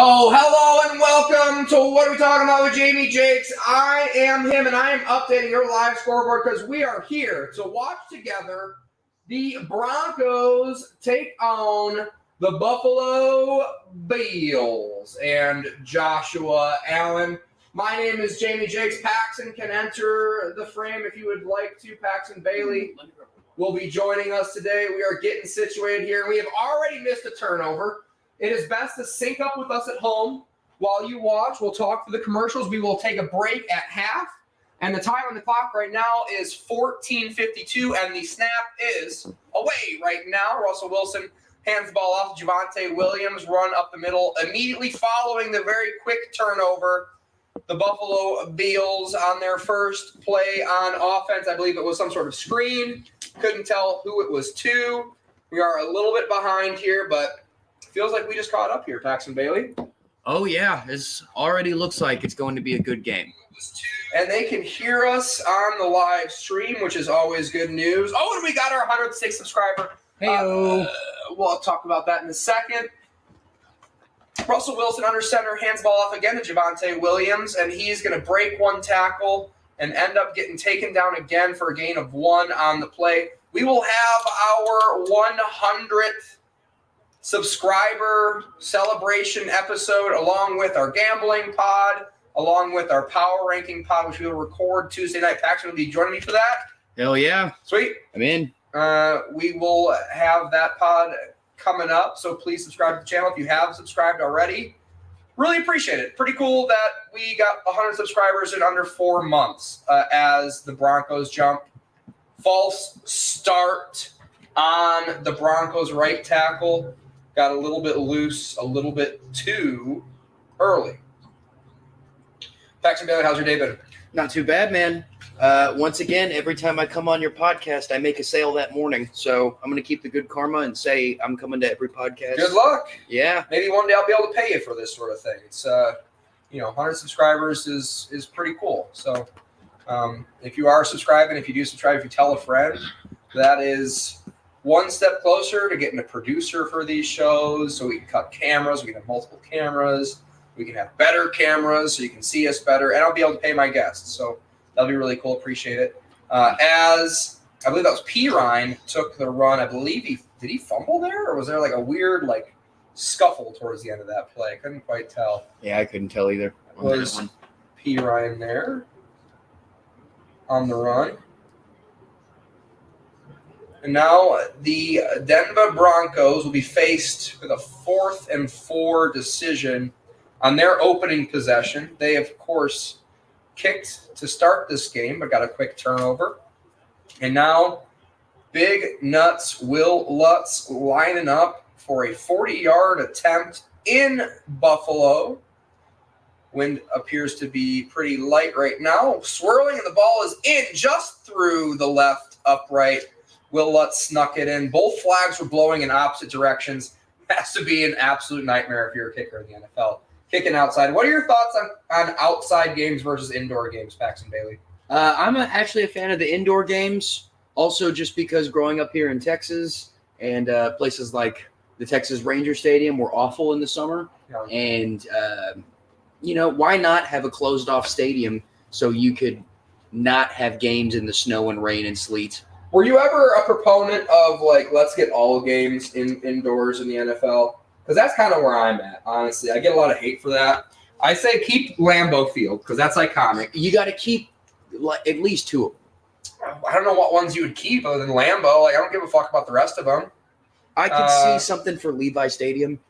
Oh, hello and welcome to What Are We Talking About with Jamie Jakes. I am him and I am updating your live scoreboard because we are here to watch together the Broncos take on the Buffalo Bills and Joshua Allen. My name is Jamie Jakes. Paxton can enter the frame if you would like to. Paxton Bailey will be joining us today. We are getting situated here. We have already missed a turnover. It is best to sync up with us at home while you watch. We'll talk through the commercials. We will take a break at half. And the time on the clock right now is 14:52, and the snap is away right now. Russell Wilson hands the ball off to Javonte Williams, run up the middle. Immediately following the very quick turnover, the Buffalo Bills on their first play on offense, I believe it was some sort of screen. Couldn't tell who it was to. We are a little bit behind here, but feels like we just caught up here, Paxton Bailey. Oh, yeah. This already looks like it's going to be a good game. And they can hear us on the live stream, which is always good news. Oh, and we got our 106th subscriber. Hey-o. We'll talk about that in a second. Russell Wilson under center, hands the ball off again to Javonte Williams, and he's going to break one tackle and end up getting taken down again for a gain of 1 on the play. We will have our 100th subscriber celebration episode along with our gambling pod, along with our power ranking pod, which we will record Tuesday night. Paxton will be joining me for that. Hell yeah. Sweet. I'm in. We will have that pod coming up, so please subscribe to the channel if you have subscribed already. Really appreciate it. Pretty cool that we got 100 subscribers in under 4 months as the Broncos jump. False start on the Broncos right tackle. Got a little bit loose, a little bit too early. Paxton Bailey, how's your day been? Not too bad, man. Once again, every time I come on your podcast, I make a sale that morning. So I'm going to keep the good karma and say I'm coming to every podcast. Good luck. Yeah. Maybe one day I'll be able to pay you for this sort of thing. It's, 100 subscribers is pretty cool. So if you are subscribing, if you do subscribe, if you tell a friend, that is one step closer to getting a producer for these shows so we can cut cameras. We can have multiple cameras. We can have better cameras so you can see us better. And I'll be able to pay my guests. So that'll be really cool. Appreciate it. As I believe that was Pirine took the run. I believe did he fumble there? Or was there like a weird scuffle towards the end of that play? I couldn't quite tell. Yeah, I couldn't tell either. Was Pirine there on the run? And now the Denver Broncos will be faced with a 4th and 4 decision on their opening possession. They, of course, kicked to start this game, but got a quick turnover. And now Big Nuts Will Lutz lining up for a 40-yard attempt in Buffalo. Wind appears to be pretty light right now. Swirling, and the ball is in just through the left upright. Will Lutz snuck it in. Both flags were blowing in opposite directions. Has to be an absolute nightmare if you're a kicker in the NFL. Kicking outside. What are your thoughts on outside games versus indoor games, Paxton Bailey? I'm actually a fan of the indoor games. Also, just because growing up here in Texas and places like the Texas Ranger Stadium were awful in the summer. Yeah. And, why not have a closed-off stadium so you could not have games in the snow and rain and sleet? Were you ever a proponent of, let's get all games indoors in the NFL? Because that's kind of where I'm at, honestly. I get a lot of hate for that. I say keep Lambeau Field because that's iconic. You got to keep at least 2 of them. I don't know what ones you would keep other than Lambeau. I don't give a fuck about the rest of them. I could see something for Levi Stadium.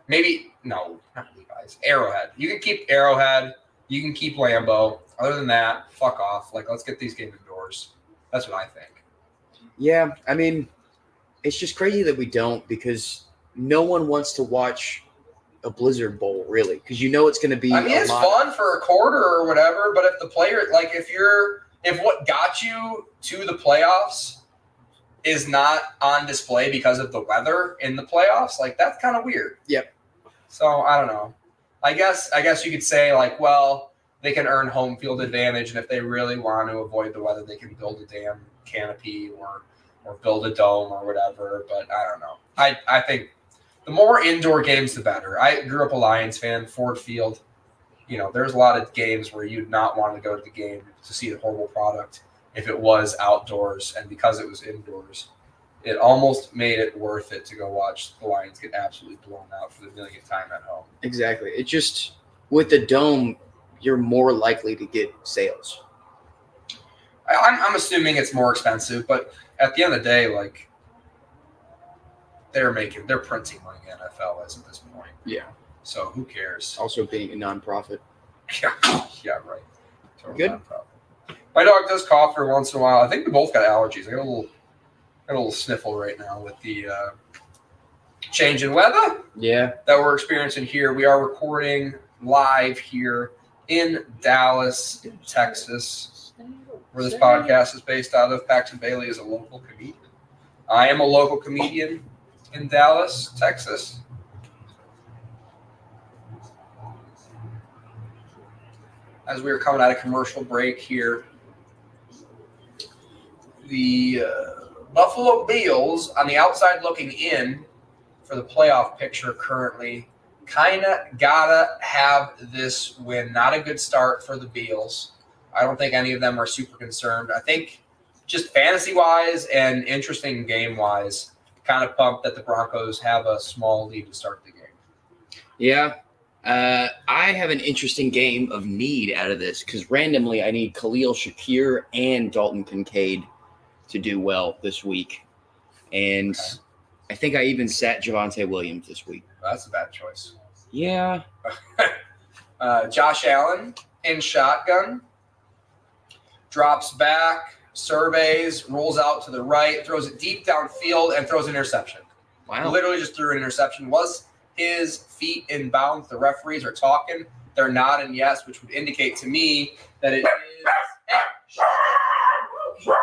Maybe, no, not Levi's. Arrowhead. You can keep Arrowhead. You can keep Lambeau. Other than that, fuck off. Let's get these games indoors. That's what I think. Yeah, I mean, it's just crazy that we don't because no one wants to watch a Blizzard Bowl, really, because it's going to be it's fun for a quarter or whatever, but if the player, if what got you to the playoffs is not on display because of the weather in the playoffs, that's kind of weird. Yep. So, I don't know. I guess you could say, they can earn home field advantage, and if they really want to avoid the weather, they can build a damn canopy or build a dome or whatever. But I don't know. I think the more indoor games, the better. I grew up a Lions fan, Ford Field. There's a lot of games where you'd not want to go to the game to see the horrible product if it was outdoors, and because it was indoors, it almost made it worth it to go watch the Lions get absolutely blown out for the millionth time at home. Exactly. It just, with the dome, you're more likely to get sales. I'm assuming it's more expensive, but at the end of the day, like, they're printing money in the NFL as at this point. Yeah. So who cares? Also being a nonprofit. Yeah, right. Totally Good. Nonprofit. My dog does cough every once in a while. I think we both got allergies. I got a little sniffle right now with the change in weather that we're experiencing here. We are recording live here in Dallas, Texas, where this podcast is based out of. Paxton Bailey is a local comedian. I am a local comedian in Dallas, Texas. As we were coming out of commercial break here, the Buffalo Bills, on the outside looking in for the playoff picture currently, kind of gotta have this win. Not a good start for the Bills. I don't think any of them are super concerned. I think just fantasy-wise and interesting game-wise, kind of pumped that the Broncos have a small lead to start the game. Yeah. I have an interesting game of need out of this because randomly I need Khalil Shakir and Dalton Kincaid to do well this week. And I think I even sat Javonte Williams this week. That's a bad choice. Yeah. Josh Allen in shotgun. Drops back, surveys, rolls out to the right, throws it deep downfield, and throws an interception. Wow. Literally just threw an interception. Was his feet in bounds? The referees are talking. They're nodding yes, which would indicate to me that it is. Hey,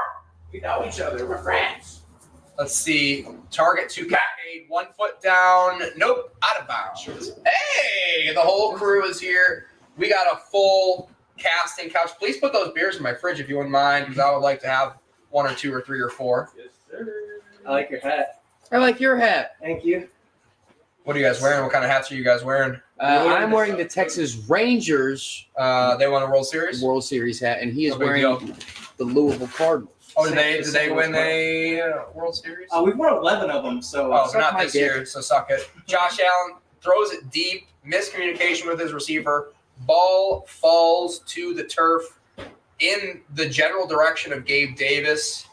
we know each other. We're friends. Let's see. Target to Kincaid. 1 foot down. Nope. Out of bounds. Hey, the whole crew is here. We got a full casting couch. Please put those beers in my fridge if you wouldn't mind, because I would like to have 1 or 2 or 3 or 4. Yes, sir. I like your hat. I like your hat. Thank you. What are you guys wearing? What kind of hats are you guys wearing? I'm wearing the Texas Rangers They won a World Series? World Series hat, and he is No big wearing deal. the Louisville Cardinals. Oh, did they win a World Series? We've won 11 of them, so Oh, suck not my this dick. year, so suck it. Josh Allen throws it deep, miscommunication with his receiver. Ball falls to the turf in the general direction of Gabe Davis.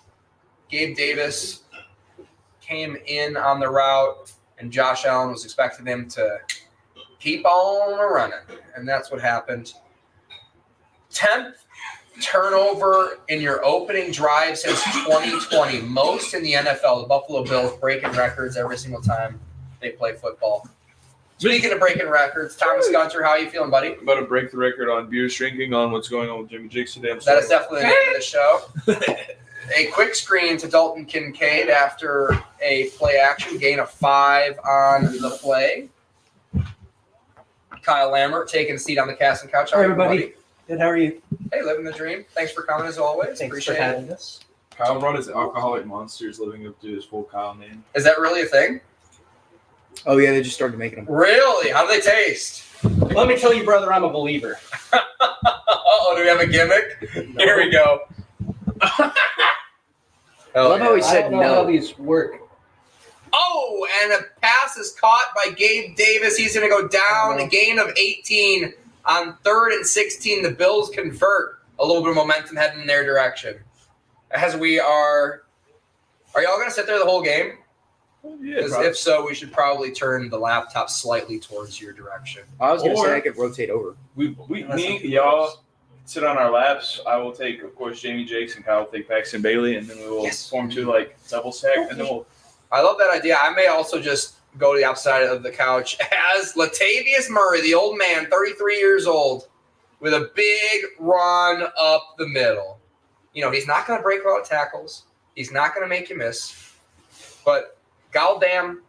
Gabe Davis came in on the route, and Josh Allen was expecting him to keep on running, and that's what happened. 10th turnover in your opening drive since 2020, most in the NFL. The Buffalo Bills breaking records every single time they play football. Speaking of breaking records, Thomas Gunter, how are you feeling, buddy? I'm about to break the record on beers drinking on what's going on with Jimmy Jakes today. That is definitely the name of the show. A quick screen to Dalton Kincaid after a play action, gain of 5 on the play. Kyle Lambert taking a seat on the casting couch. How are you, everybody. buddy? Good, how are you? Hey, living the dream. Thanks for coming as always. Thanks Appreciate for it. having us. Kyle brought his Alcoholic Monsters living up to his full Kyle name. Is that really a thing? Oh, yeah, they just started making them. Really? How do they taste? Let me tell you, brother, I'm a believer. Uh-oh, do we have a gimmick? Here we go. I love how he I said don't know how no. these work. Oh, and a pass is caught by Gabe Davis. He's going to go down. A gain of 18 on 3rd and 16. The Bills convert. A little bit of momentum heading in their direction. As we are y'all going to sit there the whole game? Yeah, Because if so, we should probably turn the laptop slightly towards your direction. I was going to Or- say I could rotate over. y'all sit on our laps. I will take, of course, Jamie Jakes, and Kyle will take Paxton Bailey, and then we will Yes. form 2 like double stack, and then we'll. I love that idea. I may also just go to the outside of the couch as Latavius Murray, the old man, 33 years old, with a big run up the middle. He's not going to break a lot of tackles. He's not going to make you miss. But goddamn,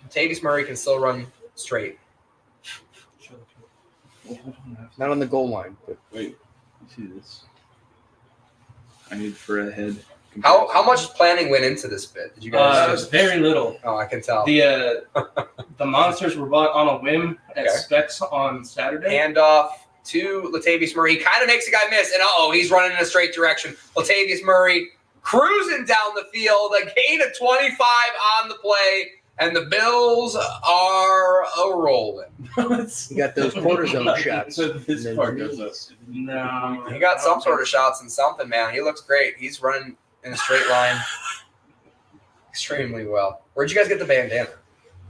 Latavius Murray can still run straight. Not on the goal line, but Wait, you see this? I need for a head. How much planning went into this bit? Did you guys? Very little. Oh, I can tell. The The Monsters were bought on a whim at Okay. Specs on Saturday. Handoff to Latavius Murray. He kind of makes a guy miss, and he's running in a straight direction. Latavius Murray cruising down the field, a gain of 25 on the play, and the Bills are rolling. You got those cortisone shots. So this And part then goes up. No. He got some sort of shots and something, man. He looks great. He's running in a straight line extremely well. Where'd you guys get the bandana?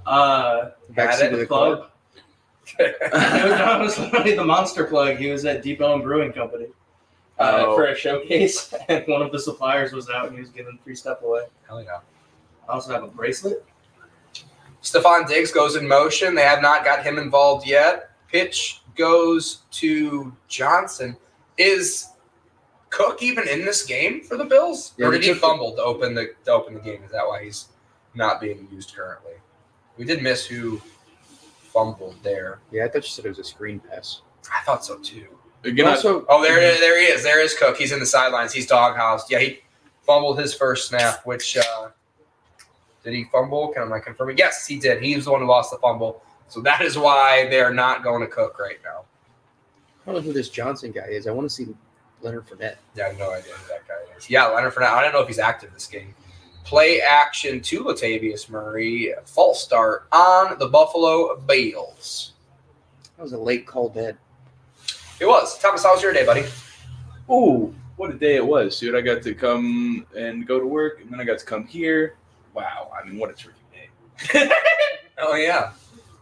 Backseat of the club. It was literally the Monster plug. He was at Depot and Brewing Company for a showcase, and one of the suppliers was out, and he was giving free stuff away. Hell yeah. I also have a bracelet. Stephon Diggs goes in motion. They have not got him involved yet. Pitch goes to Johnson. Is Cook even in this game for the Bills? Yeah, or did they he took fumble to open the game? Is that why he's not being used currently? We did miss who fumbled there. Yeah, I thought you said it was a screen pass. I thought so too. Again, Also, There he is. There is Cook. He's in the sidelines. He's doghoused. Yeah, he fumbled his first snap, which did he fumble? Can I confirm it? Yes, he did. He was the one who lost the fumble. So that is why they're not going to Cook right now. I don't know who this Johnson guy is. I want to see Leonard Fournette. Yeah, I have no idea who that guy is. Yeah, Leonard Fournette. I don't know if he's active this game. Play action to Latavius Murray. False start on the Buffalo Bills. That was a late call dead. It was. Thomas, how was your day, buddy? ooh, what a day it was, dude. I got to come and go to work, and then I got to come here. Wow, I mean, what a terrific day. Oh, yeah.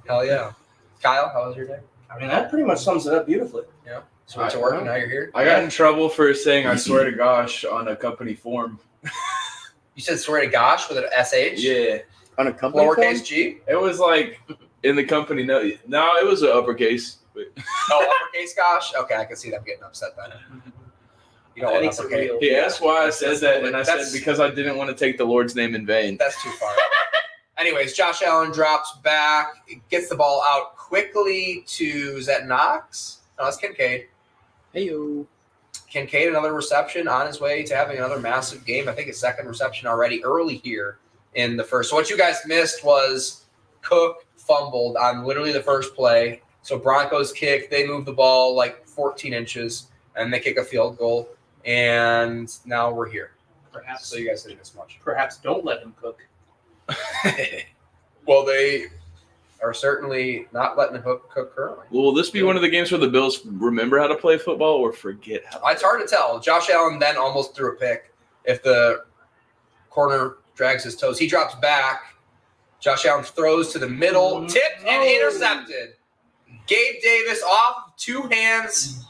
Hell yeah. Kyle, how was your day? I mean, that pretty much sums it up beautifully. Yeah. So went to work and now you're here? I got in trouble for saying I swear to gosh on a company form. You said swear to gosh with an SH? Yeah. On a company Lowercase phone? G? It was like in the company note. No, it was an uppercase. But Oh, uppercase gosh? Okay, I can see them getting upset then. You don't I want think so, uppercase. real. he asked why I said that, and I said That's- because I didn't want to take the Lord's name in vain. That's too far. Anyways, Josh Allen drops back, gets the ball out quickly to, is that Knox? No, that's Kincaid. Hey-yo. Kincaid, another reception on his way to having another massive game. I think his second reception already early here in the first. So what you guys missed was Cook fumbled on literally the first play. So Broncos kick, they move the ball like 14 inches, and they kick a field goal. And now we're here. Perhaps, So you guys didn't miss much. perhaps don't let him cook. Well, they are certainly not letting Cook currently. Will this be one of the games where the Bills remember how to play football or forget how? It's hard to tell. Josh Allen then almost threw a pick. If the corner drags his toes, he drops back. Josh Allen throws to the middle, tipped and intercepted. Gabe Davis off of two hands.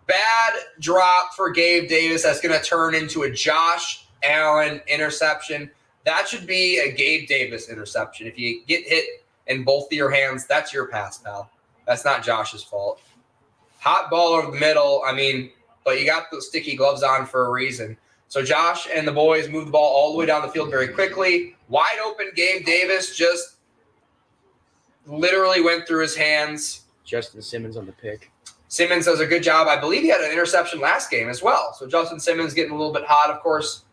Bad drop for Gabe Davis. That's going to turn into a Josh Allen interception. That should be a Gabe Davis interception. If you get hit in both of your hands, that's your pass, pal. That's not Josh's fault. Hot ball over the middle. I mean, but you got those sticky gloves on for a reason. So Josh and the boys move the ball all the way down the field very quickly. Wide open Gabe Davis just literally went through his hands. Justin Simmons on the pick. Simmons does a good job. I believe he had an interception last game as well. So Justin Simmons getting a little bit hot, of course.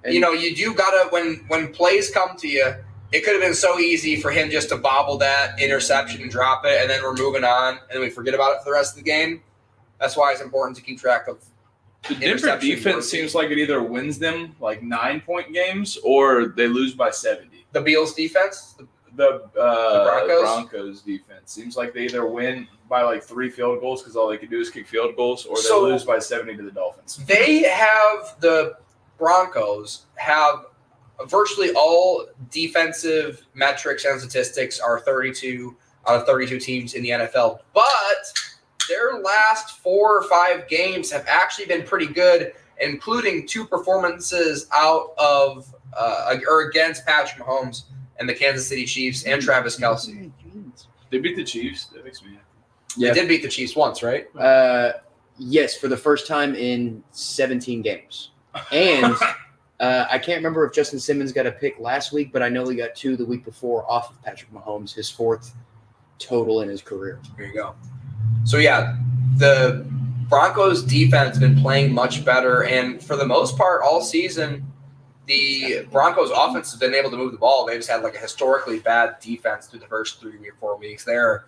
And You know, you do gotta when plays come to you, it could have been so easy for him just to bobble that interception and drop it, and then we're moving on, and we forget about it for the rest of the game. That's why it's important to keep track of. The Denver Interception defense worthy. seems like it either wins them like 9-point games or they lose by 70. The Bills defense, The Broncos? Broncos defense seems like they either win by like 3 field goals because all they can do is kick field goals, or they So- lose by 70 to the Dolphins. the Broncos have virtually all defensive metrics and statistics are 32 out of 32 teams in the NFL, but their last 4 or 5 games have actually been pretty good, including 2 performances out of or against Patrick Mahomes and the Kansas City Chiefs and Travis Kelce. They beat the Chiefs. That makes me happy. Yeah. They did beat the Chiefs once, right? Yes, for the first time in 17 games. And I can't remember if Justin Simmons got a pick last week, but I know he got 2 the week before off of Patrick Mahomes, his 4th total in his career. There you go. So, yeah, the Broncos defense has been playing much better, and for the most part all season, the Broncos offense has been able to move the ball. They just had like a historically bad defense through the first 3 or 4 weeks. They're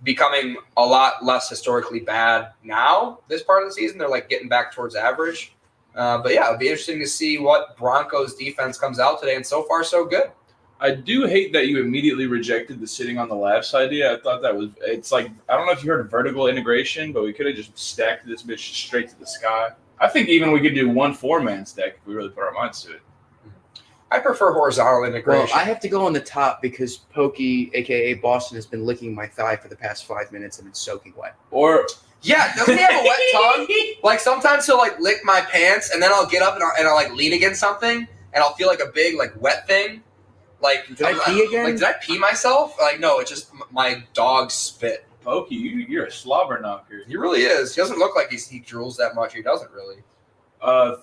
becoming a lot less historically bad now this part of the season. They're like getting back towards average. But yeah, it'll be interesting to see what Broncos defense comes out today. And so far, so good. I do hate that you immediately rejected the sitting on the laps idea. I thought that was, it's like, I don't know if you heard of vertical integration, but we could have just stacked this bitch straight to the sky. I think even we could do 1 4-man stack if we really put our minds to it. I prefer horizontal integration. Well, I have to go on the top because Pokey, a.k.a. Boston, has been licking my thigh for the past 5 minutes and it's soaking wet. Or, yeah, doesn't he have a wet tongue? Like sometimes he'll like lick my pants and then I'll get up and I'll like lean against something and I'll feel like a big like wet thing. Like, did I pee again? Like, did I pee myself? Like, no, it's just my dog spit. Pokey, you're a slobber knocker. He really is. He doesn't look like he drools that much. He doesn't really.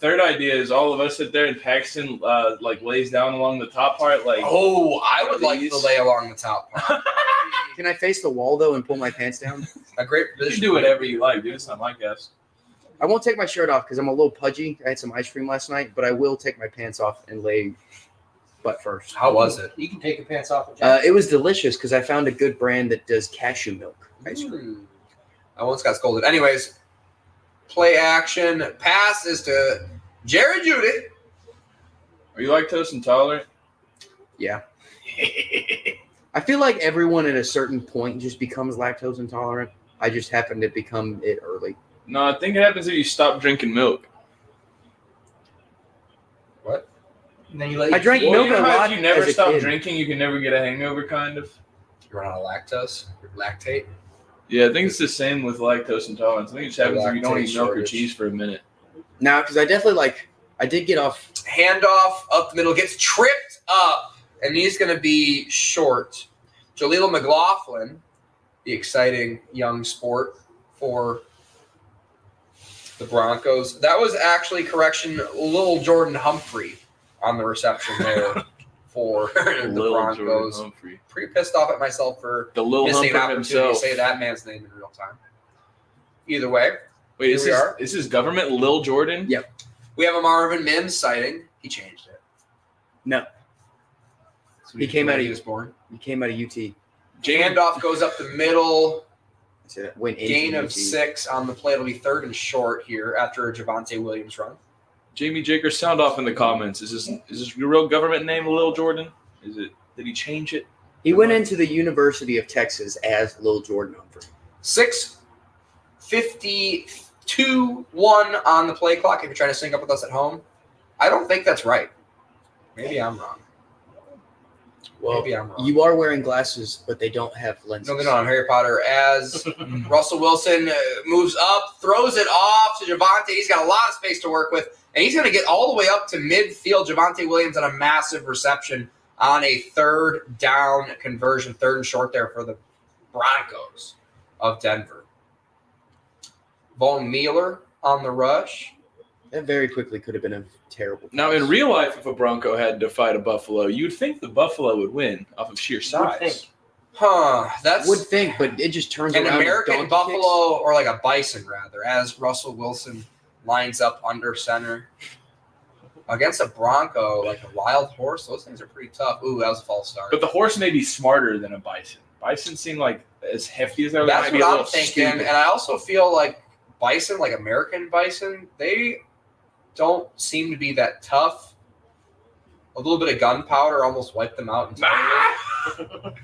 Third idea is all of us sit there and Paxton like lays down along the top part. Like, oh, I would like to lay along the top part. Can I face the wall though and pull my pants down? A great you position. can do whatever you like, dude. It's not my guess. I won't take my shirt off because I'm a little pudgy. I had some ice cream last night, but I will take my pants off and lay butt first. How was it? You can take your pants off. It was delicious because I found a good brand that does cashew milk ice cream. I once got scolded. Anyways, play action. Pass is to Jerry Jeudy. Are you lactose intolerant? Yeah. I feel like everyone at a certain point just becomes lactose intolerant. I just happened to become it early. No, I think it happens if you stop drinking milk. What? And then you let I drank Well, milk you know a how lot if you never as a stop kid. drinking, you can never get a hangover, kind of? You run out of lactose? Lactate? Yeah, I think it's the same with lactose intolerance. I think it just happens if you don't eat milk or shortage. cheese for a minute. No, because I definitely I did get off. Handoff up the middle. Gets tripped up. And he's going to be short. Jaleel McLaughlin, the exciting young sport for the Broncos. That was actually, correction, Lil Jordan Humphrey on the reception there for the Lil Broncos. Jordan Humphrey. Pretty pissed off at myself for The Lil missing an Humper opportunity himself. to say that man's name in real time. Either way, Wait, Here is this government Lil Jordan? Yeah. we have a Marvin Mims sighting. He changed it. No, So He came out of- he was born. he came out of UT. Handoff goes up the middle. Went into Gain of UT. 6 on the play. It'll be 3rd and short here after a Javonte Williams run. Jamie Jakers, sound off in the comments. Is this your real government name, Lil Jordan? Is it? Did he change it? He went into the University of Texas as Lil Jordan Humphrey. 6:52-1 on the play clock if you're trying to sync up with us at home. I don't think that's right. Maybe I'm wrong. Well, Maybe I'm wrong. you are wearing glasses, but they don't have lenses. No, they're not on Harry Potter. As Russell Wilson moves up, throws it off to Javonte. He's got a lot of space to work with, and he's going to get all the way up to midfield. Javonte Williams on a massive reception on a 3rd down conversion, 3rd and short there for the Broncos of Denver. Von Miller on the rush. That very quickly could have been a terrible pass. Now, in real life, if a Bronco had to fight a buffalo, you'd think the buffalo would win off of sheer size. Huh. That's would think, but it just turns an around. and American donkey buffalo or like a bison, rather, as Russell Wilson lines up under center. Against a Bronco, like a wild horse, those things are pretty tough. Ooh, that was a false start. But the horse may be smarter than a bison. Bison seem like as hefty as they are. That's They might be what a I'm little thinking. stupid. And I also feel like bison, like American bison, they don't seem to be that tough. A little bit of gunpowder almost wiped them out entirely.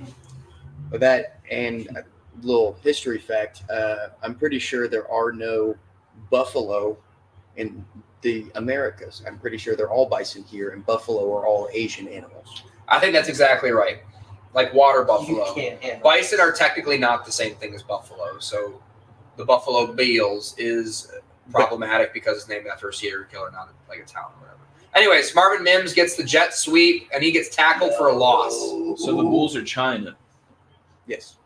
But that and a little history fact, I'm pretty sure there are no buffalo in the Americas. I'm pretty sure they're all bison here, and buffalo are all Asian animals. I think that's exactly right. Like water buffalo. You can't handle Bison are technically not the same thing as buffalo. So the Buffalo Bills is problematic because it's named after a serial killer, not like a town or whatever. Anyways, Marvin Mims gets the jet sweep, and he gets tackled for a loss. So the Bulls are China. Yes.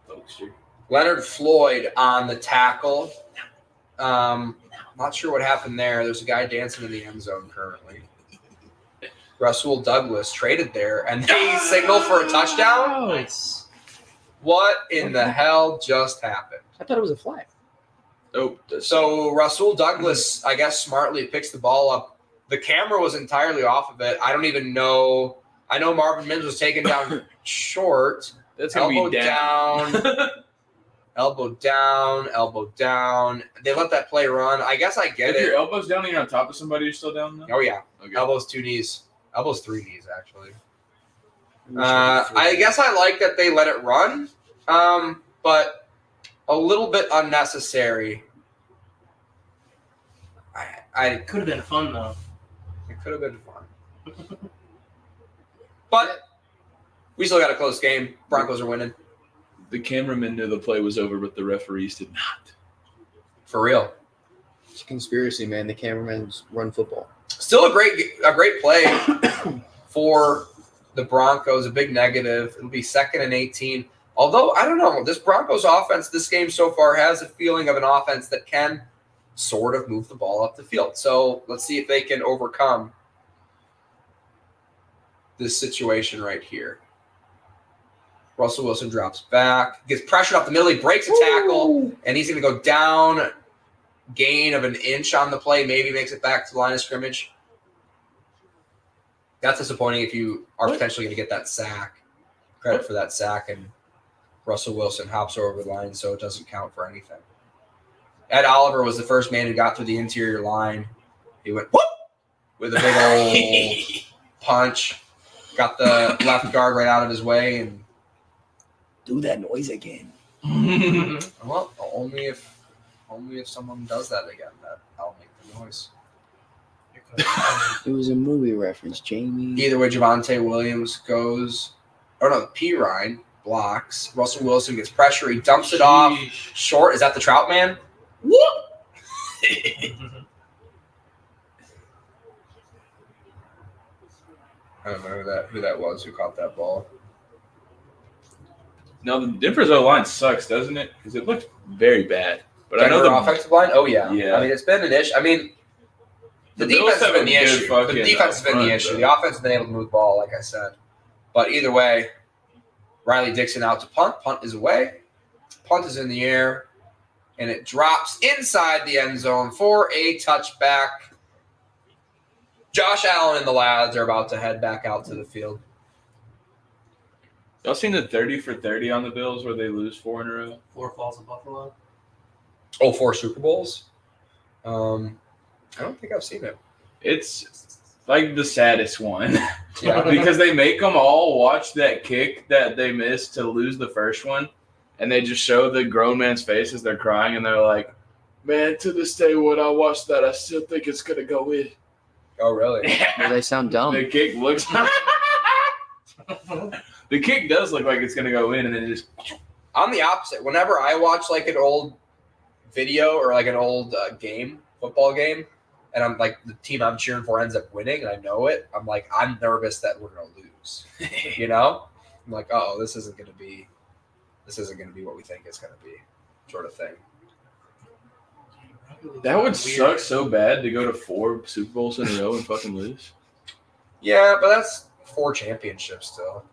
Folkster. Leonard Floyd on the tackle. Not sure what happened there. There's a guy dancing in the end zone currently. Russell Douglas traded there, and they signal for a touchdown? Nice. What in the hell just happened? I thought it was a flag. Oh, So Rasul Douglas, I guess, smartly picks the ball up. The camera was entirely off of it. I don't even know. I know Marvin Mims was taken down short. that's gonna Elbow be down. elbow down. They let that play run. I guess I get If your it. elbow's down and you're on top of somebody, you're still down though. Oh yeah, Okay. elbows 2 knees, elbows 3 knees actually. I guess I like that they let it run, but a little bit unnecessary. It could have been fun though. It could have been fun. But we still got a close game. Broncos are winning. The cameraman knew the play was over, but the referees did not. For real. It's a conspiracy, man. The cameramans run football. Still a great play for the Broncos. A big negative. It'll be 2nd and 18. Although, I don't know. This Broncos offense, this game so far, has a feeling of an offense that can sort of move the ball up the field. So let's see if they can overcome this situation right here. Russell Wilson drops back, gets pressured up the middle. He breaks a tackle, and he's going to go down, gain of an inch on the play, maybe makes it back to the line of scrimmage. That's disappointing if you are potentially going to get that sack. Credit for that sack, and Russell Wilson hops over the line, so it doesn't count for anything. Ed Oliver was the first man who got through the interior line. He went whoop with a big old punch, got the left guard right out of his way, and Do that noise again. well, only if someone does that again, that I'll make the noise. It was a movie reference, Jamie. Either way, Javonte Williams goes, P. Ryan blocks. Russell Wilson gets pressure. He dumps it off short. Is that the Trout man? Whoop! I don't know who that was who caught that ball. No, the Denver's O-line sucks, doesn't it? Because it looked very bad. But I know Denver the offensive line? Oh, yeah. Yeah. I mean, it's been an issue. I mean, the Bills defense has have been a the good issue. The fucking defense has been the front, issue. though. The offense has been able to move the ball, like I said. But either way, Riley Dixon out to punt. Punt is away. Punt is in the air. And it drops inside the end zone for a touchback. Josh Allen and the lads are about to head back out to the field. Y'all seen the 30 for 30 on the Bills where they lose 4 in a row? 4 falls in Buffalo. Oh, 4 Super Bowls? I don't think I've seen it. It's like the saddest one. Yeah. Because they make them all watch that kick that they missed to lose the first one. And they just show the grown man's face as they're crying. And they're like, man, to this day, when I watch that, I still think it's going to go in. Oh, really? Well, they sound dumb. The kick looks... The kick does look like it's going to go in. And then it just... I'm the opposite. Whenever I watch like an old video or like an old football game, and I'm like the team I'm cheering for ends up winning, and I know it, I'm like, I'm nervous that we're going to lose. You know? I'm like, oh, this isn't going to be what we think it's going to be, sort of thing. That would suck so bad to go to 4 Super Bowls in a row and fucking lose. Yeah, but that's 4 championships still.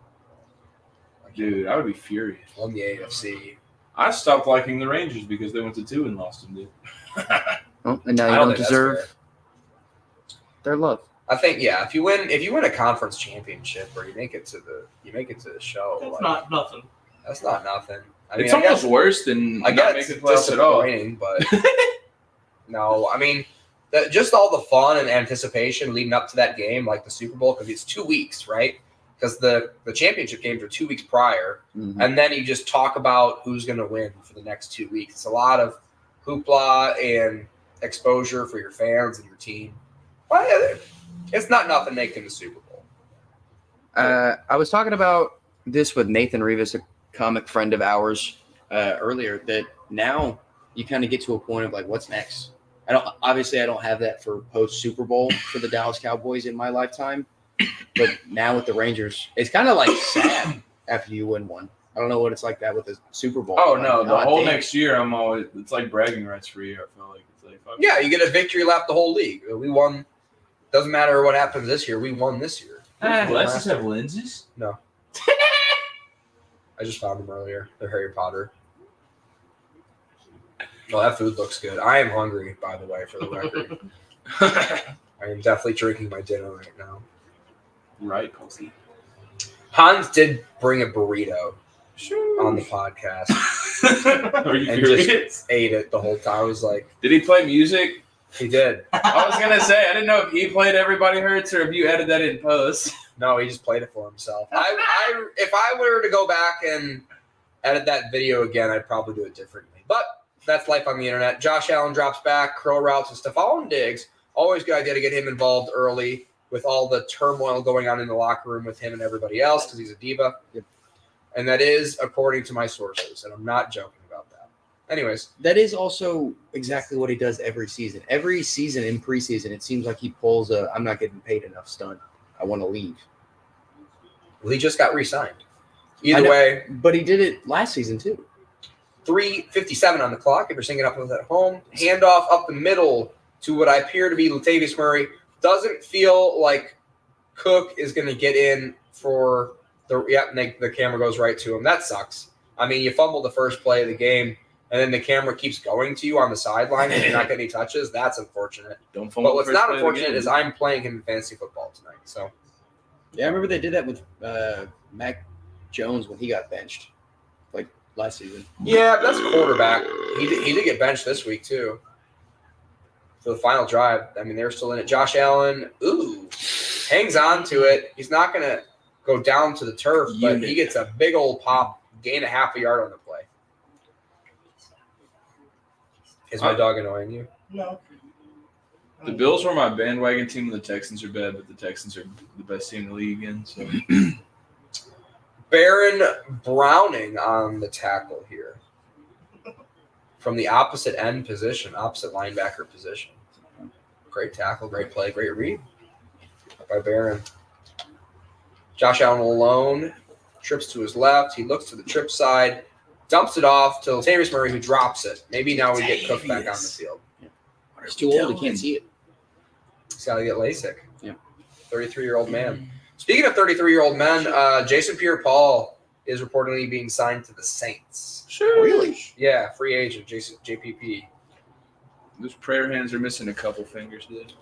Dude, I would be furious. Won the AFC. I stopped liking the Rangers because they went to 2 and lost them, dude. Oh, and now I you don't don't think that's deserve fair. their love. I think if you win a conference championship or you make it to the show, That's like, not nothing. that's not nothing. I It's mean, almost worse than I not guess making it's the playoffs at all. disappointing, but no, I mean, just all the fun and anticipation leading up to that game, like the Super Bowl, because it's 2 weeks, right? Because the championship games are 2 weeks prior, Mhm. and then you just talk about who's going to win for the next 2 weeks. It's a lot of hoopla and exposure for your fans and your team. Well, it's not nothing making the Super Bowl. I was talking about this with Nathan Rivas, a comic friend of ours, earlier, that now you kind of get to a point of like, what's next? I don't have that for post Super Bowl for the Dallas Cowboys in my lifetime, but now with the Rangers, it's kind of like sad after you win one. I don't know what it's like that with the Super Bowl. Oh, Like, no. The God whole damn. next year, it's like bragging rights for a year. I feel like it's like, fuck. Yeah, you get a victory lap the whole league. We won. Doesn't matter what happens this year. We won this year. Glasses have lenses? I just found them earlier. They're Harry Potter. Well, that food looks good. I am hungry, by the way, for the record. I am definitely drinking my dinner right now. Right, Posty. Hans did bring a burrito on the podcast Are you and furious? just ate it the whole time. I was like, Did he play music? he did. I was gonna say I didn't know if he played Everybody Hurts or if you added that in post. No, he just played it for himself. If I were to go back and edit that video again, I'd probably do it differently. But that's life on the internet. Josh Allen drops back, curl routes, and Stephon Diggs. Always good idea to get him involved early with all the turmoil going on in the locker room with him and everybody else because he's a diva. Yep. And that is according to my sources, and I'm not joking about that. Anyways, That is also exactly what he does every season. Every season in preseason, it seems like he pulls a "I'm not getting paid enough" stunt. I want to leave. well, he just got re-signed. I Either know. way, But he did it last season too. 3:57 on the clock. If you're syncing up with at home, handoff up the middle to what I appear to be Latavius Murray. Doesn't feel like Cook is going to get in for the camera goes right to him. That sucks. I mean, you fumbled the first play of the game, and then the camera keeps going to you on the sideline and you're not getting any touches. That's unfortunate. Don't fumble But what's the not first play of the unfortunate game. is I'm playing him in fantasy football tonight. So Yeah, I remember they did that with Mac Jones when he got benched, like last season. yeah, but that's quarterback. He did get benched this week too. For the final drive. I mean, they're still in it. Josh Allen, hangs on to it. He's not going to go down to the turf, but he gets a big old pop, gain a half a yard on the play. Is my dog annoying you? No. The Bills were my bandwagon team, and the Texans are bad, but the Texans are the best team in the league again. So Baron Browning on the tackle here. From the opposite end position, opposite linebacker position. Great tackle, great play, great read by Baron. Josh Allen alone, trips to his left. He looks to the trip side, dumps it off to Latavius Murray, who drops it. Maybe now we get Cook back on the field. He's too old; he can't see it. He's got to get LASIK. Yeah. 33-year-old man. Speaking of 33-year-old men, Jason Pierre-Paul is reportedly being signed to the Saints. Really? Yeah, free agent, JPP. those prayer hands are missing a couple fingers, dude.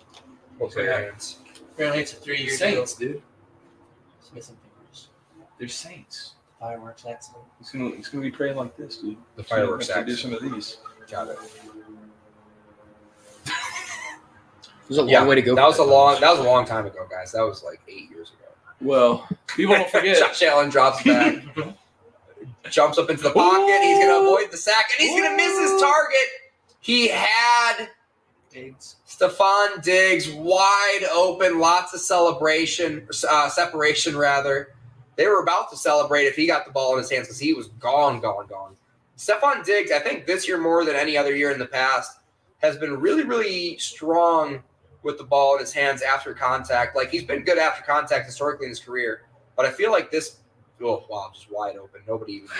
Okay, Yeah. hands. Apparently it's a 3-year deal. Saints, dude. It's missing fingers. They're Saints. Fireworks accident. He's gonna be praying like this, dude. The fireworks Have to do accident. some of these. Got it. It was a long way to go. That was a long time ago, guys. That was like 8 years ago. Well, people don't forget. Josh Allen drops back, jumps up into the pocket. He's going to avoid the sack, and he's going to miss his target. He had Diggs. Stephon Diggs wide open, lots of separation rather. They were about to celebrate if he got the ball in his hands because he was gone. Stephon Diggs, I think this year more than any other year in the past, has been really, really strong with the ball in his hands after contact. Like, he's been good after contact historically in his career. But I feel like this, just wide open. Nobody even knew.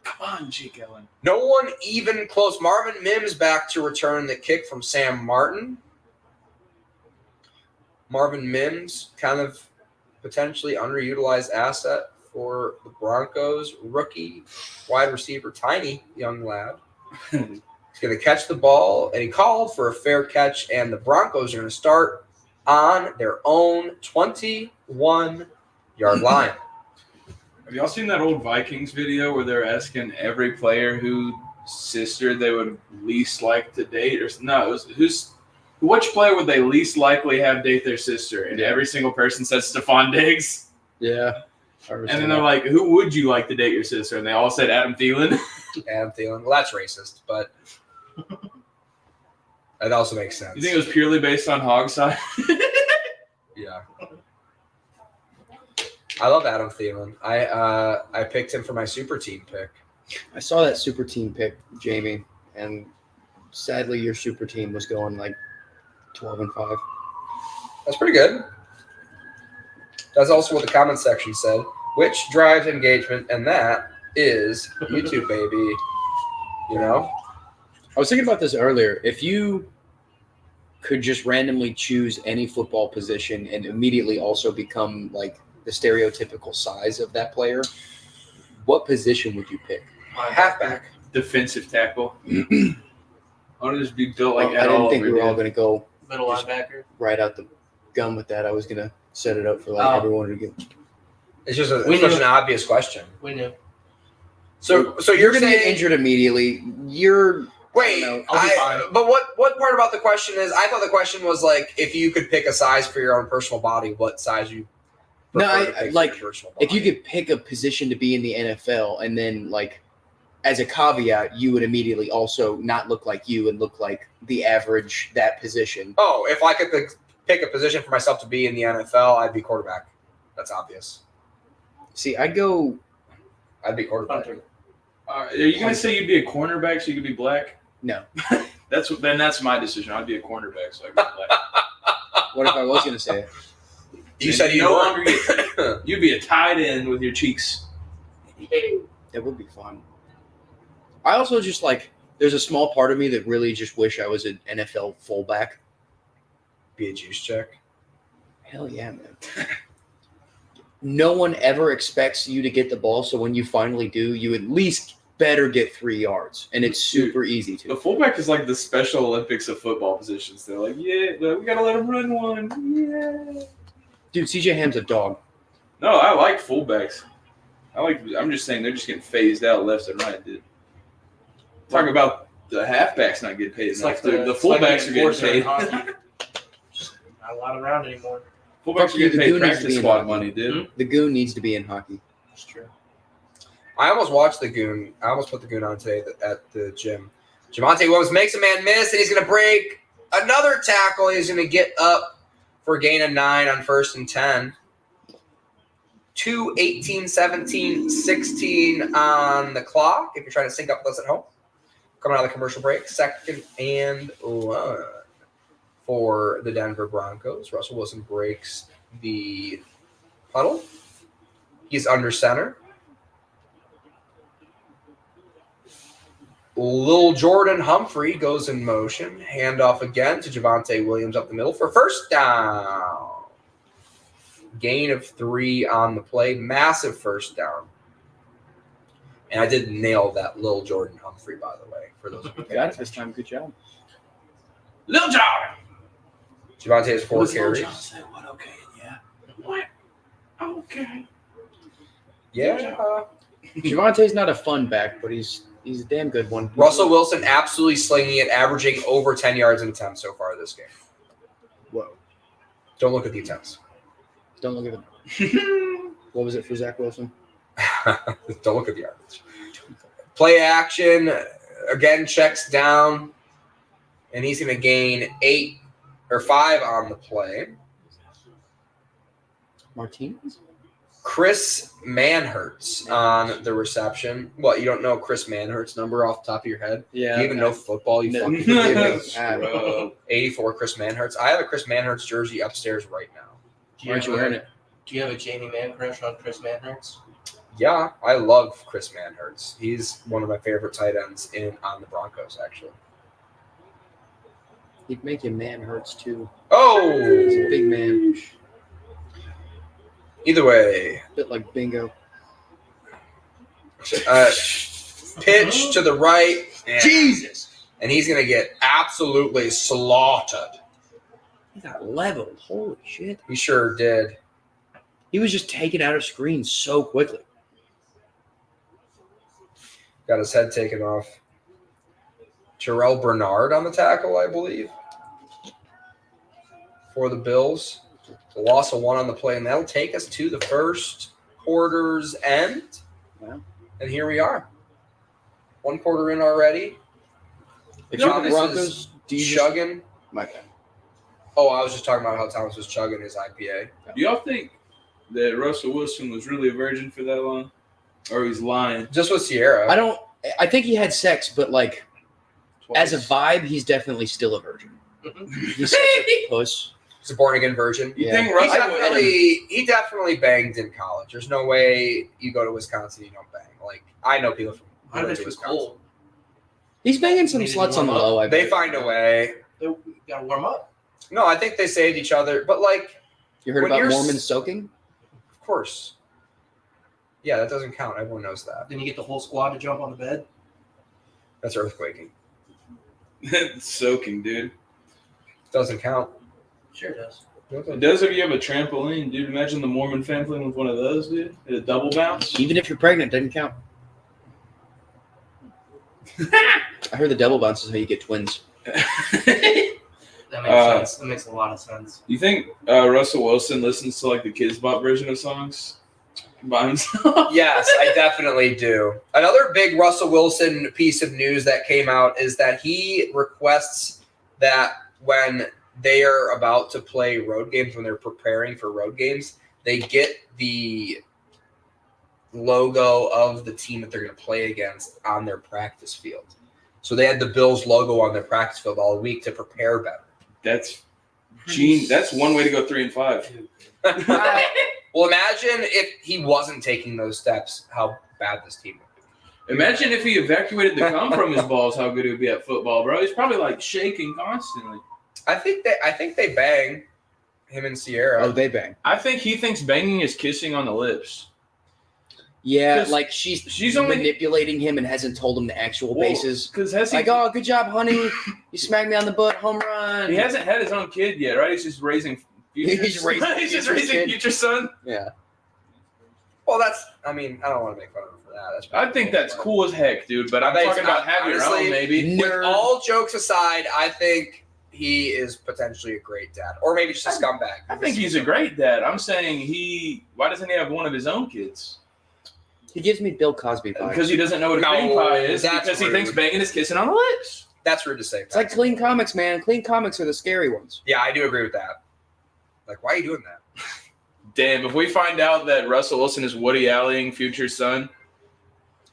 Come on, Jake Allen. No one even close. Marvin Mims back to return the kick from Sam Martin. Marvin Mims, kind of potentially underutilized asset for the Broncos. Rookie wide receiver, tiny young lad. He's going to catch the ball, and he called for a fair catch, and the Broncos are going to start on their own 21-yard line. Have y'all seen that old Vikings video where they're asking every player whose sister they would least like to date? Or no, it was which player would they least likely have date their sister? And every single person says Stephon Diggs. Yeah. And then they're like, who would you like to date your sister? And they all said Adam Thielen. Adam Thielen. Well, that's racist, but that also makes sense. You think it was purely based on hog side? Yeah. I love Adam Thielen. I picked him for my super team pick. I saw that super team pick, Jamie, and sadly your super team was going like 12-5. That's pretty good. That's also what the comment section said, which drives engagement, and that is YouTube, baby. You know? I was thinking about this earlier. If you could just randomly choose any football position and immediately also become like the stereotypical size of that player, what position would you pick? Halfback. defensive tackle. I want to just be built like I that. didn't think we were all going to go Middle Just- linebacker. right out the gun with that. I was going to set it up for like everyone to get. It's just We such knew. an obvious question. We knew. So You're you're going to saying get injured immediately. You're. Wait, I don't know. I'll be fine. but what part about the question is? I thought the question was like, if you could pick a size for your own personal body, what size you? No, prefer to I- pick for like, your personal body? If you could pick a position to be in the NFL and then like as a caveat, you would immediately also not look like you and look like the average that position. Oh, if I could pick a position for myself to be in the NFL, I'd be quarterback. That's obvious. See, I'd go. I'd be quarterback. Gunter. Are you gonna say you'd be a cornerback so you could be black? No. That's my decision. I'd be a cornerback so I could be black. What if I was going to say it? You said you no were. longer get. You'd be a tight end with your cheeks. That would be fun. I also just like. There's a small part of me that really just wish I was an NFL fullback. Be a juice check. Hell yeah, man. No one ever expects you to get the ball, so when you finally do, you at least better get 3 yards, and it's super easy The to. fullback is like the Special Olympics of football positions. They're like, yeah, we gotta let him run one. Yeah. Dude, CJ Ham's a dog. No, I like fullbacks. I'm just saying they're just getting phased out left and right, dude. Talking about the halfbacks not getting paid It's enough. like Dude, the it's like fullbacks are getting enforcer in paid. hockey. Just not allowed around anymore. Fullbacks Fuck are you, getting the paid goon needs to practice be in squad hockey. money, dude. The goon needs to be in hockey. That's true. I almost watched the goon. I almost put the goon on today at the gym. Javonte Williams makes a man miss, and he's going to break another tackle. He's going to get up for a gain of 9 on 1st and 10. 2, 18, 17, 16 on the clock. If you're trying to sync up with us at home, coming out of the commercial break, 2nd and 1 for the Denver Broncos. Russell Wilson breaks the huddle. He's under center. Lil Jordan Humphrey goes in motion. Handoff again to Javonte Williams up the middle for first down. Gain of 3 on the play. Massive first down. And I did nail that Lil Jordan Humphrey, by the way, for those of you. Got it this time. Good job. Lil Jon! Javonte has 4 What's Lil carries. Jon say? What? Okay, yeah. What? Okay. Yeah. Javonte's not a fun back, but he's a damn good one. Russell Wilson absolutely slinging it, averaging over 10 yards in attempts so far this game. Whoa. Don't look at the attempts. Don't look at it. What was it for Zach Wilson? Don't look at the yardage. Play action. Again, checks down. And he's going to gain 5 on the play. Martinez? Chris Manhertz on the reception. What, you don't know Chris Manhert's number off the top of your head? Yeah. Do you even know football? You No. fucking forgive me. Bro. 84 Chris Manhertz. I have a Chris Manhertz jersey upstairs right now. Do Why aren't you wearing it? Do you have a Jamie Man crush on Chris Manhertz? Yeah, I love Chris Manhertz. He's one of my favorite tight ends on the Broncos, actually. He'd make you man hurts too. Oh! He's a big man. Either way, Bit like Bingo. pitch to the right. Jesus! And he's going to get absolutely slaughtered. He got leveled. Holy shit. He sure did. He was just taken out of screen so quickly. Got his head taken off. Terrell Bernard on the tackle, I believe, for the Bills. The loss of 1 on the play, and that'll take us to the first quarter's end. Wow. And here we are. 1 quarter in already. If you're the Thomas Broncos, is do you just... chugging. My bad. Oh, I was just talking about how Thomas was chugging his IPA. Do y'all think that Russell Wilson was really a virgin for that long? Or he's lying? Just with Sierra. I think he had sex, but like Twice. as a vibe, he's definitely still a virgin. He's such a puss. He's a born-again virgin. You Yeah. think He Russell definitely banged in college. There's no way you go to Wisconsin and you don't bang. Like, I know people from I bet it was cold. He's banging some He didn't sluts on the warm up. low. I They bet. find a way. They got to warm up. No, I think they saved each other. But, like, You heard when about you're Mormons soaking? of course. Yeah, that doesn't count. Everyone knows that. Then you get the whole squad to jump on the bed. That's earthquaking. Soaking, dude. Doesn't count. Sure does. It does if you have a trampoline, dude. Imagine the Mormon family with one of those, dude. A double bounce. Even if you're pregnant, doesn't count. I heard the double bounce is how you get twins. That makes sense. That makes a lot of sense. You think Russell Wilson listens to like the Kids Bop version of songs by himself? Yes, I definitely do. Another big Russell Wilson piece of news that came out is that he requests that when they are about to play road games, when they're preparing for road games, they get the logo of the team that they're going to play against on their practice field. So they had the Bills logo on their practice field all week to prepare better. That's one way to go 3-5. Well, imagine if he wasn't taking those steps, how bad this team would be. Imagine if he evacuated the cum from his balls, how good he would be at football, bro. He's probably like shaking constantly. I think they bang, him and Sierra. Oh, they bang. I think he thinks banging is kissing on the lips. Yeah, 'Cause like she's only manipulating him and hasn't told him the actual bases. Because has he? Like, oh, good job, honey. You smacked me on the butt, home run. He hasn't had his own kid yet, right? He's just raising. He's just raising He's just future raising kid. future son. Yeah. Well, I don't want to make fun of him for that. I think that's cool as heck, dude. But I'm talking about having your own, maybe. With all jokes aside, I think he is potentially a great dad, or maybe just a scumbag. I think he's a great dad. I'm saying why doesn't he have one of his own kids? He gives me Bill Cosby vibes. Because he doesn't know what a cream pie is. that's Because he rude. thinks banging is kissing on the lips. That's rude to say. It's like clean comics, man. Clean comics are the scary ones. Yeah, I do agree with that. Like, why are you doing that? Damn, if we find out that Russell Wilson is Woody Allen future son,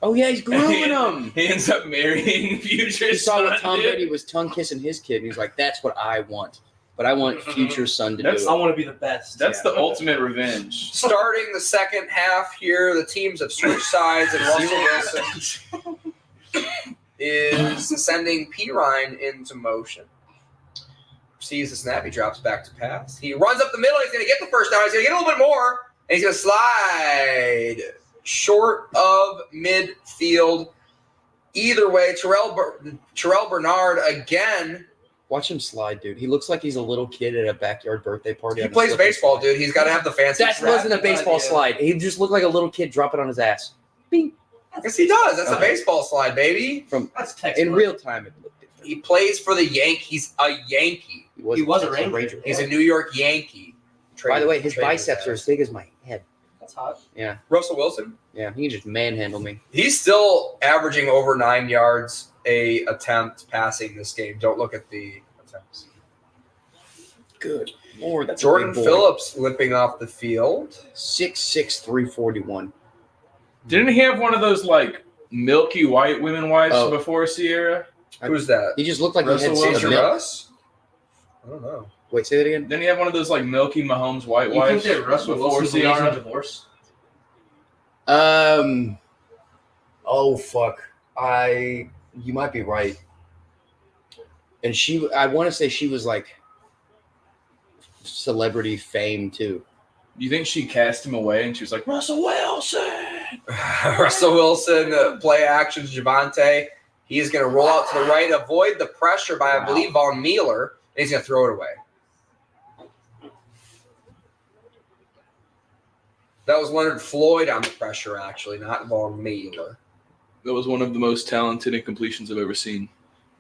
Oh, yeah, he's grooming him. he ends up marrying future He saw son. what Tom dude. Brady was tongue kissing his kid, and he's like, that's what I want. But I want future son to do I it. want to be the best. That's the ultimate revenge. Starting the second half here, the teams have switched sides, and Russell Wilson is sending Pirine into motion. Sees the snap, he drops back to pass. He runs up the middle, he's going to get the first down, he's going to get a little bit more, and he's going to slide short of midfield. Either way, Terrell Bernard again. Watch him slide, dude. He looks like he's a little kid at a backyard birthday party. He plays baseball, dude. He's got to have the fancy That strap. wasn't a baseball slide. He just looked like a little kid dropping on his ass. Bing. Yes, he does. That's a Okay. baseball slide, baby. That's textbook. In real time, it looked different. He plays for the Yankees. He's a Yankee. He was a Texas Ranger. He's a New York Yankee. By the way, his Traded biceps are as big as my head. That's hot. Yeah, Russell Wilson. yeah. He can just manhandle me. He's still averaging over 9 yards a attempt passing this game. Don't look at the attempts. Good Lord, that's Jordan a big boy. Phillips limping off the field. 6'6", 341. Didn't he have one of those like milky white women wives Oh. before Sierra? Who's that? He just looked like Russell he had Wilson. some Andrew milk. Russ? I don't know. Wait, say that again. Didn't he have one of those like milky Mahomes white You think wives that Russell before Wilson believes in Sierra? divorce? Oh fuck. You might be right. And I want to say she was like celebrity fame too. You think she cast him away and she was like, Russell Wilson? Russell Wilson, play action, Javonte. He's going to roll out to the right, avoid the pressure by, I believe, Von Miller, and he's going to throw it away. That was Leonard Floyd on the pressure, actually, not Von Miller. That was one of the most talented incompletions I've ever seen.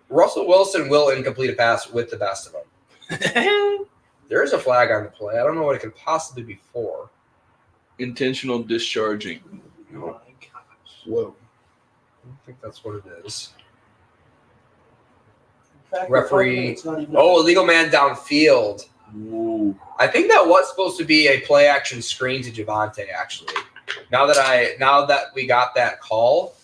Russell Wilson will incomplete a pass with the best of them. There is a flag on the play. I don't know what it could possibly be for. Intentional discharging. Oh my gosh. Whoa. I don't think that's what it is. In fact, Referee- it's not even- Oh, illegal man downfield. Ooh. I think that was supposed to be a play action screen to Javonte, actually. Now that we got that call,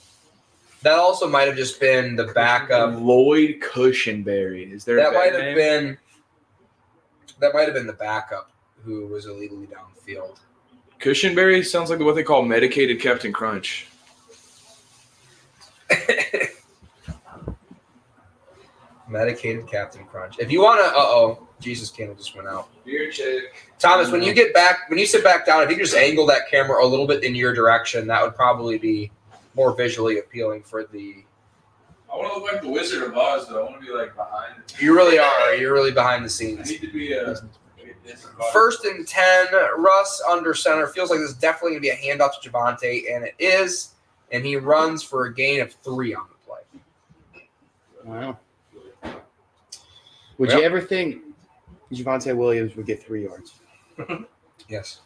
that also might have just been the backup. Lloyd Cushenberry. Is there That a might bad have name? been the backup who was illegally downfield. Cushenberry sounds like what they call medicated Captain Crunch. Medicated Captain Crunch. If you want to, Jesus, candle just went out. Beer check. Thomas, when you sit back down, if you could just angle that camera a little bit in your direction, that would probably be more visually appealing for the I want to look like the Wizard of Oz, though. I want to be like behind. You really are. You're really behind the I scenes. need to be a. First and 10, Russ under center. Feels like this is definitely going to be a handoff to Javonte, and it is. And he runs for a gain of 3 on the play. Wow. Would you ever think Javonte Williams would get 3 yards? Yes.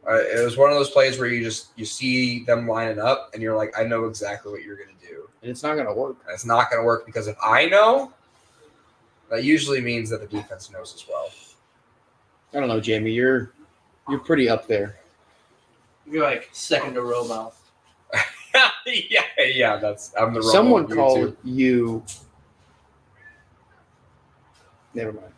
It was one of those plays where you see them lining up, and you're like, I know exactly what you're going to do. And it's not going to work. And it's not going to work because if I know, that usually means that the defense knows as well. I don't know, Jamie. You're pretty up there. You're like second to row mouth. yeah. I'm the wrong Someone one, called you. Never mind.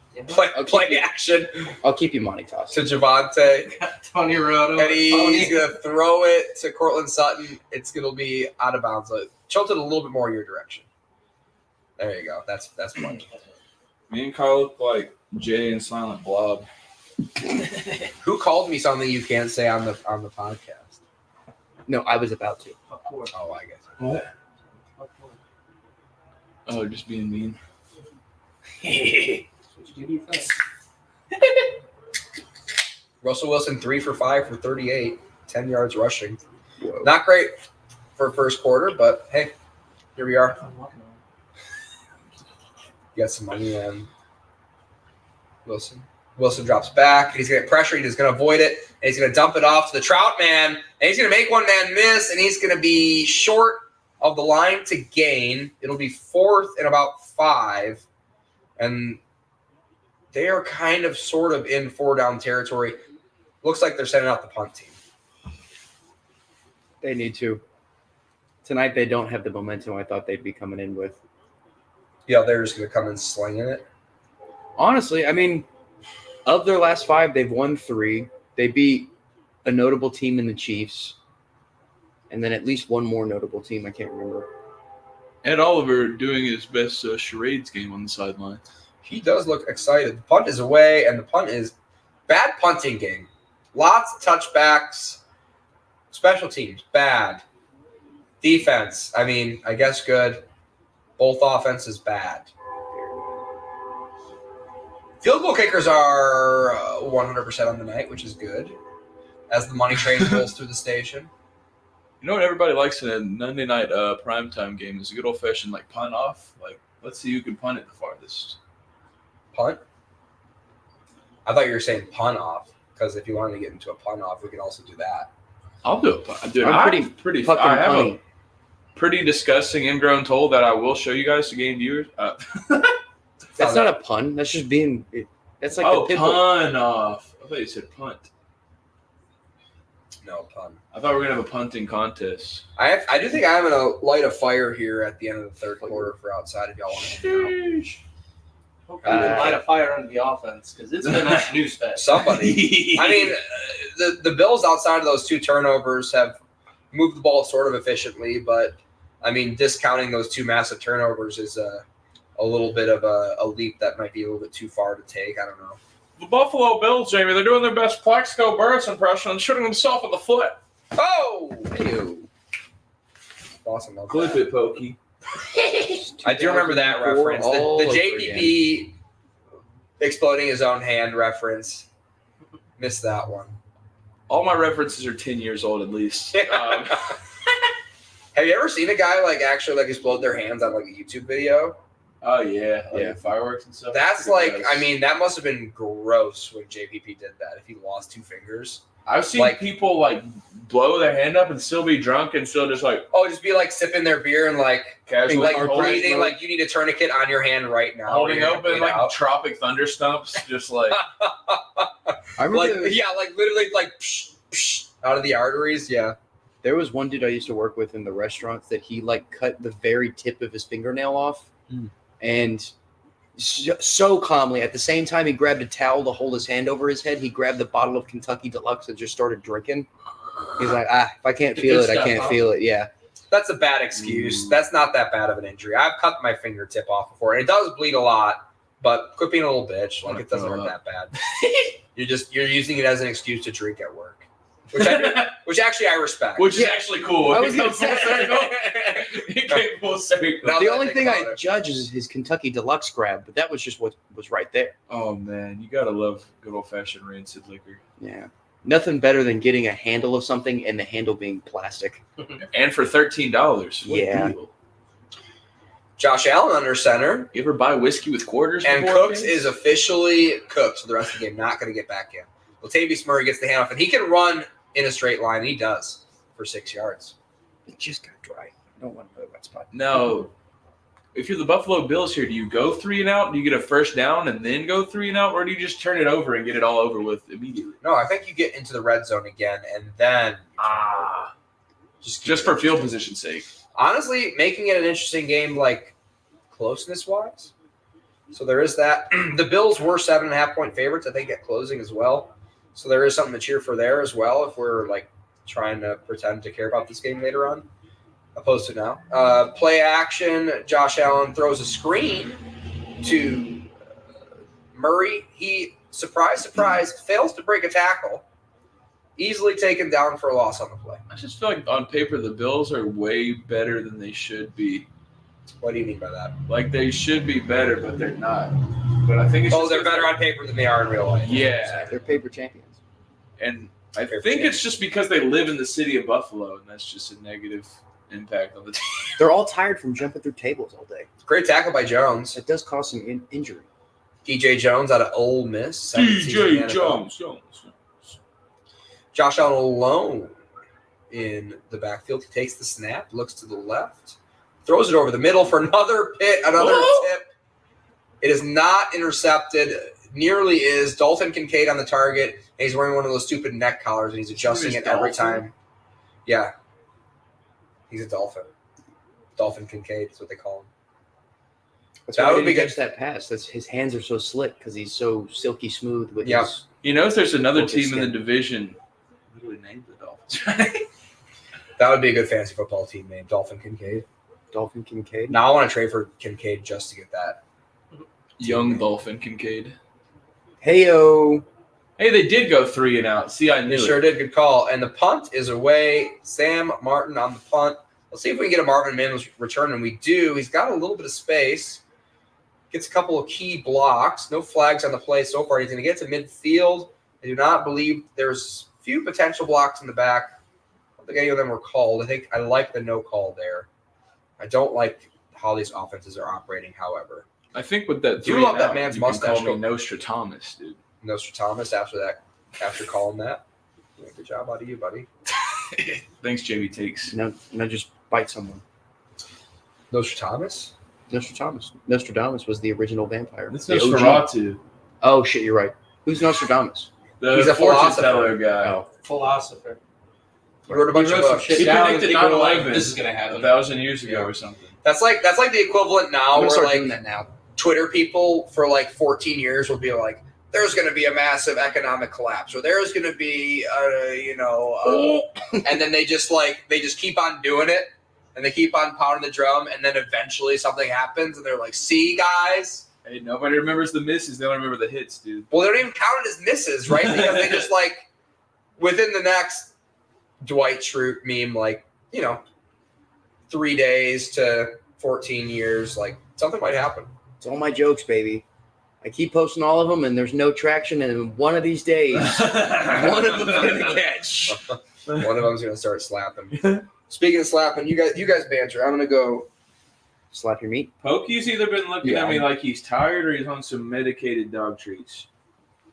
play action I'll keep you money toss. to Javonte. Tony Roto. And he's going to throw it to Cortland Sutton. It's going to be out of bounds. Tilted a little bit more your direction. There you go. That's plenty. Me and Kyle look like Jay and Silent Blob. Who called me something you can't say on the podcast? No, I was about to. Oh, I guess. Oh, just being mean. Russell Wilson 3 for 5 for 38, 10 yards rushing. Whoa. Not great for first quarter, but hey, here we are. You got some money on Wilson. Wilson drops back. He's going to get pressure. He's going to avoid it. And he's going to dump it off to the Trout man. And he's going to make one man miss. And he's going to be short of the line to gain. It'll be 4th and about 5. And they are kind of sort of in 4-down territory. Looks like they're sending out the punt team. They need to. Tonight they don't have the momentum I thought they'd be coming in with. Yeah, they're just going to come in slinging it. Honestly, I mean, of their last 5, they've won 3. They beat a notable team in the Chiefs. And then at least one more notable team. I can't remember. Ed Oliver doing his best charades game on the sideline. He does look excited. The punt is away, and the punt is bad punting game. Lots of touchbacks. Special teams, bad. Defense, I mean, I guess good. Both offenses, bad. Field goal kickers are 100% on the night, which is good. As the money train rolls through the station. You know what everybody likes in a Monday night primetime game is a good old-fashioned like punt off. Like, let's see who can punt it the farthest. Punt? I thought you were saying punt off, because if you wanted to get into a punt off, we could also do that. I'll do a punt. Dude, I'm pretty. fucking I have punny. a pretty disgusting ingrown toll that I will show you guys to gain viewers. That's not a pun. That's just being – that's like the pitbull. Pun off. I thought you said punt. No, pun. I thought we were going to have a punting contest. I do think I'm going to light a fire here at the end of the third quarter for outside if y'all want to hang out. Hopefully they light a fire under the offense because it's been a snooze fest. Somebody. I mean, the Bills outside of those 2 turnovers have moved the ball sort of efficiently, but, I mean, discounting those 2 massive turnovers is a little bit of a leap that might be a little bit too far to take. I don't know. The Buffalo Bills, Jamie, they're doing their best Plaxico Burress impression and shooting himself in the foot. Oh! Ew. Awesome. Clip it, Pokey. I do remember that reference. The JPP exploding his own hand reference. Missed that one. All my references are 10 years old at least. Have you ever seen a guy actually explode their hands on a YouTube video? Oh, yeah. Like fireworks and stuff. That's I mean, that must have been gross when JPP did that. If he lost 2 fingers. I've seen people blow their hand up and still be drunk and still just just be sipping their beer and casually breathing you need a tourniquet on your hand right now. Holding open tropic thunder stumps, just I remember literally psh, psh, out of the arteries. Yeah. there was one dude I used to work with in the restaurants that he cut the very tip of his fingernail off. And so calmly, at the same time he grabbed a towel to hold his hand over his head, he grabbed the bottle of Kentucky Deluxe and just started drinking. He's like, if I can't feel it, I can't feel it. Yeah. That's a bad excuse. That's not that bad of an injury. I've cut my fingertip off before, and it does bleed a lot, but quit being a little bitch. It doesn't hurt that bad. You're using it as an excuse to drink at work. which actually I respect. Which is actually cool. I was gonna He came full circle. Now The that I only think thing about I it. judge is his Kentucky Deluxe grab, but that was just what was right there. Oh man, you gotta love good old fashioned rancid liquor. Yeah. Nothing better than getting a handle of something and the handle being plastic. And for $13. What a Yeah. deal. Josh Allen under center. You ever buy whiskey with quarters? And before, Cooks man? is officially cooked for the rest of the game. Not going to get back in. Latavius Murray gets the handoff, and he can run in a straight line. And he does for 6 yards. It just got dry. I don't want to put a wet spot. No. If you're the Buffalo Bills here, do you go 3 and out? Do you get a first down and then go 3 and out? Or do you just turn it over and get it all over with immediately? No, I think you get into the red zone again, and then Just for field position's sake. honestly, making it an interesting game, like closeness-wise. So there is that. The Bills were 7.5-point favorites, I think, at closing as well. So there is something to cheer for there as well if we're like trying to pretend to care about this game later on, opposed to now. Play action. Josh Allen throws a screen to Murray. He, surprise, fails to break a tackle. Easily taken down for a loss on the play. I just feel like on paper the Bills are way better than they should be. What do you mean by that? Like they should be better, but they're not. But I think it's just They're better on paper than they are in real life. Yeah. They're paper champions. And I think it's just because they live in the city of Buffalo, and that's just a negative impact on the team. They're all tired from jumping through tables all day. Great tackle by Jones. It does cause some injury. DJ Jones out of Ole Miss. second season in the NFL. Jones. Josh Allen alone in the backfield. He takes the snap, looks to the left, throws it over the middle for another tip. It is not intercepted. Nearly is. Dalton Kincaid on the target, and he's wearing one of those stupid neck collars, and he's adjusting it every time. Yeah. He's a Dolphin. Dolphin Kincaid is what they call him. That's That why would he be catch that pass. That's his hands are so slick because he's so silky smooth with Yeah. his. You know, if there's another Focus team in the skin. division, literally named the Dolphins, right? That would be a good fantasy football team name, Dolphin Kincaid. Dolphin Kincaid. Now I want to trade for Kincaid just to get that. Young Dolphin Kincaid. Heyo. Hey, they did go 3 and out. See, I knew They sure it. did. Good call. And the punt is away. Sam Martin on the punt. Let's see if we can get a Marvin Mims return, and we do. He's got a little bit of space. Gets a couple of key blocks. No flags on the play so far. He's going to get to midfield. I do not believe there's few potential blocks in the back. I don't think any of them were called. I think I like the no call there. I don't like how these offenses are operating, however. I think with that You 3 love and that out, man's you can mustache, call me though. Nostradamus, dude. Nostradamus after calling that. Yeah, good job out of you, buddy. Thanks, JB Takes. No, just bite someone. Nostradamus? Nostradamus was the original vampire. This The is OG. Nosferatu, Oh shit, you're right. Who's Nostradamus? the He's a fortune philosopher. teller guy. Oh, Philosopher. He wrote a bunch of some books. shit He down predicted and people were like, 9/11 this is going to happen. 1,000 years ago or something. That's like the equivalent now I'm gonna where start like doing that now. Twitter people for like 14 years will be like, there's going to be a massive economic collapse, or there's going to be, and then they just keep on doing it, and they keep on pounding the drum, and then eventually something happens, and they're like, see, guys? Hey, nobody remembers the misses. They only remember the hits, dude. Well, they don't even count it as misses, right? Because they just like, within the next Dwight Schrute meme, 3 days to 14 years, like something might happen. It's all my jokes, baby. I keep posting all of them, and there's no traction. And one of these days, one of them's gonna catch. One of them's gonna start slapping. Speaking of slapping, you guys banter. I'm gonna go. Slap your meat. Pokey's either been looking Yeah. at me like he's tired or he's on some medicated dog treats.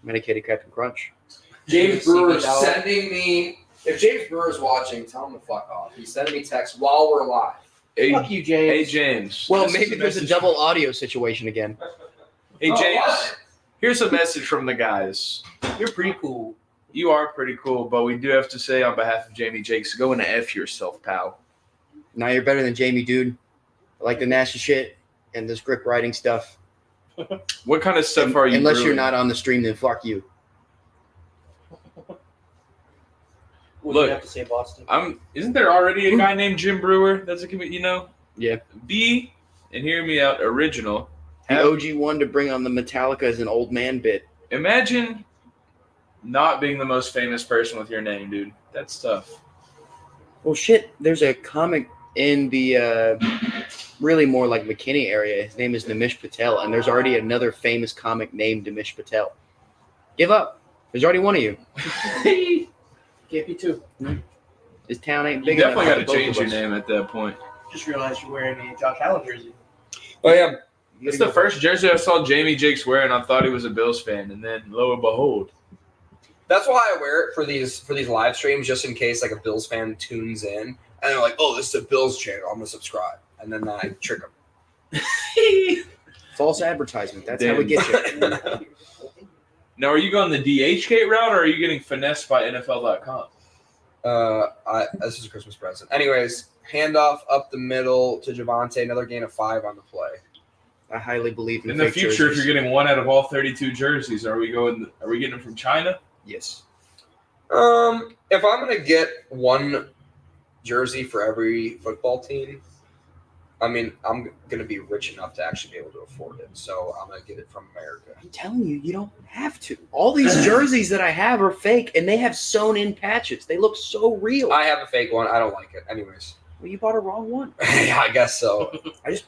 Medicated Captain Crunch. James Brewer Brewer's sending me. If James Brewer's watching, tell him to fuck off. He's sending me texts while we're live. Hey, Fuck you, James. hey James. Well, This is maybe there's a message- double audio situation again. Hey, Oh, James. what? Here's a message from the guys. You're pretty cool. You are pretty cool, but we do have to say on behalf of Jamie Jakes, go into F yourself, pal. Now you're better than Jamie, dude. I like the nasty shit and the script writing stuff. What kind of stuff are you Unless you're brewing? not on the stream, then fuck you. What Look, do you have to say, Boston? Isn't there already a guy named Jim Brewer? That's a committee, Yeah. B, and hear me out, original. The OG one to bring on the Metallica as an old man bit. Imagine not being the most famous person with your name, dude. That's tough. Well, shit, there's a comic in the really more like McKinney area. His name is Nimish Patel, and there's already another famous comic named Nimish Patel. Give up. There's already one of you. Can't be two. This town ain't You big definitely got enough. to for both change of your us. name at that point. Just realized you're wearing a Josh Allen jersey. Oh yeah. It's the first jersey I saw Jamie Jakes wear, and I thought he was a Bills fan. And then, lo and behold, That's why I wear it for these live streams, just in case like a Bills fan tunes in and they're like, "Oh, this is a Bills channel. I'm gonna subscribe," and then I trick them. False advertisement. That's how we get you. now are you going the DHgate route, or are you getting finessed by NFL.com? This is a Christmas present. Anyways, handoff up the middle to Javonte. Another gain of 5 on the play. I highly believe In the fake future, if jerseys. you're getting one out of all 32 jerseys, are we getting them from China? Yes. If I'm gonna get one jersey for every football team, I mean, I'm gonna be rich enough to actually be able to afford it. So I'm gonna get it from America. I'm telling you, you don't have to. All these jerseys that I have are fake, and they have sewn-in patches. They look so real. I have a fake one. I don't like it. Anyways. Well, you bought a wrong one. Yeah, I guess so.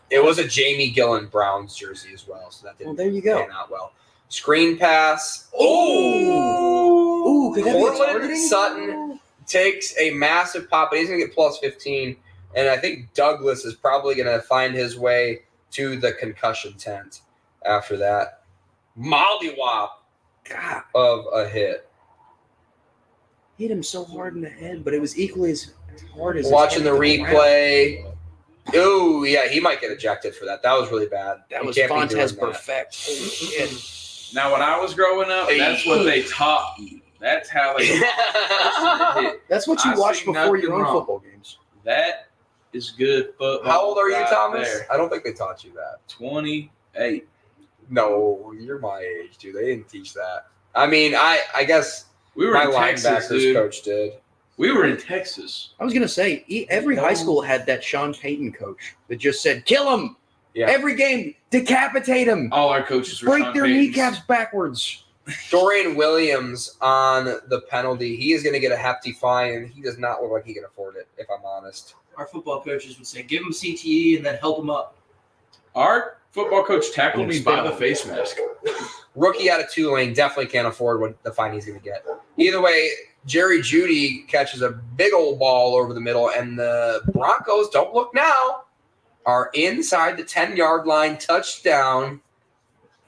It was a Jamie Gillen Browns jersey as well, so that didn't Well, there you go. pan out well. Screen pass. Ooh, could that be a Cortland targeting? Sutton takes a massive pop, but he's going to get plus 15. And I think Douglas is probably going to find his way to the concussion tent after that. Mollywop God, of a hit. hit him so hard in the head, but it was equally as hard as Watching the his head hit the ground. replay. Oh, yeah, he might get ejected for that. That was really bad. That You was can't be Fontes doing that. perfect. Holy shit. Now, when I was growing up, that's what they taught me. That's how they taught me to hit. That's what you I watch see before nothing your own wrong. football games. That is good football. How old are you, right Thomas? there. I don't think they taught you that. 28. No, you're my age, dude. They didn't teach that. I mean, I guess We were my in Texas, linebackers dude. coach did. We were in Texas. I was going to say, every high school had that Sean Payton coach that just said, kill him. Yeah. Every game, decapitate him. All our coaches were Break Sean their Paytons. kneecaps backwards. Dorian Williams on the penalty. He is going to get a hefty fine, and he does not look like he can afford it, if I'm honest. Our football coaches would say, give him CTE and then help him up. Our football coach tackled me by the face mask. Rookie out of Tulane definitely can't afford what the fine he's going to get. Either way, Jerry Jeudy catches a big old ball over the middle, and the Broncos, don't look now, are inside the 10-yard line. Touchdown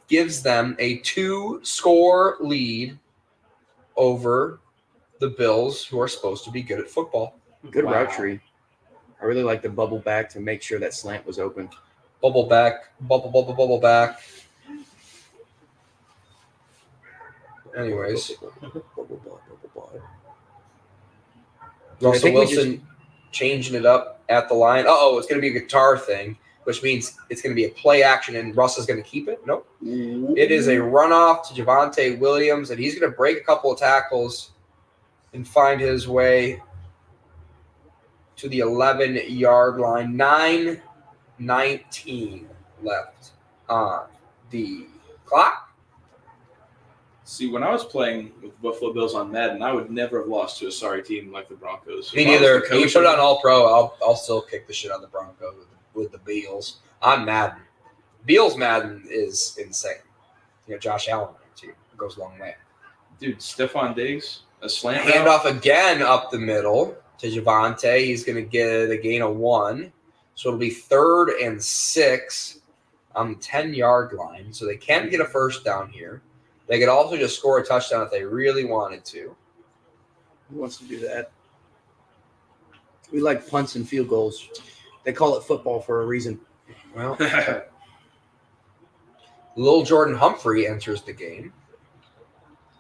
gives them a 2-score lead over the Bills, who are supposed to be good at football. Good Wow. route tree. I really like the bubble back to make sure that slant was open. Bubble back, bubble back. Anyways, Russell think we Wilson changing it up at the line. Uh-oh, it's going to be a guitar thing, which means it's going to be a play action, and Russ is going to keep it. Nope. It is a runoff to Javonte Williams, and he's going to break a couple of tackles and find his way to the 11-yard line. 9:19 left on the clock. See, when I was playing with Buffalo Bills on Madden, I would never have lost to a sorry team like the Broncos. Me If I was neither. the You coach put it of- on All Pro, I'll still kick the shit out of the Broncos with the Beals. I'm Madden. Beals Madden is insane. You know, Josh Allen too. It goes a long way. Dude, Stephon Diggs, a slant route. Handoff again up the middle to Javonte. He's going to get a gain of 1. So it'll be 3rd and 6 on the 10-yard line. So they can get a first down here. They could also just score a touchdown if they really wanted to. Who wants to do that? We like punts and field goals. They call it football for a reason. Well, Lil Jordan Humphrey enters the game.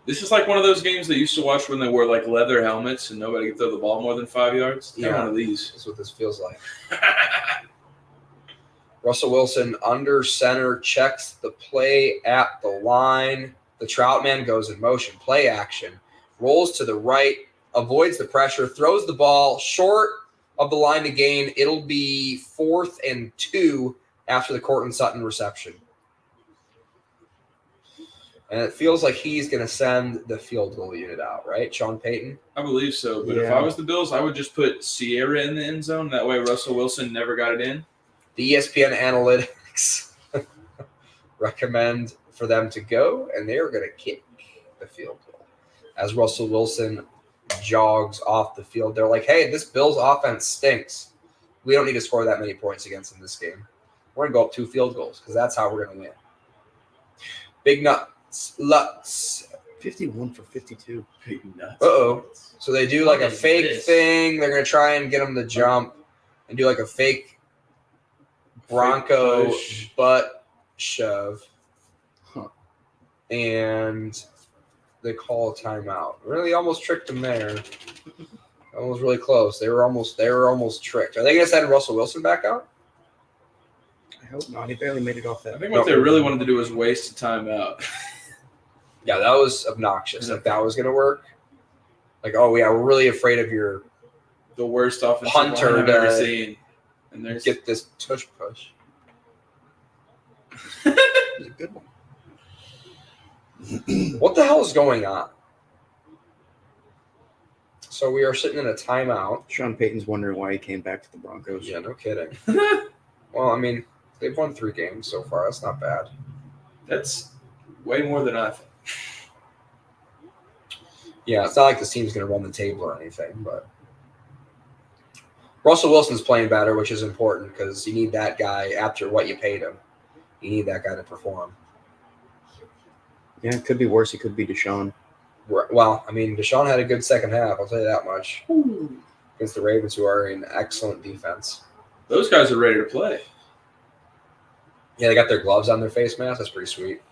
This is like one of those games that you used to watch when they wore like leather helmets and nobody could throw the ball more than 5 yards. Yeah. Yeah. One of these. That's what this feels like. Russell Wilson under center, checks the play at the line. The Trout man goes in motion, play action, rolls to the right, avoids the pressure, throws the ball short of the line to gain. It'll be 4th and 2 after the Cortland Sutton reception. And it feels like he's going to send the field goal unit out, right? Sean Payton? I believe so. But if Yeah. I was the Bills, I would just put Sierra in the end zone. That way Russell Wilson never got it in. The ESPN analytics recommend for them to go, and they're going to kick the field goal. As Russell Wilson jogs off the field, they're like, hey, this Bills offense stinks. We don't need to score that many points against them this game. We're going to go up 2 field goals because that's how we're going to win. Big nuts. Lutz. 51 for 52. Big nuts. Uh-oh. So they do like What a is fake this? thing. They're going to try and get him to jump and do like a fake Bronco push. butt shove. Huh. And they call a timeout. Really almost tricked them there. Almost really close. They were almost tricked. Are they going to send Russell Wilson back out? I hope not. He barely made it off I that. think what they really wanted to do was waste a timeout. Yeah, that was obnoxious. Like that was going to work. Like, oh yeah, we're really afraid of your The worst offensive Hunter line I've ever to seen. And there's get this tush push. It's a good one. What the hell is going on? So we are sitting in a timeout. Sean Payton's wondering why he came back to the Broncos. Yeah, no kidding. Well, I mean, they've won 3 games so far. That's not bad. that's way more than I think. Yeah, it's not like this team's going to run the table or anything, but Russell Wilson's playing better, which is important because you need that guy after what you paid him. You need that guy to perform. Yeah, it could be worse. It could be Deshaun. Well, I mean, Deshaun had a good second half. I'll tell you that much. Against the Ravens, who are an excellent defense. Those guys are ready to play. Yeah, they got their gloves on their face masks. That's pretty sweet.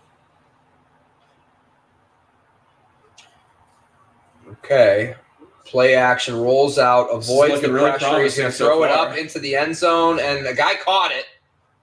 Okay. Play action rolls out, avoids looking the really pressure. He's going to promising so throw it far. up into the end zone, and the guy caught it.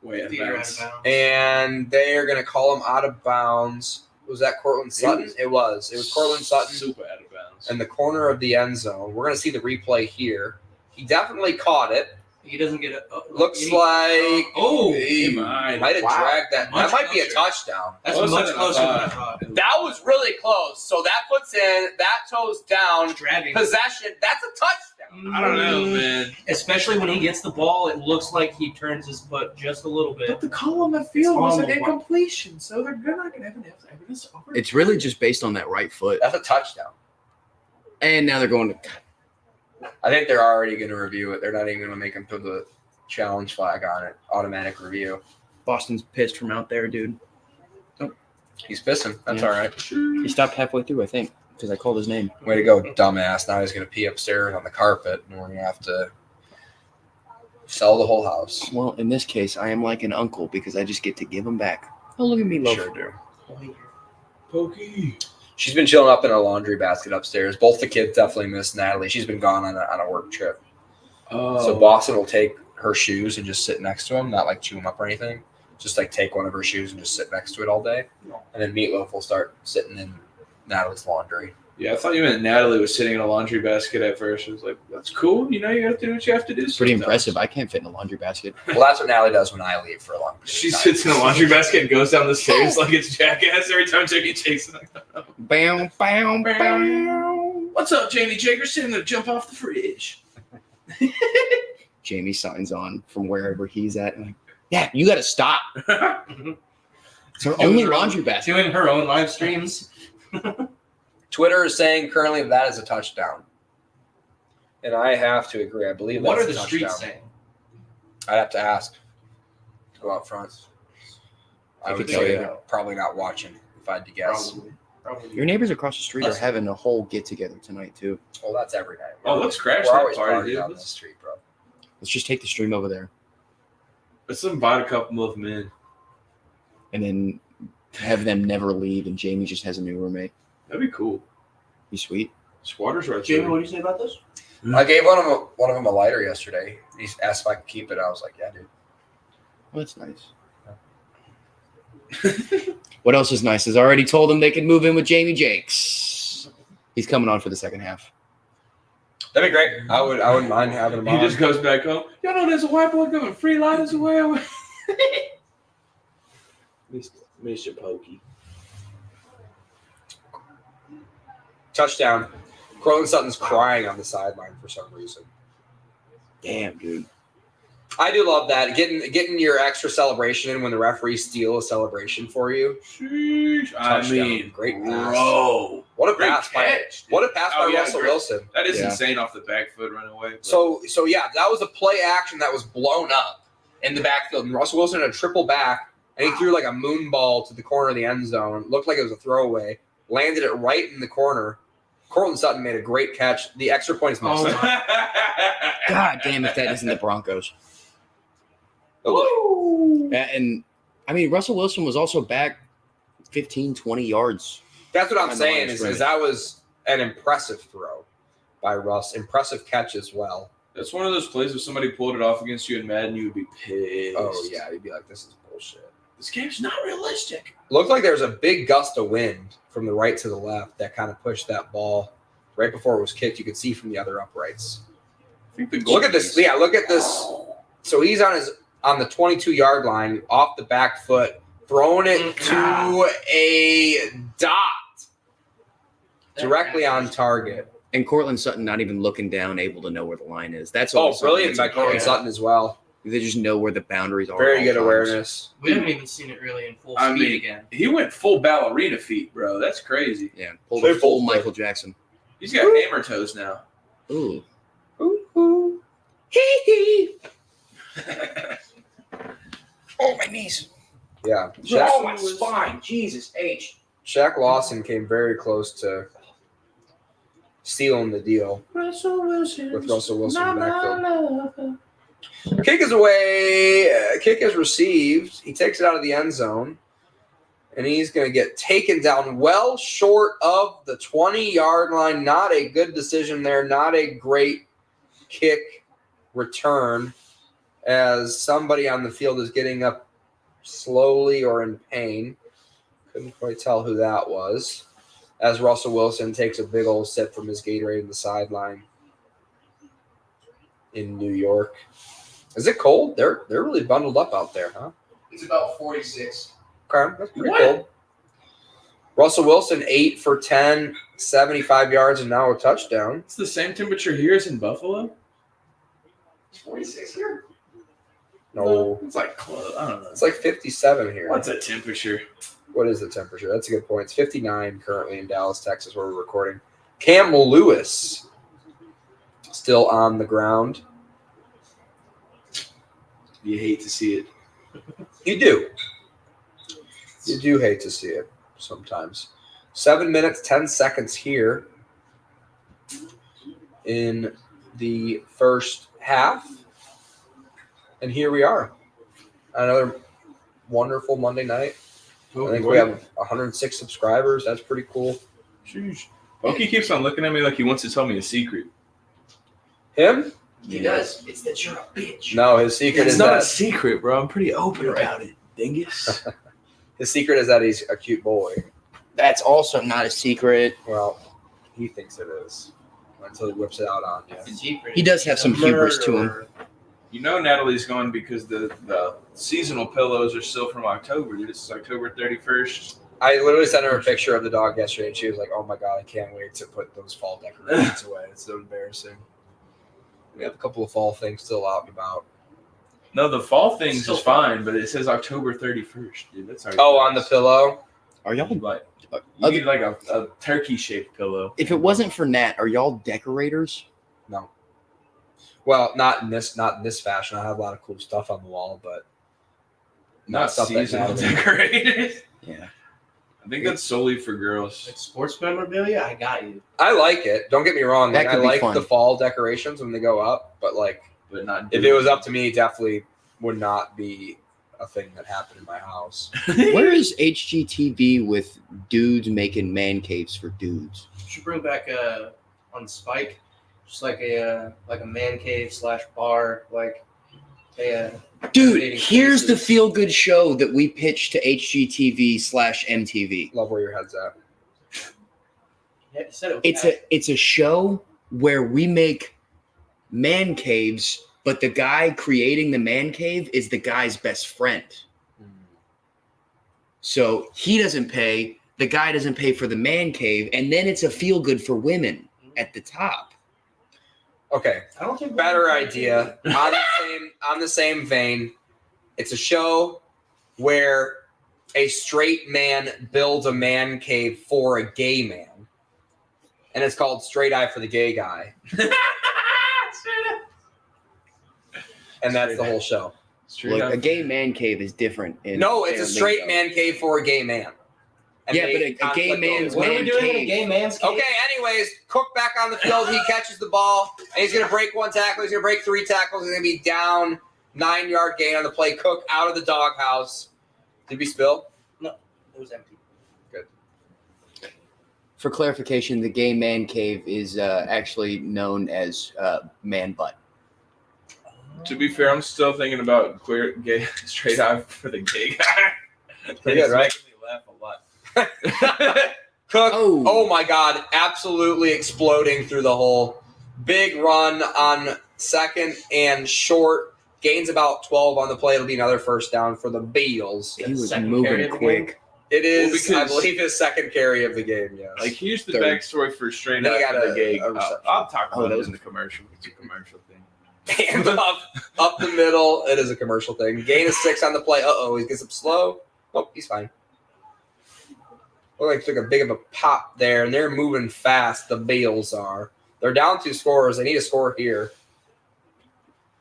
Way out of Theater out bounds. of bounds. And they are going to call him out of bounds. Was that Cortland Sutton? It was. It was Cortland Sutton Super out of bounds. in the corner of the end zone. We're going to see the replay here. He definitely caught it. He doesn't get it. Looks like Oh, he might. might have Wow. dragged that. Much That might be a closer. touchdown. that's Closer much than I closer than I thought. thought. That was really close. So that puts in, that toes down. Dragging. Possession. That's a touchdown. I don't know, man. Especially when he gets the ball, it looks like he turns his butt just a little bit. But the call on the field was an It's almost- incompletion, so they're not going to have enough evidence over it. It's really just based on that right foot. That's a touchdown. And now they're going to. I think they're already going to review it. They're not even going to make him put the challenge flag on it. Automatic review. Boston's pissed from out there, dude. He's pissing. That's Yeah. all right. He stopped halfway through, I think, because I called his name. Way to go, dumbass. Now he's going to pee upstairs on the carpet, and we're going to have to sell the whole house. Well, in this case, I am like an uncle because I just get to give him back. Oh, look at me, love. Sure do. Pokey. She's been chilling up in a laundry basket upstairs. Both the kids definitely miss Natalie. She's been gone on a work trip. Oh. So Boston will take her shoes and just sit next to him, not like chew them up or anything. Just like take one of her shoes and just sit next to it all day. And then Meatloaf will start sitting in Natalie's laundry. Yeah, I thought you meant Natalie was sitting in a laundry basket at first. I was like, that's cool. You know, you have to do what you have to do. It's pretty sometimes. impressive. I can't fit in a laundry basket. Well, that's what Natalie does when I leave for a long period She of time. sits in a laundry basket and goes down the stairs like it's Jackass every time Jackie takes it. Bam, bam, bam. What's up, Jamie Jacobson? I'm going to jump off the fridge. Jamie signs on from wherever he's at. I'm like, yeah, you got to stop. It's her only laundry basket. Doing her own live streams. Twitter is saying currently that is a touchdown. And I have to agree. I believe What that's are a the touchdown. streets saying? I'd have to ask. Go out front. I I would could tell say you. they're probably not watching, if I had to guess. Probably. Your neighbors across the street are Listen. having a whole get together tonight too. Well, that's every night. Oh, let's crash We're that always party, partying dude. out in the Let's- street, bro. Let's just take the stream over there Let's invite a couple of them in. and then have them never leave. And Jamie just has a new roommate. That'd be cool. Be sweet. Squatters right Jamie, there. what do you say about this? I gave one of them a lighter yesterday. He asked if I could keep it. I was like, yeah, dude. Well, that's nice. What else is nice is I already told them they can move in with Jamie Jakes. He's coming on for the second half. That'd be great. I wouldn't mind having him He on. just goes back home. Y'all know there's a white boy giving free lighters away. Mr. Pokey. Touchdown. Cortland Sutton's crying on the sideline for some reason. Damn, dude. I do love that. Getting your extra celebration in when the referees steal a celebration for you. Sheesh. I Touchdown. mean, Great pass. bro. What a Great pass catch. by Russell great. Wilson. That is Yeah. insane off the back foot run away. But So yeah, that was a play action that was blown up in the backfield. And Russell Wilson had a triple back, and he threw like a moon ball to the corner of the end zone. Looked like it was a throwaway. Landed it right in the corner. Cortland Sutton made a great catch. The extra point is missed. God damn if that isn't the Broncos. Woo! And, I mean, Russell Wilson was also back 15, 20 yards. That's what I'm On the line saying of is scrimmage. that was an impressive throw by Russ. Impressive catch as well. That's one of those plays if somebody pulled it off against you in Madden, you would be pissed. Oh, yeah. You'd be like, this is bullshit. This game's not realistic. Looked like there was a big gust of wind from the right to the left that kind of pushed that ball right before it was kicked. You could see from the other uprights. I think the Look at this. Yeah, look at this. So he's on the 22-yard line, off the back foot, throwing it to a dot directly on target. And Cortland Sutton not even looking down, able to know where the line is. That's Oh, always something brilliant by that's Cortland impressive. Sutton as well. They just know where the boundaries are. Very at good all times. awareness. We haven't even seen it really in full I speed mean, again. he went full ballerina feet, bro. That's crazy. Yeah, pulled They a full both did. Michael Jackson. He's got hammer toes now. Ooh. Ooh, ooh. Hee hee. Oh, my knees. Yeah. Oh, my spine. Jesus H. Shaq Lawson came very close to sealing the deal with Russell Wilson in the backfield. Kick is away. Kick is received. He takes it out of the end zone. And he's going to get taken down well short of the 20-yard line. Not a good decision there. Not a great kick return as somebody on the field is getting up slowly or in pain. Couldn't quite tell who that was. As Russell Wilson takes a big old sip from his Gatorade in the sideline in New York. Is it cold? They're really bundled up out there, huh? It's about 46. Okay, that's pretty What? cold. Russell Wilson, 8 for 10, 75 yards, and now a touchdown. It's the same temperature here as in Buffalo. It's 46 here. No, It's like close. I don't know. it's like 57 here. What's a temperature? What is the temperature? That's a good point. It's 59 currently in Dallas, Texas, where we're recording. Cam Lewis still on the ground. You hate to see it. You do. You do hate to see it sometimes. 7 minutes, 10 seconds here in the first half. And here we are. Another wonderful Monday night. I think we have 106 subscribers. That's pretty cool. Sheesh. Oki keeps on looking at me like he wants to tell me a secret. Him? He does. It's that you're a bitch. No, his secret It's is not a that secret, bro. I'm pretty open about it, dingus. his secret is that he's a cute boy. That's also not a secret. Well, he thinks it is until he whips it out on you. He does have some hubris to him. You know Natalie's going because the seasonal pillows are still from October. Dude. This is October 31st. I literally sent her a picture of the dog yesterday, and she was like, "Oh my god, I can't wait to put those fall decorations away. It's so embarrassing." We have a couple of fall things still out and about. No, the fall things Still is fine, but it says October 31st, dude. That's already Oh, on the pillow. Are y'all? like you need like a turkey-shaped pillow. If it wasn't for Nat, are y'all decorators? No. Well, not in this fashion. I have a lot of cool stuff on the wall, but Not stuff that seasonal Natalie- decorators. Yeah. I think that's solely for girls. Like sports memorabilia, I got you. I like it. Don't get me wrong. That Like, I could be like fun. the fall decorations when they go up, but like But not if it was up to me, it definitely would not be a thing that happened in my house. Where is HGTV with dudes making man caves for dudes? You should bring back on Spike, just like a man cave / bar, like a Dude, Creating here's the spaces. feel good show that we pitched to HGTV / MTV. Love where your head's at. Yeah, you said it was It's a show where we make man caves, but the guy creating the man cave is the guy's best friend. So he doesn't pay, the guy doesn't pay for the man cave, and then it's a feel good for women at the top. Okay, I don't think better idea. On the same vein, it's a show where a straight man builds a man cave for a gay man, and it's called Straight Eye for the Gay Guy, and that's the whole show. Look, a gay man cave is different. No, it's a straight man cave for a gay man. And yeah, but a gay man's What are we man doing in a cave. gay man's cave? Okay, anyways, Cook back on the field. He catches the ball, and he's going to break 1 tackle. He's going to break 3 tackles. He's going to be down 9-yard gain on the play. Cook out of the doghouse. Did we spill? No, it was empty. For clarification, the gay man cave is actually known as man butt. To be fair, I'm still thinking about queer, gay, straight eye for the gay guy. Pretty good, right? Making me laugh a lot. Cook, Oh. oh my God, absolutely exploding through the hole. Big run on second and short. Gains about 12 on the play. It'll be another first down for the Beals. He was Second carry moving of the quick. It is, Well, I because- believe, his second carry of the game, yes. Like, here's the Third. backstory for straight They eye got for the gay. a reception. I'll talk Oh, about that it was- in the commercial. It's a commercial thing. Hands up the middle. It is a commercial thing. Gain of 6 on the play. Uh-oh, he gets up slow. Oh, he's fine. Look like he took a big of a pop there, and they're moving fast, the Beals are. They're down 2 scores. They need a score here.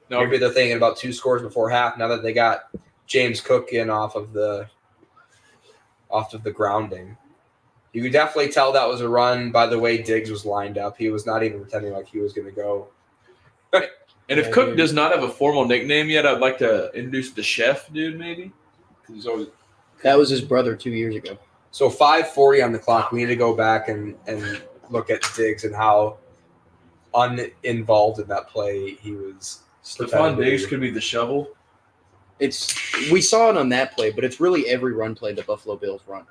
No, Maybe they're thinking about 2 scores before half now that they got James Cook in off of the grounding. You could definitely tell that was a run by the way Diggs was lined up. He was not even pretending like he was going to go. and if Cook does not have a formal nickname yet, I'd like to introduce the chef dude, maybe. 'Cause he's always That was his brother 2 years ago. So 5:40 on the clock. We need to go back and look at Diggs and how uninvolved in that play he was. Stephon Diggs could be the shovel. We saw it on that play, but it's really every run play the Buffalo Bills run.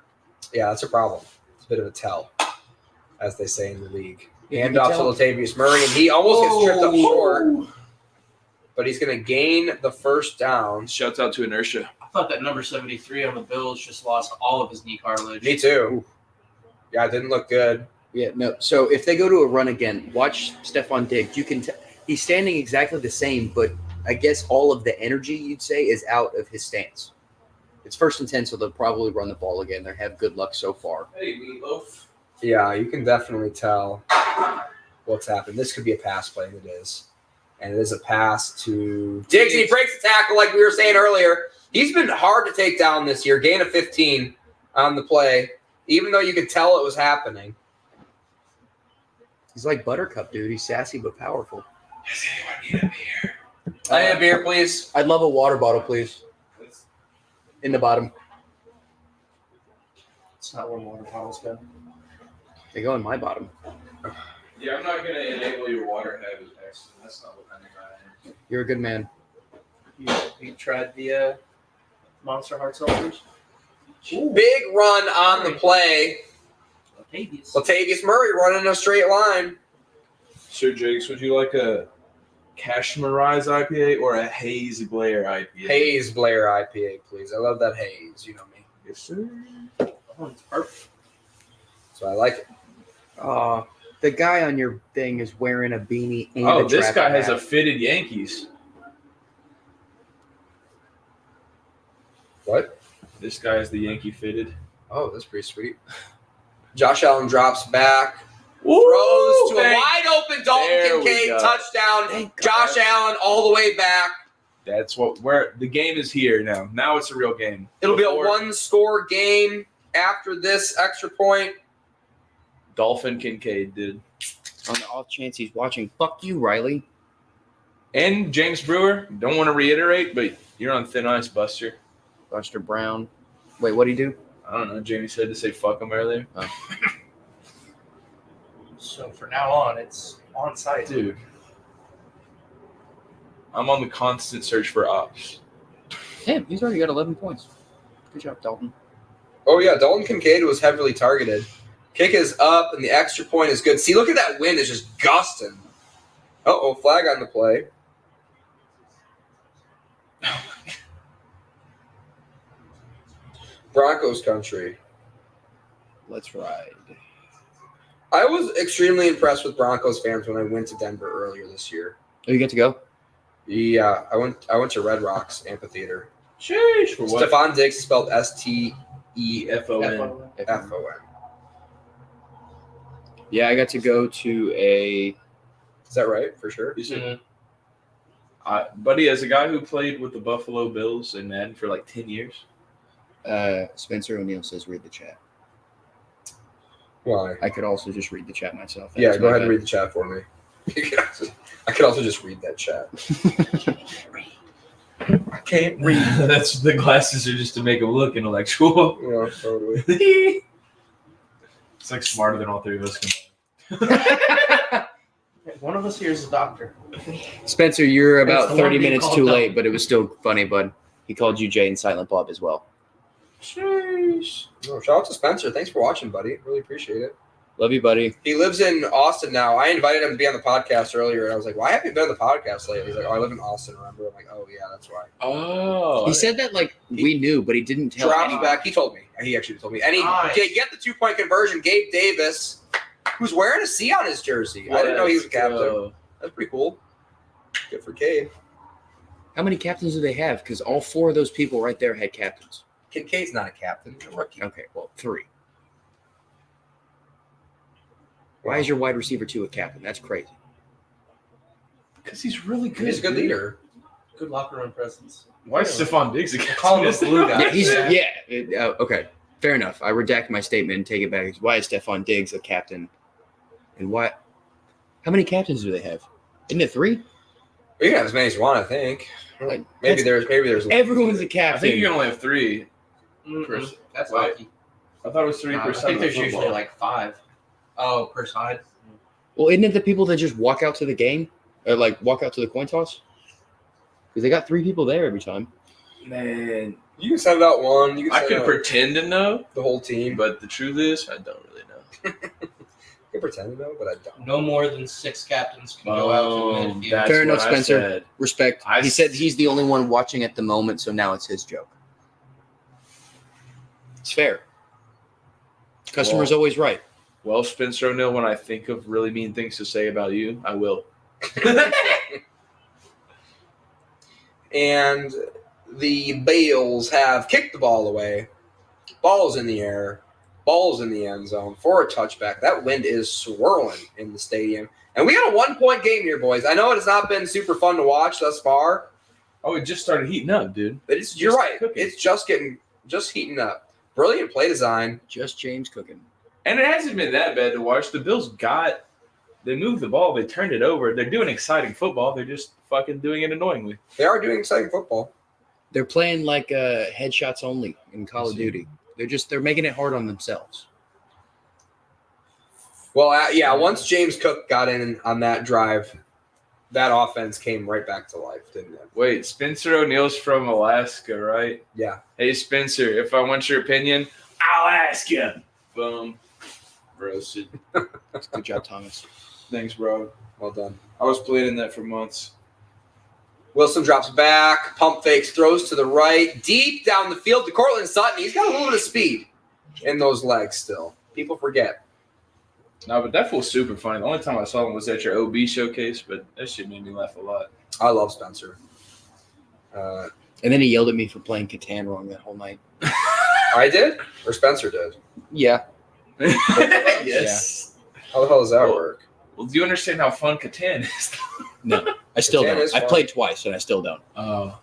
Yeah, that's a problem. It's a bit of a tell, as they say in the league. Yeah, Hand off to Latavius Murray, and he almost gets tripped up short, but he's going to gain the first down. Shouts out to Inertia. I thought that number 73 on the Bills just lost all of his knee cartilage. Me too. Yeah, it didn't look good. Yeah, no. So if they go to a run again, watch Stephon Diggs. You can he's standing exactly the same, but I guess all of the energy you'd say is out of his stance. It's 1st and 10, so they'll probably run the ball again. They have good luck so far. Hey, Meatloaf. Yeah, you can definitely tell what's happened. This could be a pass play, and it is. And it is a pass to Diggs. He breaks the tackle like we were saying earlier. He's been hard to take down this year. Gain of 15 on the play, even though you could tell it was happening. He's like Buttercup, dude. He's sassy but powerful. Does anyone need a beer? I need a beer, please. I'd love a water bottle, please. In the bottom. It's not where water bottles go. They go in my bottom. Yeah, I'm not going to enable your water habit, Paxton. That's not what kind of guy I am. You're a good man. You tried the Monster Hard Seltzers? Big run on the play. Latavius Murray running a straight line. Sir Jakes, would you like a Cashmerize IPA or a Haze Blair IPA? Hayes Blair IPA, please. I love that Hayes. You know me. Yes, sir. Oh, it's perfect. So I like it. The guy on your thing is wearing a beanie and Oh, a this trapper guy has hat. a fitted Yankees. What? This guy is the Yankee fitted. Oh, that's pretty sweet. Josh Allen drops back. Woo! Throws to a Thank- wide open Dalton There we Kincaid go. touchdown. Thank Josh God. Allen all the way back. That's where the game is here now. Now it's a real game. It'll be a Before, 1-score game after this extra point. Dolphin Kincaid did. On the off chance he's watching. Fuck you, Riley. And James Brewer, don't want to reiterate, but you're on thin ice, Buster. Buster Brown. Wait, what'd he do? I don't know. Jamie said to say fuck him earlier. So from now on, it's on site. Dude. I'm on the constant search for ops. Damn, he's already got 11 points. Good job, Dalton. Oh, yeah. Dalton Kincaid was heavily targeted. Kick is up, and the extra point is good. See, look at that wind. It's just gusting. Uh-oh, flag on the play. Broncos country. Let's ride. I was extremely impressed with Broncos fans when I went to Denver earlier this year. Oh, you get to go? Yeah, I went to Red Rocks Amphitheater. Sheesh. For what? Stephon Diggs is spelled STEFON. Yeah, I got to go to a. Is that right? For sure. You said, buddy, as a guy who played with the Buffalo Bills and Madden for like 10 years. Spencer O'Neill says read the chat. Why? I could also just read the chat myself. Yeah, go ahead and read the chat for me. I could also just read that chat. I can't read. That's the glasses are just to make him look intellectual. Yeah, totally. It's like smarter than all three of us. One of us here is a doctor. Spencer, you're It's about the 30 one being minutes called too up. late, but it was still funny, bud. He called you Jay and Silent Bob as well. Sheesh. No, shout out to Spencer. Thanks for watching, buddy. Really appreciate it. Love you, buddy. He lives in Austin now. I invited him to be on the podcast earlier, and I was like, why haven't you been on the podcast lately? He's like, oh, I live in Austin, remember? I'm like, oh, yeah, that's why. Oh. He said that like we knew, but he didn't tell Drops anyone. back. He told me. He actually told me. And he Nice. get the 2-point conversion. Gabe Davis, who's wearing a C on his jersey. I didn't know he was a captain. That's pretty cool. Good for Gabe. How many captains do they have? Because all 4 of those people right there had captains. Kincaid's not a captain. He's a rookie. Okay, well, 3. Why is your wide receiver 2 a captain? That's crazy. Because he's really good. He's a good leader. Good locker room presence. Why is Stephon Diggs a Call him a captain? blue guy. Okay, fair enough. I redact my statement and take it back. Why is Stephon Diggs a captain? And why? How many captains do they have? Isn't it 3? You can have as many as you want, I think. Like, Maybe there's Everyone's a I captain. think you can only have 3. Mm-mm. That's Wait. hockey. I thought it was 3 I per think side. there's usually like 5. Oh, per side. Well, isn't it the people that just walk out to the game? Or like walk out to the coin toss? Because they got 3 people there every time. Man, You can send out one. You can I send could out pretend to know, the whole team. but the truth is, I don't really know. I can pretend to know, but I don't. No more than 6 captains can go out to the midfield. That's Fair enough, what I Spencer. said. Respect. He said he's the only one watching at the moment, so now it's his joke. It's fair. Customer's always right. Well, Spencer O'Neill, when I think of really mean things to say about you, I will. And the Bales have kicked the ball away. Ball's in the air. Ball's in the end zone for a touchback. That wind is swirling in the stadium. And we got a 1-point game here, boys. I know it has not been super fun to watch thus far. Oh, it just started heating up, dude. But you're right. Cooking. It's just heating up. Brilliant play design. Just James cooking. And it hasn't been that bad to watch. The Bills they moved the ball, they turned it over. They're doing exciting football. They're just fucking doing it annoyingly. They are doing exciting football. They're playing like headshots only in Call of Duty. They're making it hard on themselves. Well, yeah, once James Cook got in on that drive, that offense came right back to life, didn't it? Wait, Spencer O'Neill's from Alaska, right? Yeah. Hey, Spencer, if I want your opinion, I'll ask you. Boom. Roasted. Good job, Thomas. Thanks, bro. Well done. I was planning that for months. Wilson drops back, pump fakes, throws to the right, deep down the field to Cortland Sutton. He's got a little bit of speed in those legs still. People forget. No, but that fool's super funny. The only time I saw him was at your OB showcase, but that shit made me laugh a lot. I love Spencer. And then he yelled at me for playing Catan wrong that whole night. I did? Or Spencer did? Yeah. Yes. How the hell does that work? Well, do you understand how fun Catan is? No, I still Catan don't. is I fun. played twice and I still don't. Oh.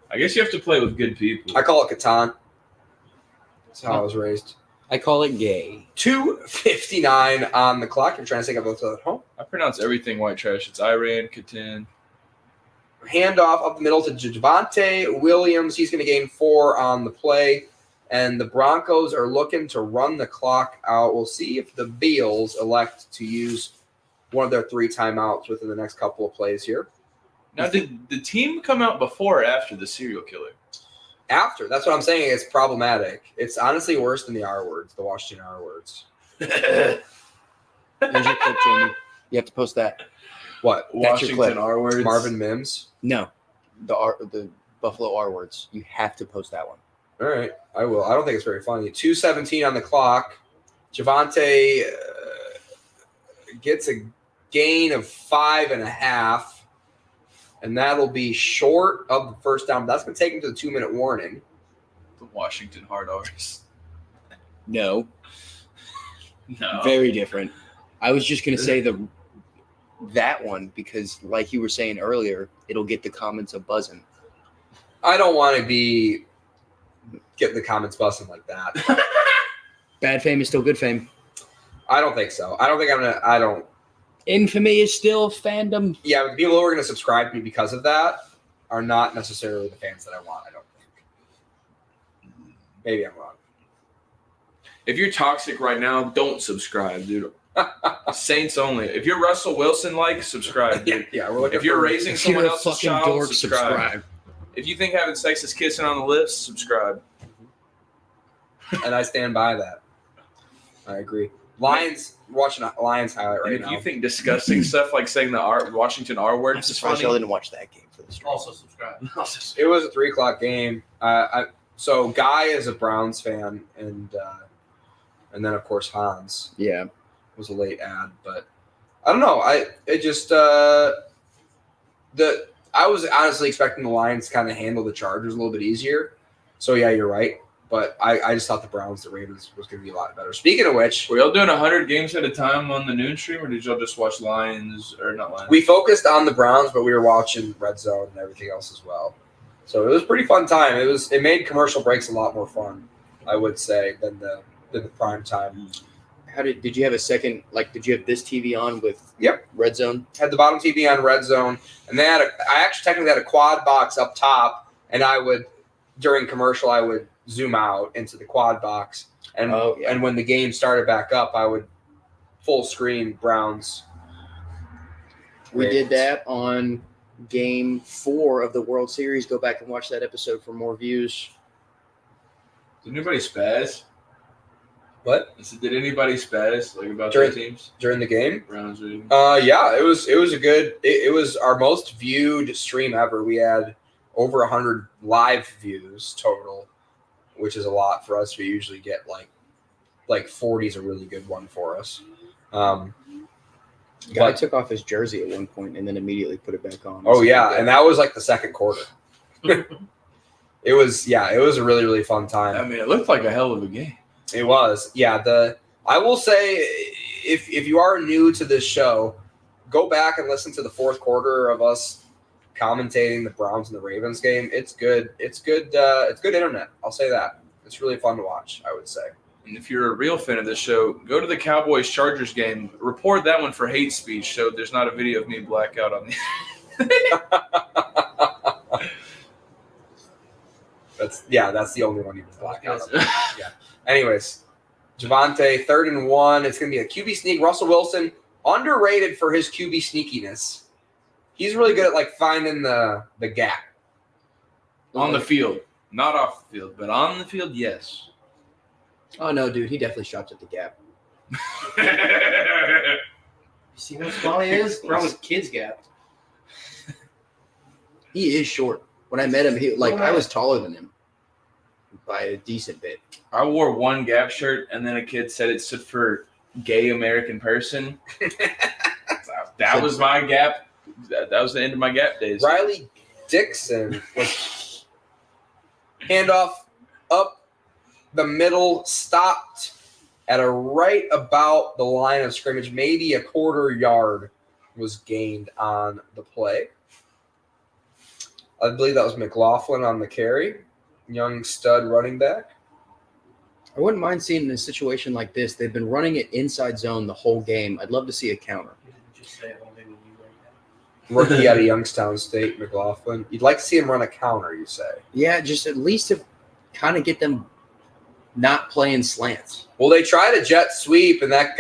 I guess you have to play with good people. I call it Catan. That's how I was raised. I call it gay. 2:59 on the clock. You're trying to take up those at home. I pronounce everything white trash. It's Iran, Catan. Handoff up the middle to Javonte Williams. He's going to gain 4 on the play. And the Broncos are looking to run the clock out. We'll see if the Bills elect to use one of their 3 timeouts within the next couple of plays here. Now, did the team come out before or after the serial killer? After. That's what I'm saying. It's problematic. It's honestly worse than the R words, the Washington R words. There's your clip, Jamie. You have to post that. What? That's your clip. Washington R words. Marvin Mims? No, the Buffalo R words. You have to post that one. All right. I will. I don't think it's very funny. 2:17 on the clock. Javonte gets a gain of 5.5, and that'll be short of the first down. That's going to take him to the 2-minute warning. The Washington Hard R's. No, No. very different. I was just gonna say that one because, like you were saying earlier, it'll get the comments a buzzing. I don't want to be getting the comments busting like that. Bad fame is still good fame. I don't think so. I don't think I'm going to – I don't – Infamy is still fandom. Yeah, but the people who are going to subscribe to me because of that are not necessarily the fans that I want, I don't think. Maybe I'm wrong. If you're toxic right now, don't subscribe, dude. Saints only. If you're Russell Wilson, subscribe, dude. Yeah, we're looking If you're for- raising If someone you're a else's fucking child, dork, subscribe. If you think having sex is kissing on the lips, subscribe. And I stand by that. I agree. Lions, watching a Lions highlight right And if now. you think disgusting stuff like saying the Washington R word I'm is surprised y'all funny, didn't watch that game for the stream. Also subscribe. It was a 3:00 game. So Guy is a Browns fan, and then of course Hans Yeah. was a late ad, but I don't know. I was honestly expecting the Lions to kind of handle the Chargers a little bit easier. So yeah, you're right. But I just thought the Ravens was going to be a lot better. Speaking of which, were y'all doing 100 games at a time on the noon stream, or did y'all just watch Lions or not Lions? we focused on the Browns, but we were watching Red Zone and everything else as well. So it was a pretty fun time. It made commercial breaks a lot more fun, I would say, than the prime time. How did you have a second? Did you have this TV on with Yep. Red Zone? Had the bottom TV on Red Zone, and I actually technically had a quad box up top, and during commercial I would zoom out into the quad box, and and when the game started back up, I would full screen Browns. We did that on Game 4 of the World Series. Go back and watch that episode for more views. Did anybody spaz? What? I said, did anybody spaz about During- their teams? During the game? Browns. Yeah, it was a good. It was our most viewed stream ever. We had over 100 live views total, which is a lot for us. We usually get like 40 is a really good one for us. Guy took off his jersey at one point and then immediately put it back on. Oh yeah, and that was like the second quarter. It was a really, really fun time. I mean, it looked like a hell of a game. It was. Yeah, I will say if you are new to this show, go back and listen to the fourth quarter of us commentating the Browns and the Ravens game. It's good. It's good internet. I'll say that. It's really fun to watch, I would say. And if you're a real fan of this show, go to the Cowboys-Chargers game. Report that one for hate speech, so there's not a video of me blackout on the That's the only one you can black out. Yeah. Anyways, Javonte, 3rd and 1. It's going to be a QB sneak. Russell Wilson, underrated for his QB sneakiness. He's really good at finding the gap. on the field. Not off the field, but on the field, yes. Oh, no, dude. He definitely shops at the Gap. You see how small he is? Bro, his kid's gap. He is short. When I met him, I was taller than him by a decent bit. I wore one Gap shirt, and then a kid said it stood for gay American person. That was my Gap. That was the end of my Gap days. Riley Dixon was handoff up the middle, stopped at right about the line of scrimmage, maybe a quarter yard was gained on the play. I believe that was McLaughlin on the carry, young stud running back. I wouldn't mind seeing a situation like this. They've been running it inside zone the whole game. I'd love to see a counter. You didn't just say it only when you right now. Rookie out of Youngstown State, McLaughlin. You'd like to see him run a counter, you say? Yeah, just at least to kind of get them not playing slants. Well, they tried a jet sweep, and that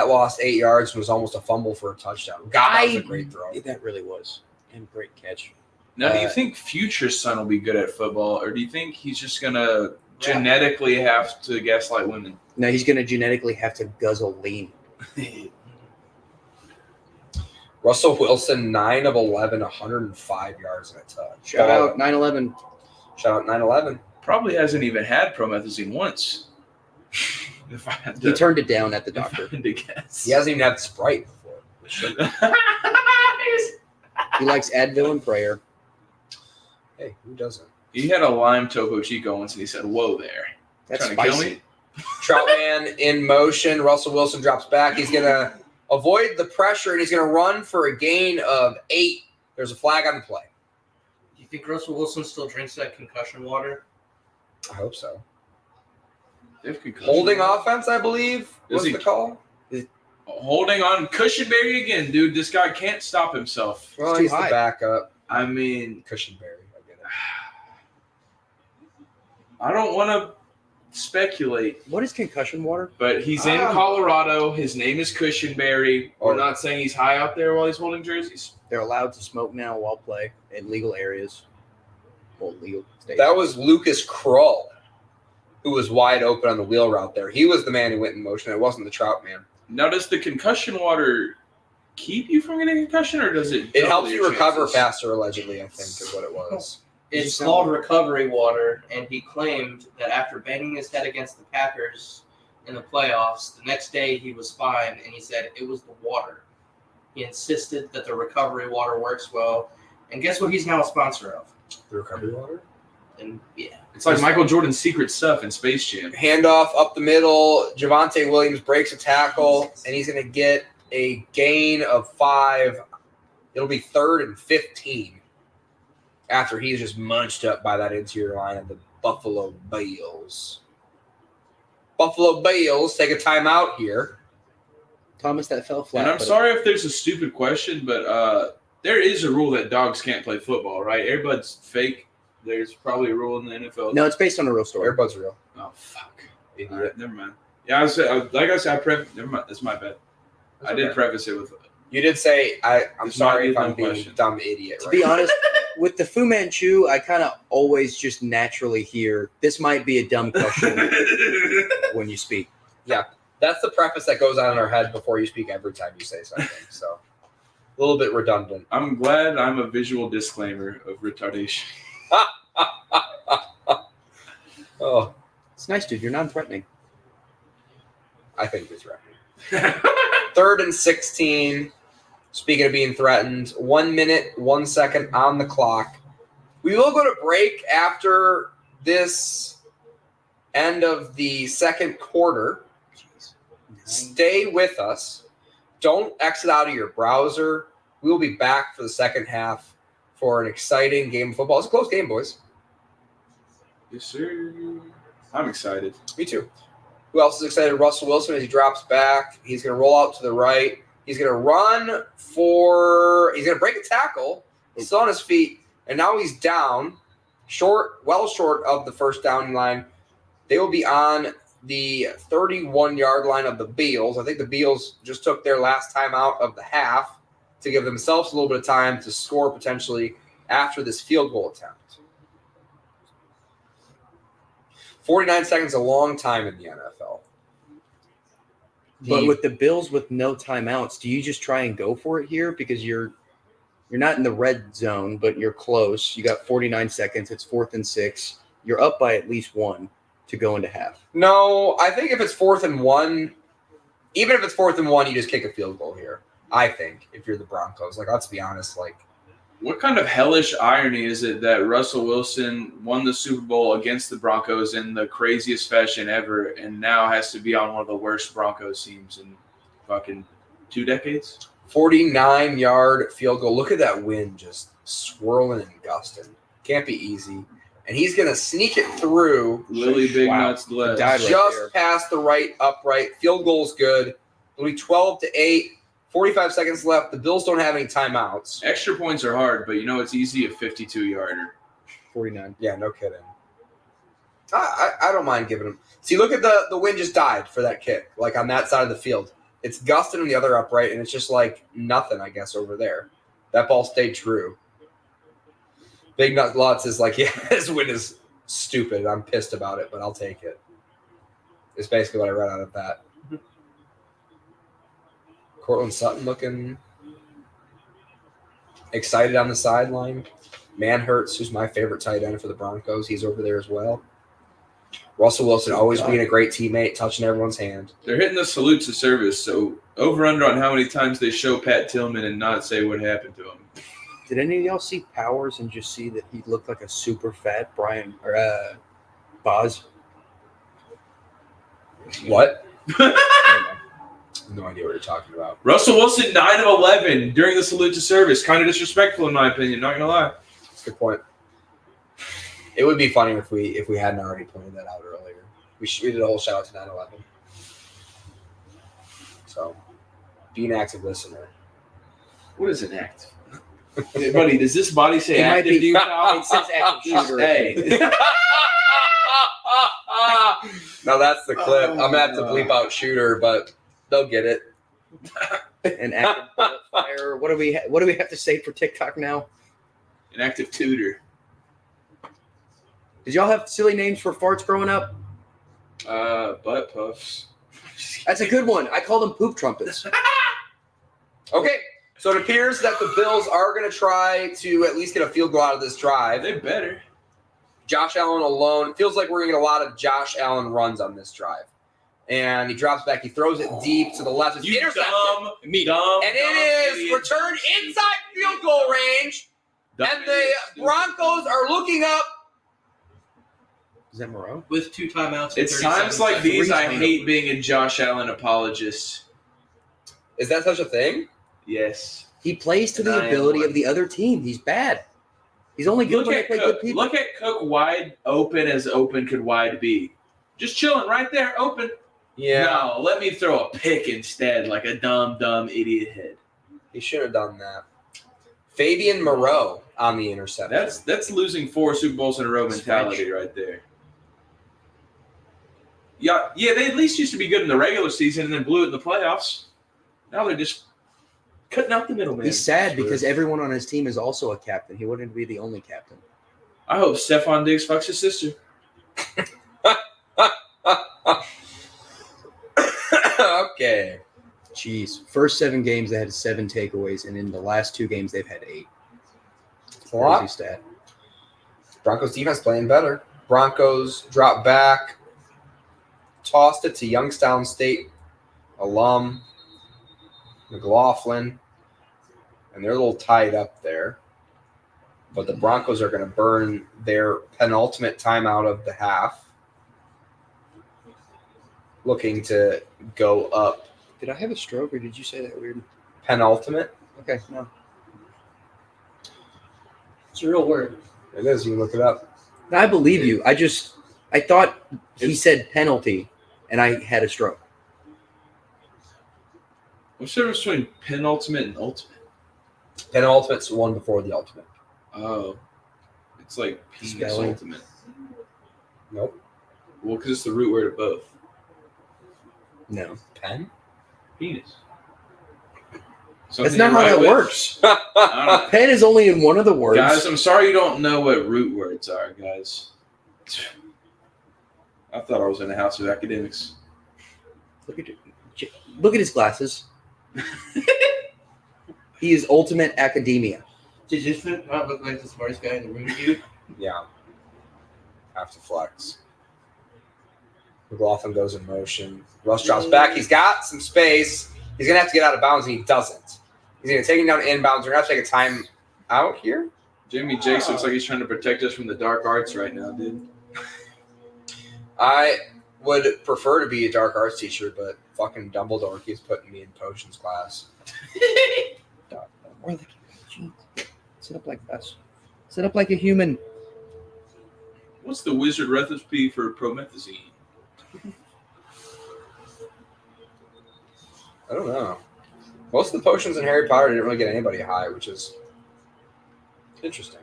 lost 8 yards and was almost a fumble for a touchdown. God, that was a great throw. That really was. And great catch. Now, do you think future son will be good at football, or do you think he's just going to genetically have to gaslight women? No, he's going to genetically have to guzzle lean. Russell Wilson, 9 of 11, 105 yards and a touch. Shout out 9/11. Shout out 9/11. Probably hasn't even had promethazine once. If I had He to, turned it down at the if I doctor. had to guess. He hasn't even had Sprite before. He likes Advil and prayer. Hey, who doesn't? He had a lime Topo Chico once, and he said, "Whoa there." That's Trying to kill spicy. me? Troutman in motion. Russell Wilson drops back. He's going to avoid the pressure, and he's going to run for a gain of 8. There's a flag on the play. Do you think Russell Wilson still drinks that concussion water? I hope so. They have concussion. Holding offense, I believe, was he- the call. Holding on. Cushenberry again, dude. This guy can't stop himself. Well, too he's high. the backup. I mean, Cushenberry. I get it. I don't want to speculate, What is concussion water? but he's in Colorado. His name is Cushenberry. We're Oh. not saying he's high out there while he's holding jerseys. They're allowed to smoke now while play in legal areas. Well, legal states. That was Lucas Krull, who was wide open on the wheel route there. He was the man who went in motion. It wasn't the Troutman. Now, does the concussion water keep you from getting a concussion, or does it? It double helps you your recover chances? faster, allegedly, I think, is what it was. It's called recovery water, and he claimed that after banging his head against the Packers in the playoffs, the next day he was fine, and he said it was the water. He insisted that the recovery water works well, and guess what he's now a sponsor of? The recovery water? And yeah, It's like Michael Jordan's secret stuff in Space Jam. Handoff up the middle. Javonte Williams breaks a tackle, and he's going to get a gain of 5. It'll be 3rd and 15 after he's just munched up by that interior line of the Buffalo Bills. Buffalo Bills take a timeout here. Thomas, that fell flat. And I'm but sorry if there's a stupid question, but there is a rule that dogs can't play football, right? Everybody's fake. There's probably a rule in the NFL. No, it's based on a real story. Everybody's real. Oh, fuck. Idiot. All right, never mind. Yeah, like I said, never mind. That's my bad. I did preface it with. You did say, I'm This sorry might if be a I'm dumb being question. a dumb idiot. To Right? be honest, with the Fu Manchu, I kind of always just naturally hear, this might be a dumb question when you speak. That's the preface that goes on in our head before you speak every time you say something. So a little bit redundant. I'm glad I'm a visual disclaimer of retardation. Oh, It's nice, dude. You're non-threatening. I think you're threatening. 3rd and 16. Speaking of being threatened, 1 minute, 1 second on the clock. We will go to break after this end of the second quarter. Stay with us. Don't exit out of your browser. We will be back for the second half for an exciting game of football. It's a close game, boys. Yes, sir. I'm excited. Me too. Who else is excited? Russell Wilson as he drops back. He's going to roll out to the right. He's going to run for – he's going to break a tackle. He's still on his feet, and now he's down, well short of the first down line. They will be on the 31-yard line of the Bills. I think the Bills just took their last time out of the half to give themselves a little bit of time to score potentially after this field goal attempt. 49 seconds is a long time in the NFL. But with the Bills with no timeouts, do you just try and go for it here? Because you're not in the red zone, but you're close. You got 49 seconds. It's 4th and 6. You're up by at least 1 to go into half. No, I think if it's 4th and 1, even if it's 4th and 1, you just kick a field goal here. I think if you're the Broncos, let's be honest, What kind of hellish irony is it that Russell Wilson won the Super Bowl against the Broncos in the craziest fashion ever and now has to be on one of the worst Broncos teams in fucking 2 decades? 49-yard field goal. Look at that wind just swirling and gusting. Can't be easy. And he's going to sneak it through Lily Big Wow. Nuts Bless. Died right just there. past the right upright. Field goal's good. It'll be 12-8. 45 seconds left. The Bills don't have any timeouts. Extra points are hard, but it's easy a 52-yarder. 49. Yeah, no kidding. I don't mind giving him. See, look at the wind just died for that kick, on that side of the field. It's gusting in the other upright, and it's just nothing, I guess, over there. That ball stayed true. Big Nut Lutz is yeah, this wind is stupid. I'm pissed about it, but I'll take it. It's basically what I read out of that. Cortland Sutton looking excited on the sideline. Manhurts, who's my favorite tight end for the Broncos, he's over there as well. Russell Wilson always being a great teammate, touching everyone's hand. They're hitting the salute to service, so over-under on how many times they show Pat Tillman and not say what happened to him. Did any of y'all see Powers and just see that he looked like a super fat Boz? What? No idea what you're talking about. Russell Wilson, 9 of 11 during the salute to service. Kind of disrespectful, in my opinion. Not gonna lie. That's a good point. It would be funny if we hadn't already pointed that out earlier. We did a whole shout out to 9/11. So, be an active listener. What is an act? Hey, buddy, does this body say It might active be- to you, pal? It says active shooter. Hey. Now that's the clip. I'm gonna have to bleep out shooter, but they'll get it. An active bullet fire. What do we have to say for TikTok now? An active tutor. Did y'all have silly names for farts growing up? Butt puffs. That's a good one. I call them poop trumpets. Okay, so it appears that the Bills are going to try to at least get a field goal out of this drive. They better. Josh Allen alone. It feels like we're going to get a lot of Josh Allen runs on this drive. And he drops back. He throws it deep to the left. It's intercepted. Dumb, And it is idiot. returned inside field goal range. And the Broncos are looking up. Is that Moreau? With 2 timeouts. and It's 37 times like seconds. these I hate being a Josh Allen apologist. Is that such a thing? Yes. He plays to And the I am ability one. of the other team. He's bad. He's only good Look when they at play Cook. good people. Look at Cook wide open as open could wide be. Just chilling right there, open. Yeah. No, let me throw a pick instead, like a dumb idiot head. He should have done that. Fabian Moreau on the interception. That's losing 4 Super Bowls in a row mentality right there. Yeah, they at least used to be good in the regular season and then blew it in the playoffs. Now they're just cutting out the middleman. He's sad because everyone on his team is also a captain. He wouldn't be the only captain. I hope Stephon Diggs fucks his sister. Okay. Jeez. First 7 games, they had 7 takeaways, and in the last 2 games, they've had 8. It's a lot. Crazy stat. Broncos defense playing better. Broncos drop back. Tossed it to Youngstown State alum McLaughlin. And they're a little tied up there. But the Broncos are going to burn their penultimate timeout of the half. Looking to go up. Did I have a stroke, or did you say that weird? Penultimate? Okay, no. It's a real word. It is. You can look it up. I believe you. I thought he said penalty, and I had a stroke. What's the difference between penultimate and ultimate? Penultimate's the one before the ultimate. Oh. It's like penis Spelling. ultimate. Nope. Well, because it's the root word of both. No. Pen? Penis. That's not how that works. Pen is only in one of the words. Guys, I'm sorry you don't know what root words are, guys. I thought I was in a house of academics. Look at his glasses. He is ultimate academia. Did you not look like the smartest guy in the room, dude? Yeah. Have to flex. McLaughlin goes in motion. Russ drops back. He's got some space. He's going to have to get out of bounds, and he doesn't. He's going to take him down inbounds. We're going to have to take a time out here. Jamie Jakes looks like he's trying to protect us from the dark arts right now, dude. I would prefer to be a dark arts teacher, but fucking Dumbledore keeps putting me in potions class. Or sit up like us. Sit up like a human. What's the wizard recipe for promethazine? I don't know. Most of the potions in Harry Potter didn't really get anybody high, which is interesting.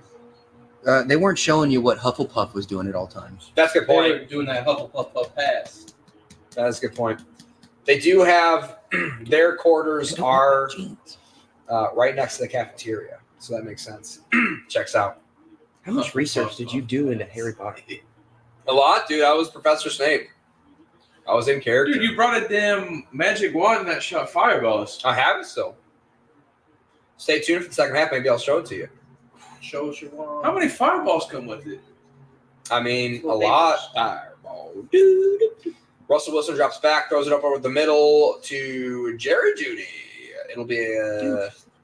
They weren't showing you what Hufflepuff was doing at all times. That's a good They point. were doing that Hufflepuff pass. That is a good point. They do have their quarters are right next to the cafeteria, so that makes sense. Checks out. How much research did you do into Harry Potter? A lot, dude. I was Professor Snape. I was in character. Dude, you brought a damn magic wand that shot fireballs. I have it still. Stay tuned for the second half. Maybe I'll show it to you. Show us your wand. How many fireballs come with it? I mean, a lot. Oh, dude. Russell Wilson drops back, throws it up over the middle to Jerry Jeudy. It'll be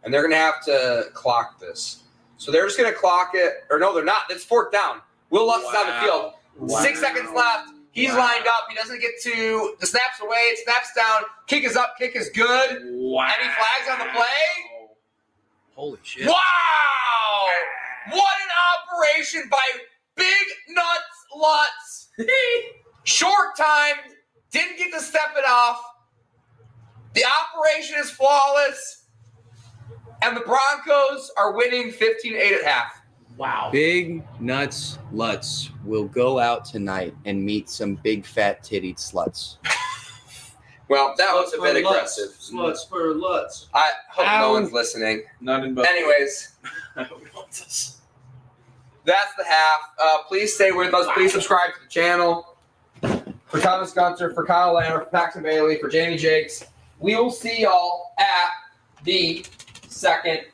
and they're going to have to clock this. So they're just going to clock it. Or no, they're not. It's fourth down. Will Lutz is on the field. Wow. 6 seconds left. He's lined up. He doesn't get to the snaps away. It snaps down. Kick is up. Kick is good. Wow. Any flags on the play? Holy shit. Wow! What an operation by Big Nuts Lutz. Short time. Didn't get to step it off. The operation is flawless. And the Broncos are winning 15-8 at half. Wow. Big Nuts Lutz will go out tonight and meet some big fat tittied sluts. Well, that was a Sluts bit for aggressive. Sluts for Lutz. I hope Ow. no one's listening. Not in Buffalo. Anyways, that's the half. Please stay with us. Please subscribe to the channel. For Thomas Gunter, for Kyle Lanner, for Paxton Bailey, for Jamie Jakes, we will see y'all at the second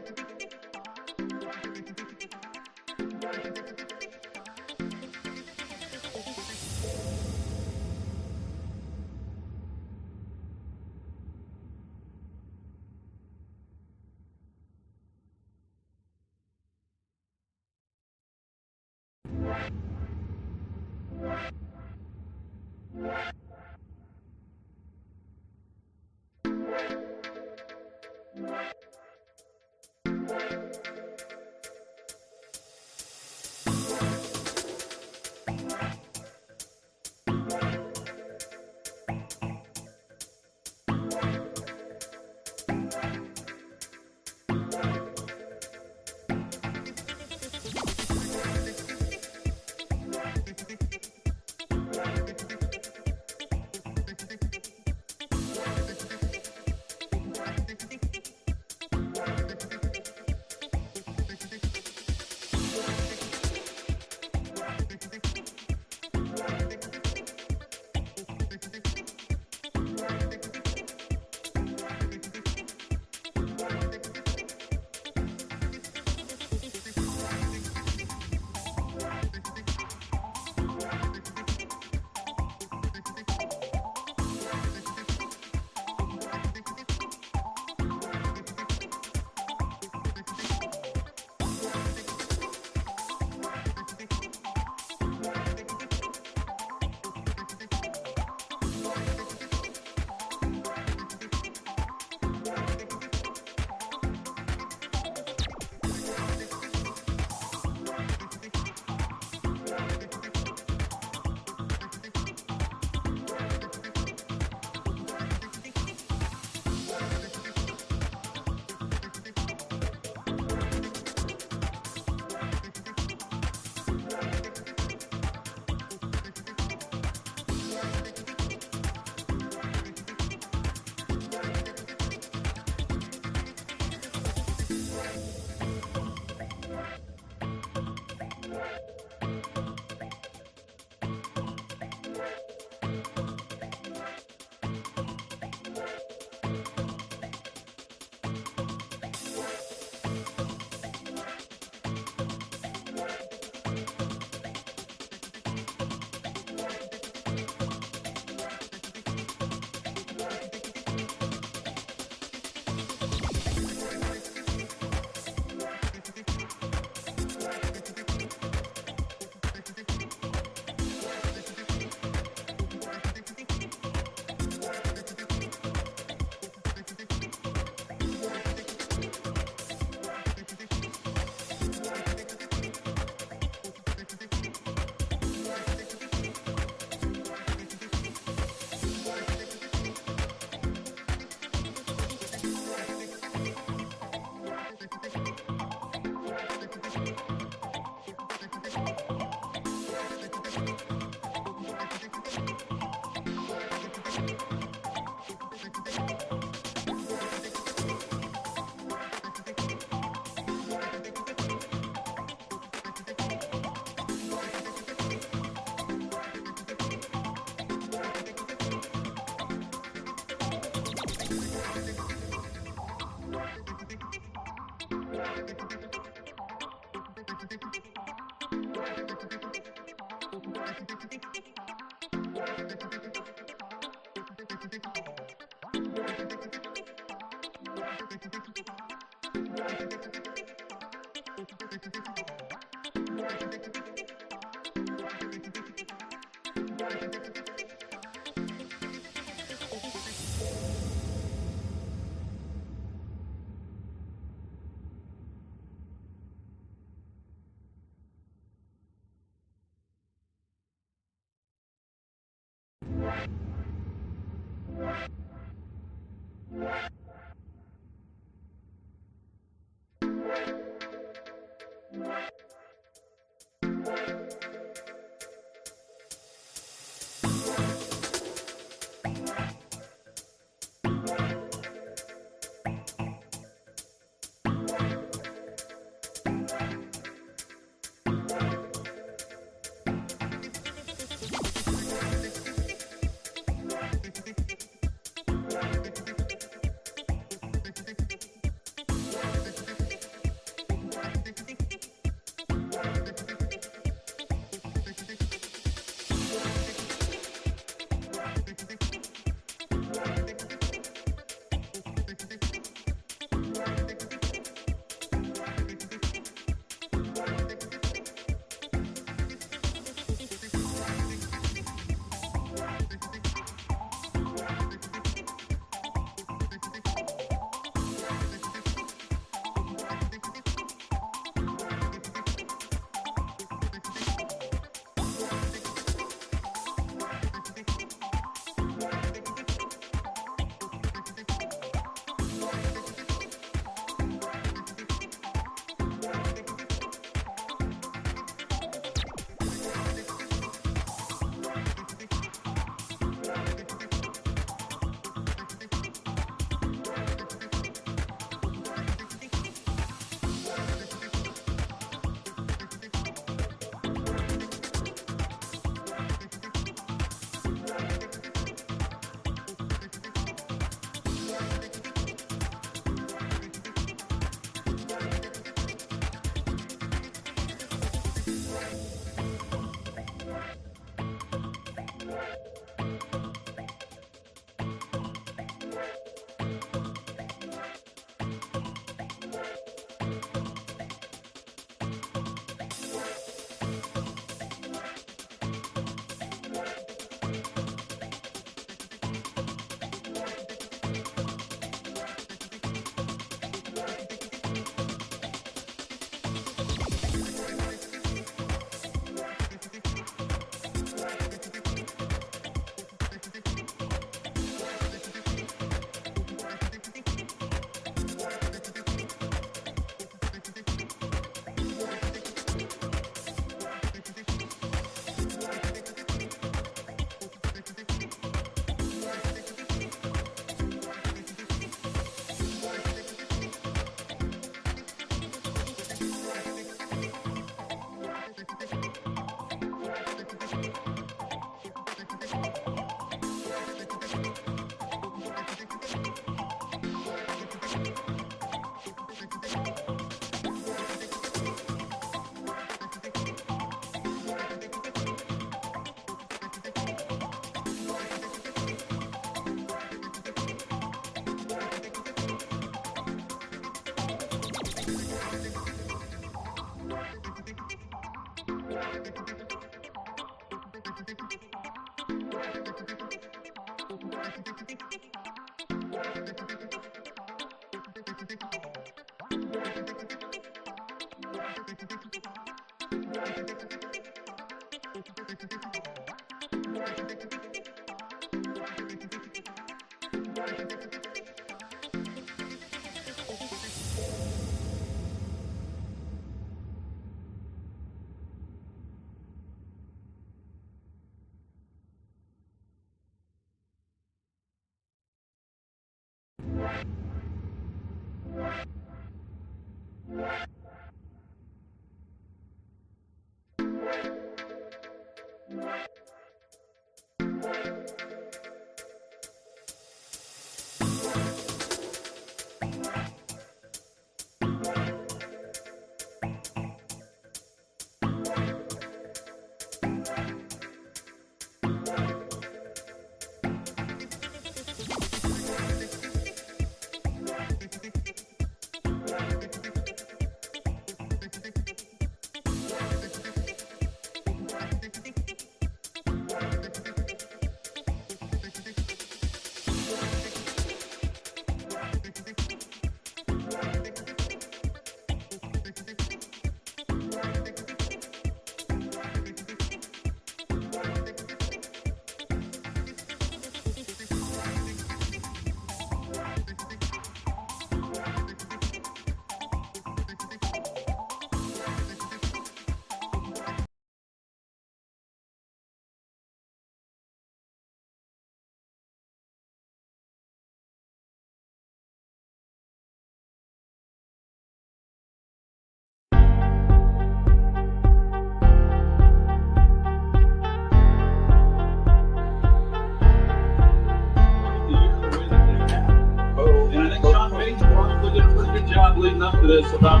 Leading up to this about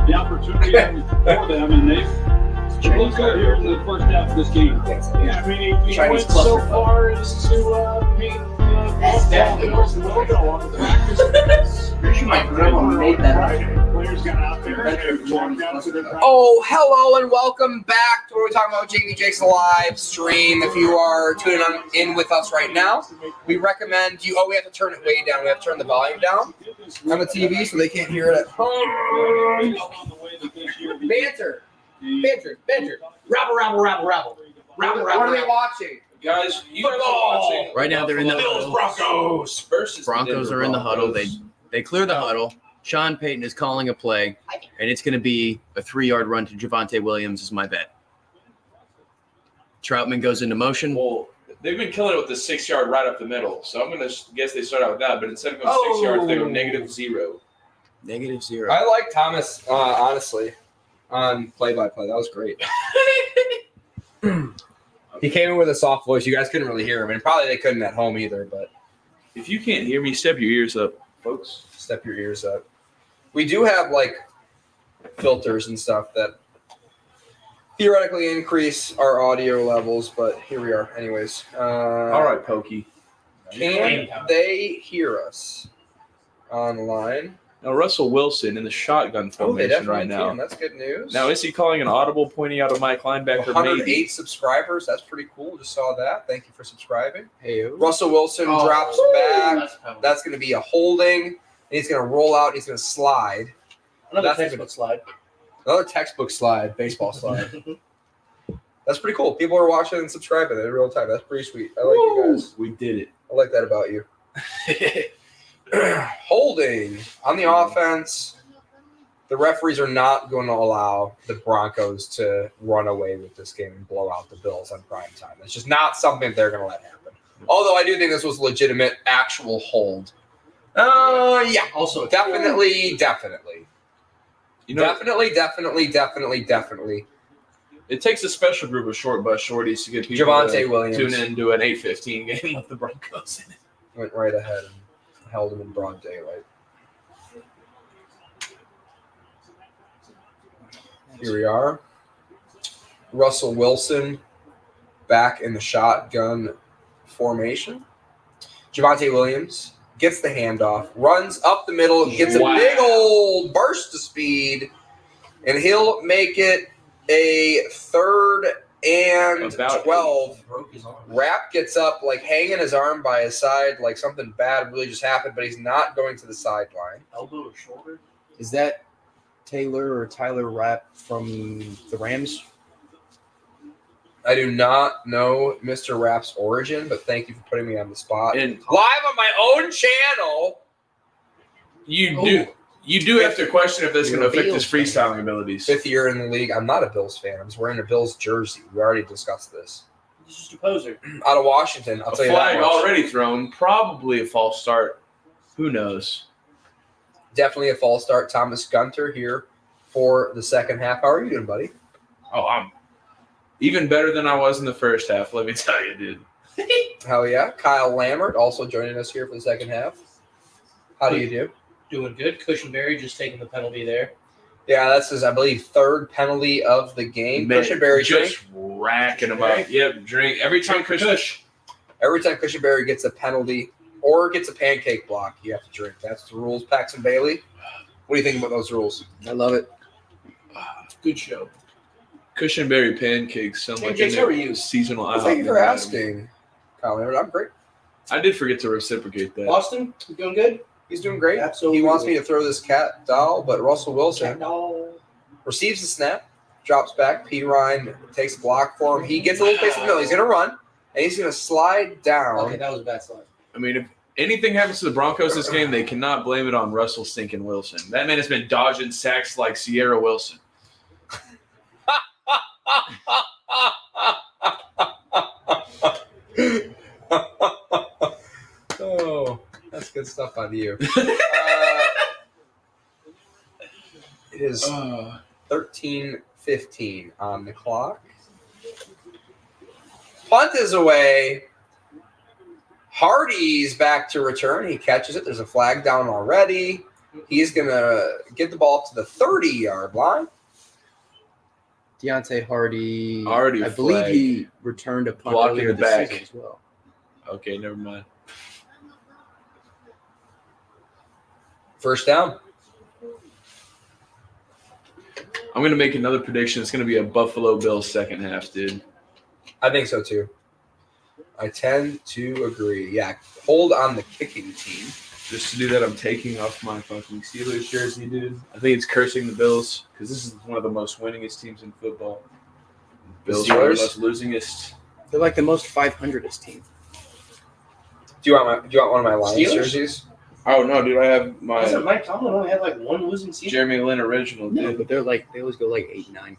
the opportunity that was before them, and they've looked good here in the first half of this game. Yeah, I mean, he went so far as to beat the logo on the practice. Pretty sure my grandma made that. Players got out there and walked out to their practice. Oh, hello and welcome back to what we're talking about Jamie Jake's live stream. If you are tuning in with us right now, we recommend you. Oh, we have to turn it way down. We have to turn the volume down on the TV so they can't hear it at home. Banter. Rabble. What are they watching? Guys, you guys are watching. Right now they're in the Bills Broncos versus Broncos Denver are in the huddle. Broncos. They clear the huddle. Sean Payton is calling a play, and it's going to be a 3-yard run to Javonte Williams is my bet. Troutman goes into motion. Well, they've been killing it with the 6-yard right up the middle, so I'm going to guess they start out with that. But instead of going 6 yards, they go -0. -0. I like Thomas, honestly, on play-by-play. That was great. He came in with a soft voice. You guys couldn't really hear him, and probably they couldn't at home either. But If you can't hear me, step your ears up, folks. step your ears up. We do have like filters and stuff that theoretically increase our audio levels, but here we are. Anyways, All right, Pokey. can they hear us online? Now, Russell Wilson in the shotgun Oh, they formation definitely right now. can. That's good news. Now, is he calling an audible pointing out a Mike linebacker? 108 Maybe. subscribers. That's pretty cool. Just saw that. Thank you for subscribing. Hey, Russell Wilson drops back. That's going to be a holding. And he's going to roll out. He's going to slide. Another textbook slide. Another textbook slide, baseball slide. That's pretty cool. People are watching and subscribing in real time. That's pretty sweet. I like you guys. We did it. I like that about you. Holding on the offense. The referees are not going to allow the Broncos to run away with this game and blow out the Bills on prime time. It's just not something they're going to let happen. Although I do think this was legitimate, actual hold. Yeah. Also, Definitely. You know, Definitely. it takes a special group of short bus shorties to get people Javonte to Williams tune in to an 8:15 game with the Broncos in it. went right ahead and held him in broad daylight. Here we are. Russell Wilson back in the shotgun formation. Javonte Williams gets the handoff, runs up the middle, gets a big old burst of speed, and he'll make it a 3rd and About 12. Broke his arm. Rapp gets up, like hanging his arm by his side, like something bad really just happened, but he's not going to the sideline. Elbow or shoulder? Is that Taylor or Tyler Rapp from the Rams? I do not know Mr. Rapp's origin, but thank you for putting me on the spot. And Live on my own channel. you do have to question if that's going to affect his Bills fan. freestyling abilities. 5th year in the league. I'm not a Bills fan. I'm just wearing a Bills jersey. We already discussed this. He's just a poser. Out of Washington, I'll A tell you flag that much. already thrown, probably a false start. Who knows? Definitely a false start. Thomas Gunter here for the second half. How are you doing, buddy? Oh, I'm even better than I was in the first half, let me tell you, dude. Hell yeah. Kyle Lammert also joining us here for the second half. How do you do? Doing good. Cushionberry just taking the penalty there. Yeah, that's his, I believe, 3rd penalty of the game. Cushionberry just drink. racking them up. Yep, drink. Every time Every time Cushionberry gets a penalty or gets a pancake block, you have to drink. That's the rules. Paxton Bailey, what do you think about those rules? I love it. Good show. Cushionberry pancakes sound like James, a how are you? seasonal Well, IHOP thank you for menu. asking, Kyle Lammert. I'm great. I did forget to reciprocate that. Boston, you doing good? He's doing great. Absolutely. He wants me to throw this cat doll, but Russell Wilson No. receives the snap, drops back. P. Ryan takes a block for him. He gets a little space in the middle. He's going to run, and he's going to slide down. Okay, that was a bad slide. I mean, if anything happens to the Broncos this game, they cannot blame it on Russell stinking Wilson. That man has been dodging sacks like Sierra Wilson. Oh, that's good stuff on you. It is 13:15 on the clock. Punt is away. Hardy's back to return. He catches it. There's a flag down already. He's going to get the ball to the 30-yard line. Deontay Hardy. Already I believe flagged. he returned a punt Blocking earlier the this back. season as well. Okay, never mind. First down. I'm going to make another prediction. It's going to be a Buffalo Bills second half, dude. I think so, too. I tend to agree. Yeah, hold on the kicking team. Just to do that, I'm taking off my fucking Steelers jersey, dude. I think it's cursing the Bills because this is one of the most winningest teams in football. Bills are the Steelers? most losingest. They're like the most 500th team. Do you want one of my Lions Steelers? jerseys? Oh, no, dude. I have Wasn't my Mike Tomlin only had like one losing season? Jeremy Lin original, No, dude. but they always go like 8-9.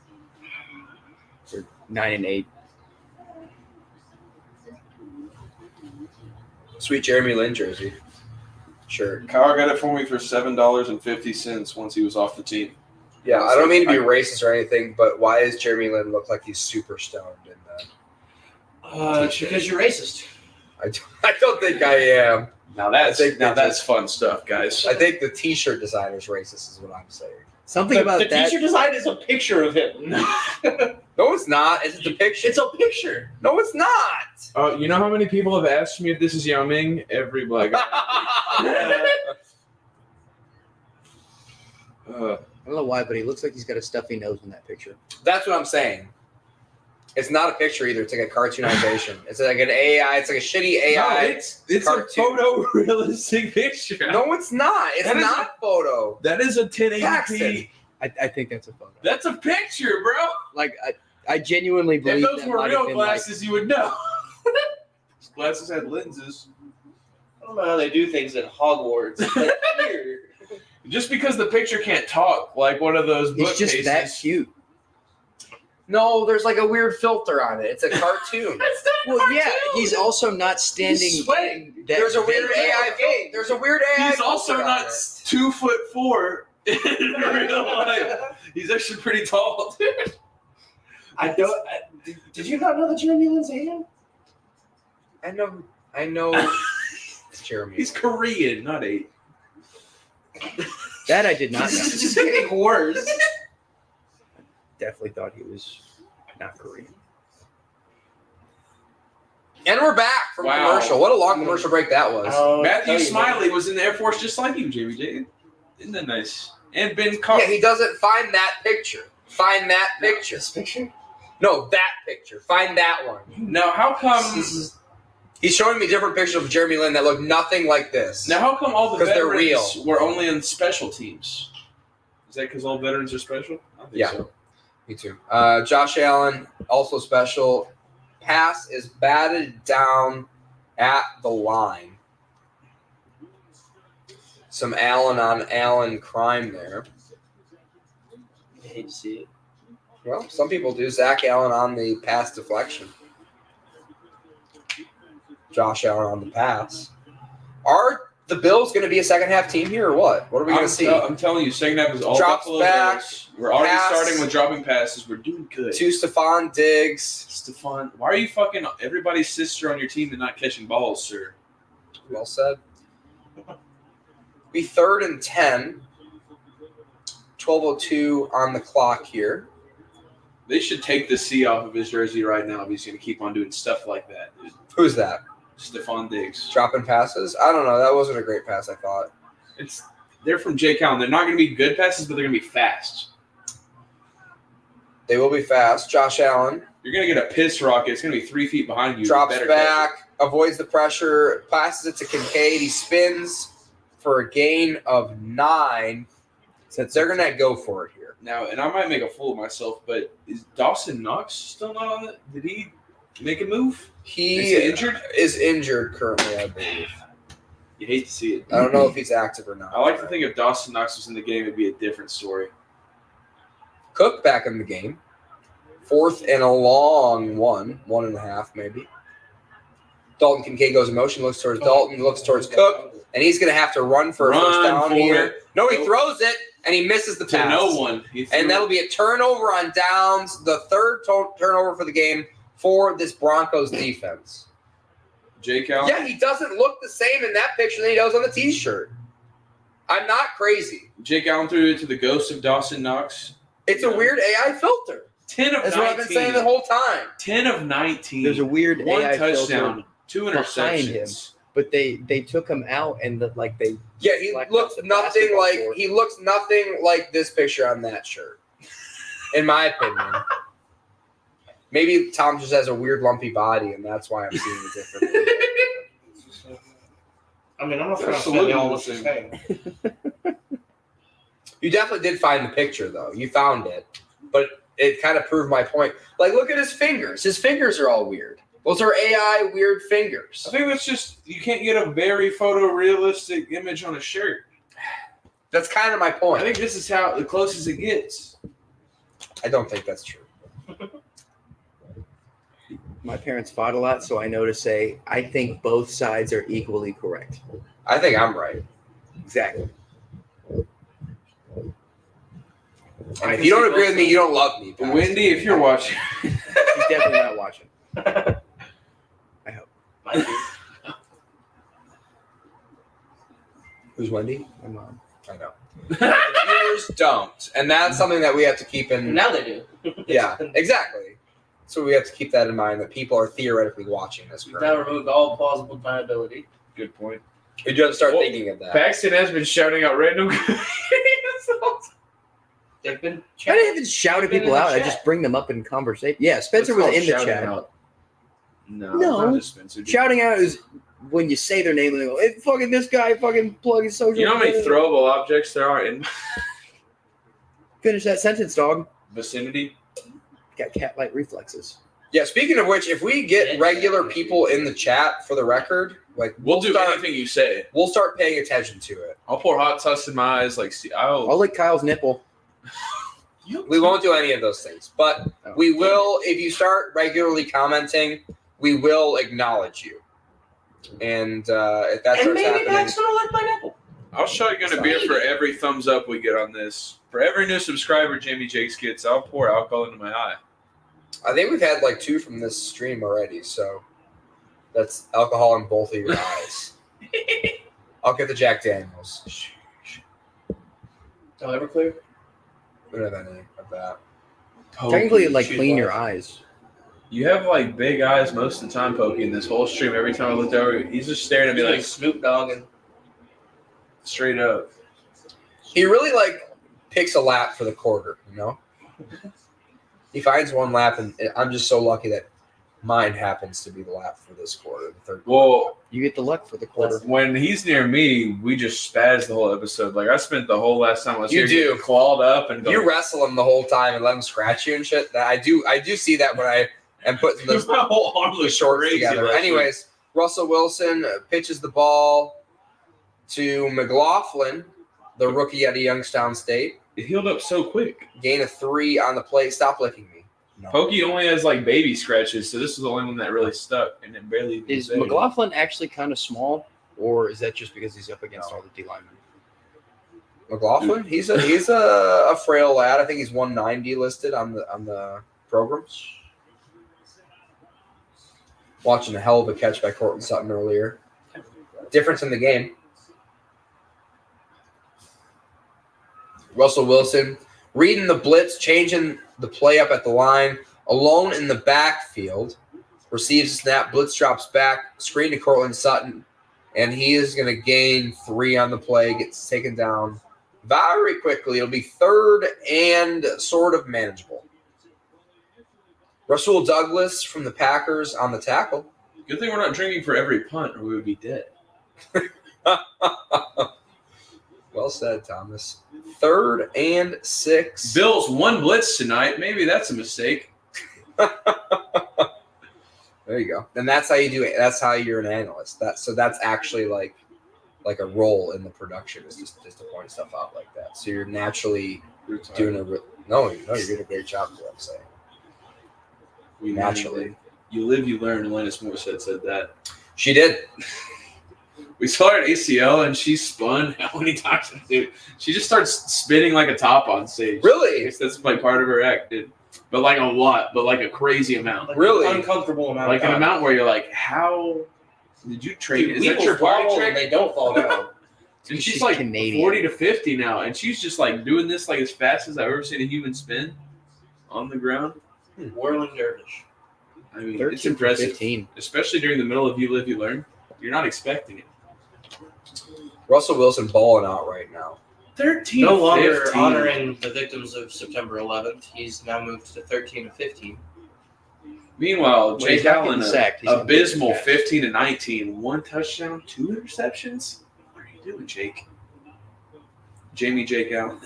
Or 9-8. Sweet Jeremy Lin jersey. Sure. Kyle got it for me for $7.50 once he was off the team. Yeah, I don't mean to be racist or anything, but why does Jeremy Lin look like he's super stoned in that? Because you're racist. I don't think I am. Now that's I think that's fun stuff, guys. I think the T-shirt designer's racist is what I'm saying. Something about the that. teacher design is a picture of him. No, it's not. It's a depiction. It's a picture. No, it's not. You know how many people have asked me if this is Yao Ming? Every black guy. I don't know why, but he looks like he's got a stuffy nose in that picture. That's what I'm saying. It's not a picture either. It's like a cartoonization. It's like an AI. It's like a shitty AI. No, it's a cartoon. photorealistic picture. No, it's not. It's That is not photo. That is a 1080p. Paxton. I think that's a photo. That's a picture, bro. Like I genuinely If believe those that were might have real been glasses, you would know. Those glasses had lenses. I don't know how they do things at Hogwarts. But here. Just because the picture can't talk, like one of those It's just bookcases. that cute. No, there's like a weird filter on it. It's a cartoon. Well, yeah, he's also not standing. He's sweating. that There's a weird very- AI filter. There's a weird AI He's also filter on not it. 2'4" in real life. He's actually pretty tall, dude. Did you not know that Jeremy Lin's Asian? I know. It's Jeremy. He's Korean, not 8. That I did not know. This is just getting worse. Definitely thought he was not Korean. And we're back from Wow. commercial. What a long commercial break that was. Matthew Smiley was in the Air Force just like you, Jamie J. Isn't that nice? And Ben Carr. Yeah, he doesn't find that picture. Find that picture. This picture? No, that picture. Find that one. Now, how come? He's showing me different pictures of Jeremy Lin that look nothing like this. Now, how come all the 'Cause they're veterans real. were only on special teams? Is that because all veterans are special? I think Yeah. so. Me too. Josh Allen, also special. Pass is batted down at the line. Some Allen on Allen crime there. I hate to see it. Well, some people do. Zach Allen on the pass deflection. Josh Allen on the pass. Are the Bills going to be a second-half team here or what? What are we going to see? I'm telling you, second half is all Drops Buffalo back, Bills. We're already pass. starting with dropping passes. We're doing good. To Stephon Diggs. Stephon, why are you fucking everybody's sister on your team and not catching balls, sir? Well said. Be 3rd and 10. 12:02 on the clock here. They should take the C off of his jersey right now if he's going to keep on doing stuff like that, dude. Who's that? Stephon Diggs. Dropping passes? I don't know. That wasn't a great pass, I thought. They're from Jake Allen. They're not going to be good passes, but they're going to be fast. They will be fast. Josh Allen You're going to get a piss rocket. It's going to be 3 feet behind you. drops Better back, avoids the pressure, passes it to Kincaid. He spins for a gain of 9. So they're going to go for it here. Now, and I might make a fool of myself, but is Dawson Knox still not on it? Did he make a move? He Is he injured? is injured currently, I believe. You hate to see it. I don't know if he's active or not. I like to think if Dawson Knox was in the game, it'd be a different story. Cook back in the game. 4th and a long 1.5 maybe. Dalton Kincaid goes in motion, looks towards Dalton, looks towards Cook, and he's going to have to run for a first down for here. it. No, he throws it, and he misses the To pass. no one. And that'll be a turnover on downs, the 3rd turnover for the game for this Broncos defense. Jake Allen. Yeah, he doesn't look the same in that picture than he does on the T-shirt. I'm not crazy. Jake Allen threw it to the ghost of Dawson Knox. It's a weird AI filter. 10 of That's 19. what I've been saying the whole time. 10 of 19. There's a weird One AI touchdown, filter 2 behind him. interceptions. but they took him out and they Yeah, he Blacked looks out the nothing basketball like court. he looks nothing like this picture on that shirt, in my opinion. Maybe Tom just has a weird lumpy body, and that's why I'm seeing it differently. I mean, I'm not trying to Absolutely say they all the look the same. same. You definitely did find the picture, though. You found it, but it kind of proved my point. Like, look at his fingers. His fingers are all weird. Those are AI weird fingers. I think that's just you can't get a very photorealistic image on a shirt. That's kind of my I point. think this is how the closest it gets. I don't think that's true. my parents fought a lot, so I know to say I think both sides are equally correct. I think I'm right. Exactly. And if you don't agree with me, you don't love me. Paxton. Wendy, if you're watching, She's definitely not watching. I hope. Might be. Who's Wendy? My mom. I know. The viewers don't, and that's something that we have to keep in. Now they do. Yeah, exactly. So we have to keep that in mind that people are theoretically watching this. You've now removed all plausible deniability. good point. We do have to start Well, thinking of that. Paxton has been shouting out random. They've been. I didn't even shout at They've been people in the out. I chat. just bring them up in conversation. Yeah, Spencer was in the chat. No, No. not just Spencer. Shouting out is when you say their name and they go, hey, fucking this guy, fucking plug his social. You know how many throwable objects there are in Finish that sentence, dog. vicinity? Got cat-like reflexes. Yeah, speaking of which, if we get regular people in the chat for the record, like We'll do start, anything you say. we'll start paying attention to it. I'll pour hot sauce in my eyes. Like, see, I'll lick Kyle's nipple. We won't do any of those things, but we will. If you start regularly commenting, we will acknowledge you. And if that And starts maybe happening, Paxton will lick my nipple. I'll shotgun a beer for every thumbs up we get on this. For every new subscriber Jamie Jakes gets, I'll pour alcohol into my eye. I think we've had like 2 from this stream already, so that's alcohol in both of your eyes. I'll get the Jack Daniels. Oh, Everclear? We don't have any of that. Technically, like, shoot clean your balls. eyes. You have like big eyes most of the time, Pokey, in this whole stream. Every time I looked over, he's just staring at me like Snoop Dogg and straight up. He really like picks a lap for the quarter, you know? He finds one lap, and I'm just so lucky that mine happens to be the lap for this quarter, the third quarter. Well, You get the luck for the quarter. when he's near me, we just spaz the whole episode. Like I spent the whole last time I was You here do. getting clawed up and You going. wrestle him the whole time and let him scratch you and shit. That I do see that when I am putting those My whole arm looks shorts crazy together. last week. Anyways, Russell Wilson pitches the ball to McLaughlin, the rookie out of Youngstown State. It healed up so quick. Gain of 3 on the play. Stop licking me. No. Pokey only has like baby scratches, so this is the only one that really stuck, and it barely. even Is saved. McLaughlin actually kind of small, or is that just because he's up against all the D linemen? McLaughlin, he's a frail lad. I think he's 190 listed on the program. Watching a hell of a catch by Cortland Sutton earlier. Difference in the game. Russell Wilson reading the blitz, changing the play up at the line, alone in the backfield, receives a snap, blitz drops back, screen to Cortland Sutton, and he is going to gain 3 on the play, gets taken down very quickly. It'll be third and sort of manageable. Rasul Douglas from the Packers on the tackle. Good thing we're not drinking for every punt, or we would be dead. Well said, Thomas. Third and 6. Bills 1 blitz tonight. Maybe that's a mistake. There you go. And that's how you do it. That's how you're an analyst. That's actually like a role in the production is just to point stuff out like that. So you're naturally doing you're doing a great job. Is what I'm saying. Naturally. You live, you learn. Alanis Morissette said that. She did. We saw her at ACL, and she spun. How many times, dude? She just starts spinning like a top on stage. I Really? guess that's like part of her act, dude. But like a lot, but like a crazy amount. Like Really? an uncomfortable amount. Like of an time. amount where you're like, how did you train? Dude, Is that people your party fall trick? and they don't fall down. And she's She's like Canadian. 40 to 50 now, and she's just like doing this like as fast as I've ever seen a human spin on the ground. Whirling dervish. I mean, 13 it's impressive, 15. especially during the middle of You Live, You Learn. You're not expecting it. Russell Wilson balling out right now. 13 No to longer 15. honoring the victims of September 11th. He's now moved to 13 to 15. Meanwhile, When Jake he's not Allen, getting sacked, he's gonna be abysmal a catch. 15 to 19, 1 touchdown, 2 interceptions. What are you doing, Jake? Jamie Jake Allen.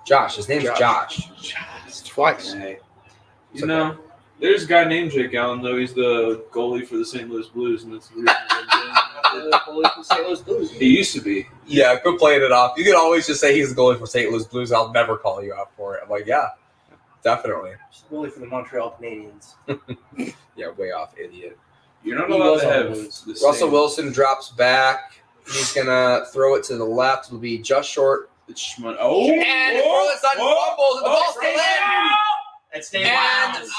Josh. His name's Josh. Twice. Hey. It's You know, there's a guy named Jake Allen, though. He's the goalie for the St. Louis Blues, and that's the reason. He used to be. Yeah, quit playing it off. You can always just say he's the goalie for St. Louis Blues. I'll never call you out for it. I'm like, yeah, definitely. Only for the Montreal Canadiens. Yeah, way off, idiot. You're not He allowed was to on have the Blues. the Russell same- Wilson drops back. He's going to throw it to the left. It'll be just short. Oh, And Cortland Sutton fumbles, and the ball stays in. And stay And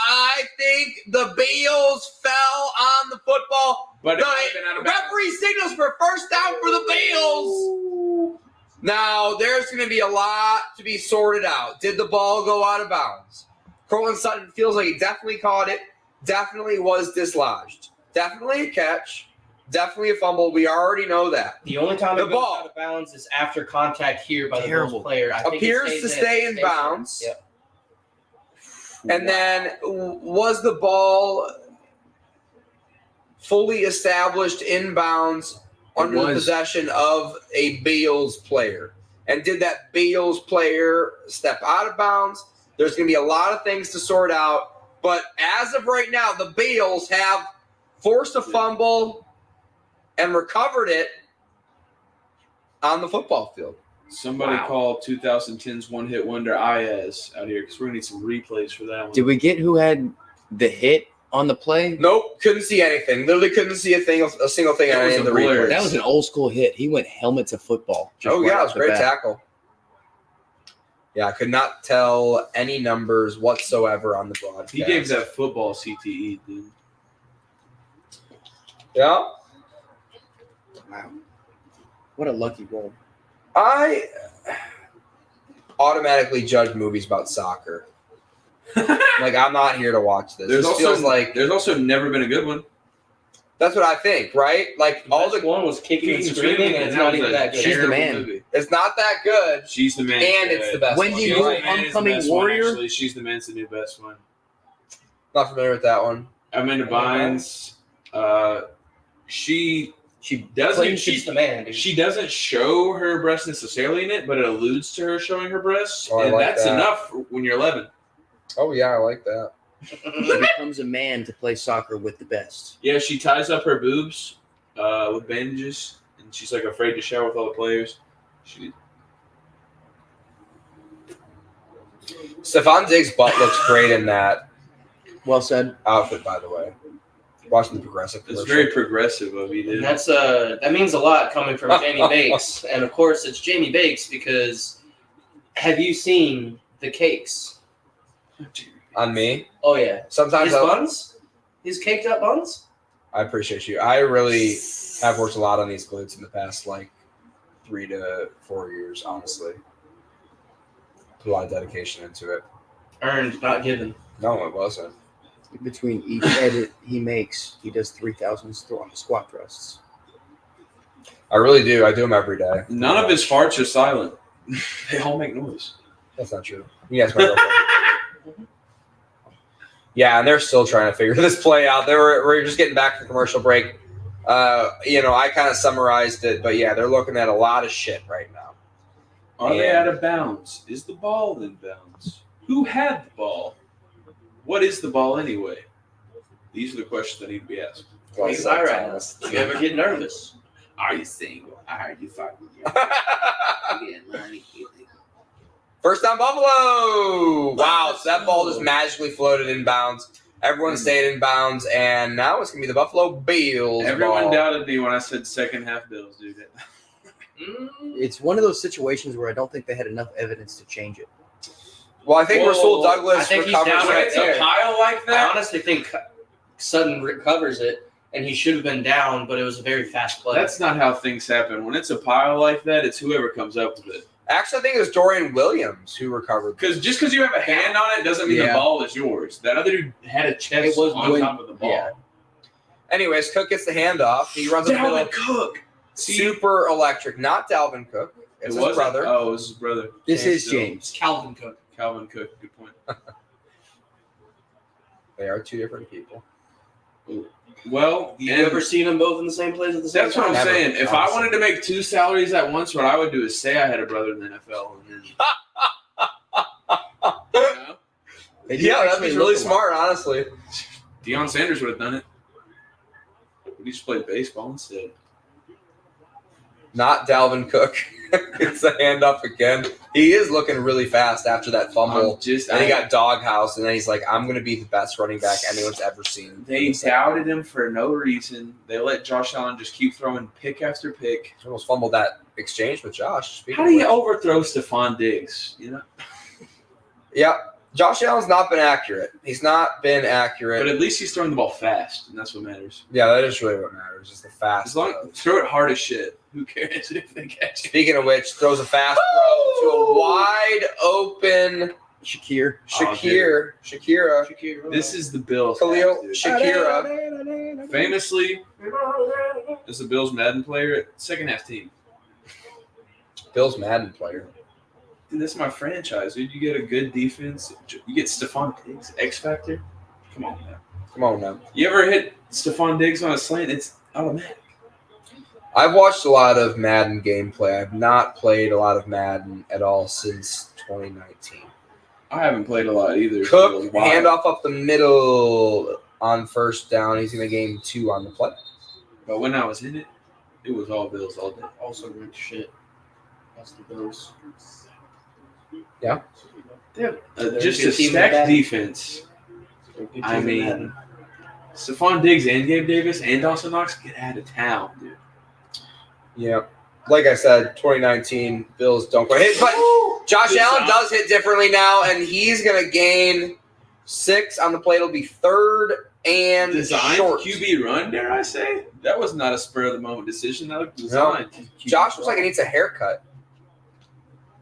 I think the Bills fell on the football. but it The might have been out of bounds. referee signals for first down for the Bills. Now, there's going to be a lot to be sorted out. Did the ball go out of bounds? Cortland Sutton feels like he definitely caught it. Definitely was dislodged. Definitely a catch. Definitely a fumble. We already know that. The only time The it goes ball. out of bounds is after contact here by the Terrible. Bills player. I think it Appears stays to stay in stays bounds. Yep. And then was the ball fully established inbounds under the was. possession of a Bills player? And did that Bills player step out of bounds? There's going to be a lot of things to sort out. But as of right now, the Bills have forced a fumble and recovered it on the football field. Somebody Wow. call 2010's one-hit wonder Iaz out here because we're going to need some replays for that one. Did we get who had the hit on the play? Nope, couldn't see anything. Literally couldn't see a single thing That on was any of a the blur. replays. That was an old school hit. He went helmet to football. just Oh, right yeah, it off was a the great bat. tackle. Yeah, I could not tell any numbers whatsoever on the broadcast. He gave that football CTE, dude. Yeah. Wow. What a lucky roll. I automatically judge movies about soccer. Like, I'm not here to watch this. There's This feels like there's also never been a good one. that's what I think, right? Like All all the one was kicking and screaming, and it's that not was even a that good. She's the terrible man. movie. It's not that good, She's the man. and it's the best Wendy one. Moore, Right. Homecoming Warrior. Actually, she's the man's the new best one. Not familiar with that one. Amanda Bynes. She doesn't. Claims she's the man, dude. She doesn't show her breasts necessarily in it, but it alludes to her showing her breasts, Oh, I and like that's that. enough when you're 11. Oh yeah, I like that. She becomes a man to play soccer with the best. Yeah, she ties up her boobs with bandages, and she's like afraid to shower with all the players. Stephon Diggs' butt looks great in that Well said. outfit, by the way. Watching the progressive. It's commercial. very progressive of you, And dude. that's that means a lot coming from Jamie Bakes, and of course it's Jamie Bakes because have you seen the cakes? On me. Oh yeah, Sometimes his buns, his caked up buns. I appreciate you. I really have worked a lot on these glutes in the past, 3 to 4 years, honestly. Put a lot of dedication into it. Earned, not given. No, it wasn't. Between each edit he makes, he does 3,000 squat thrusts. I really do. I do them every day. None of his farts are silent. They all make noise. That's not true. You guys, my girlfriend. Yeah, and they're still trying to figure this play out. We're just getting back from commercial break. I kind of summarized it, but yeah, they're looking at a lot of shit right now. Are they And- out of bounds? Is the ball in bounds? Who had the ball? What is the ball anyway? These are the questions that need to be asked. Like I right. You ever get nervous? Are you single? Are you fucking? First down, Buffalo! Wow, so that ball just magically floated in bounds. Everyone stayed in bounds, and now it's going to be the Buffalo Bills. Everyone ball. doubted me when I said second half Bills, dude. It's one of those situations where I don't think they had enough evidence to change it. Well, I think Rasul I Douglas think he's recovers down right right It's there. a pile like I that. honestly think Sutton recovers it, and he should have been down, but it was a very fast play. That's not how things happen. When it's a pile like that, it's whoever comes up with it. Actually, I think it was Dorian Williams who recovered. Because just because you have a hand on it doesn't mean Yeah. the ball is yours. That other dude had a chest It was on when- top of the ball. yeah. Anyways, Cook gets the handoff. He runs up the middle. Dalvin Cook. Super electric. Not Dalvin Cook. It's his brother. Oh, it was his brother. This is Still. James. It's Calvin Cook. Calvin Cook. Good point. They are two different people. Well, You and ever seen them both in the same place at the same that's what I'm time? Never, saying. If I honestly. wanted to make two salaries at once, what I would do is say I had a brother in the NFL. And then, you know, They do Yeah, that'd actually be really look alike. smart, honestly. Deion Sanders would have done it. We just played baseball instead. Not Dalvin Cook. Gets the handoff again. He is looking really fast after that fumble. And he got doghoused, and then he's like, I'm going to be the best running back anyone's ever seen. They doubted him for no reason. They let Josh Allen just keep throwing pick after pick. He almost fumbled that exchange with Josh. Speaking How do you of which. overthrow Stephon Diggs? You know, Yeah, Josh Allen's not been accurate. He's not been accurate. but at least he's throwing the ball fast, and that's what matters. Yeah, that is really what matters, is the fast. As long throw it hard as shit. Who cares if they catch it? Speaking of which, throws a fast throw to a wide open Shakir. Shakira. This is the Bills. Khalil dude. Shakira. Famously, as the Bills Madden player, second half team. Bills Madden player. Dude, that's my franchise, dude. You get a good defense. You get Stephon Diggs, X Factor. Come on, man. Come on now. You ever hit Stephon Diggs on a slant? It's automatic. I've watched a lot of Madden gameplay. I've not played a lot of Madden at all since 2019. I haven't played a lot either. Cook, for a while. handoff up the middle on first down. He's going to gain 2 on the play. But when I was in it, it was all Bills all day. Also good shit. That's the Bills. Just a good team in stacked Madden. defense. They're a good I team in mean, Madden. Stephon Diggs and Gabe Davis and Dawson Knox get out of town, dude. Yeah. Like I said, 2019, Bills don't quite hit. But Josh Good Allen job. does hit differently now, and he's going to gain 6 on the play. It'll be 3rd and Designed short. QB run, dare I say? That was not a spur of the moment decision. That was designed. Josh looks like he needs a haircut.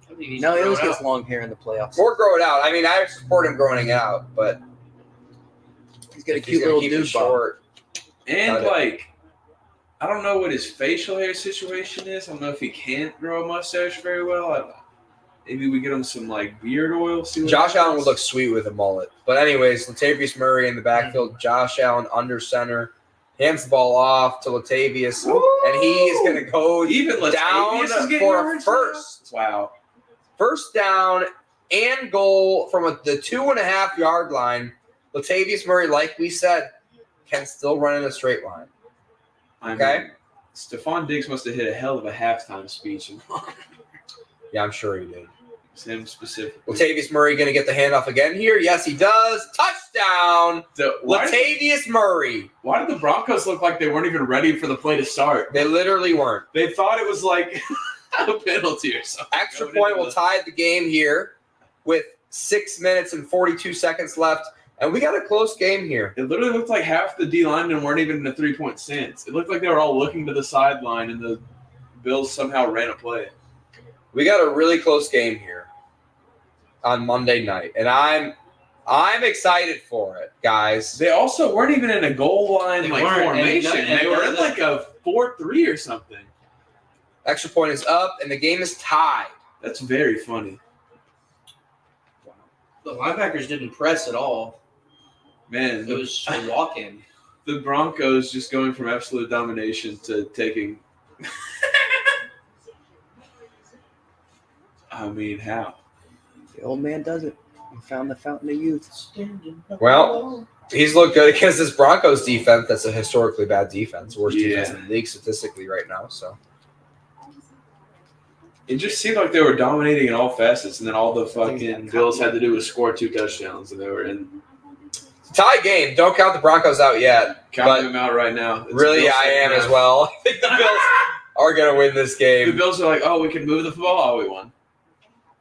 I think he's No, he thrown always gets out. long hair in the playoffs. Or grow it out. I mean, I support him growing it out, but He's got a if he's cute gonna little keep it dude bob. short. And Got it. like I don't know what his facial hair situation is. I don't know if he can't grow a mustache very well. Maybe we get him some like beard oil. See what Josh Allen happens. would look sweet with a mullet. But anyways, Latavius Murray in the backfield. Josh Allen under center. Hands the ball off to Latavius. And he is going to go Even down Latavius is getting for a yards first. Wow. First down and goal from the 2.5 yard line. Latavius Murray, like we said, can still run in a straight line. Okay? Stephon Diggs must have hit a hell of a halftime speech. Yeah, I'm sure he did. It's him specifically. Latavius Murray going to get the handoff again here. Yes, he does. Touchdown. Latavius Murray. Why did the Broncos look like they weren't even ready for the play to start? They literally weren't. They thought it was like a penalty or something. Extra point will tie the game here with 6 minutes and 42 seconds left. And we got a close game here. It literally looked like half the D linemen weren't even in a 3-point stance. It looked like they were all looking to the sideline, and the Bills somehow ran a play. We got a really close game here on Monday night, and I'm excited for it, guys. They also weren't even in a goal line They like weren't, formation. and They were in none of like a 4-3 or something. Extra point is up, and the game is tied. That's very funny. The linebackers didn't press at all. Man, It was a walk-in. the Broncos just going from absolute domination to taking. I mean, how? The old man does it. He found the fountain of youth. Well, he's looked good against this Broncos defense. That's a historically bad defense. Worst defense in the league statistically right now. So It just seemed like they were dominating in all facets, and then all the fucking Bills had to do was score 2 touchdowns, and they were in. tie game. Don't count the Broncos out yet. Counting them out right now. It's Really, Bills I am second as half. well. I think the Bills are going to win this The game. Bills are like, oh, we can move the football. Oh, we won.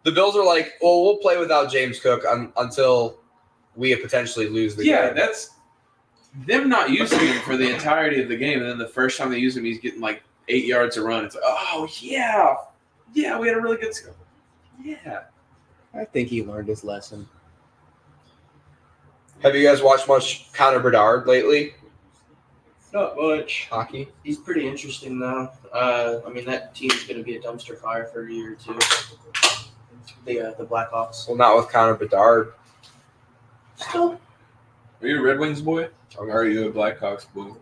The Bills are like, well, we'll play without James Cook until we potentially lose the Yeah, game. that's them not using him for the entirety of the game, and then the first time they use him, he's getting like 8 yards a run. It's like, oh yeah, we had a really good score. Yeah, I think he learned his lesson. Have you guys watched much Connor Bedard lately? Not much. Hockey? He's pretty interesting, though. I mean, that team's going to be a dumpster fire for a year or two. The Blackhawks. Well, not with Connor Bedard. Still, are you a Red Wings boy, or are you a Blackhawks boy?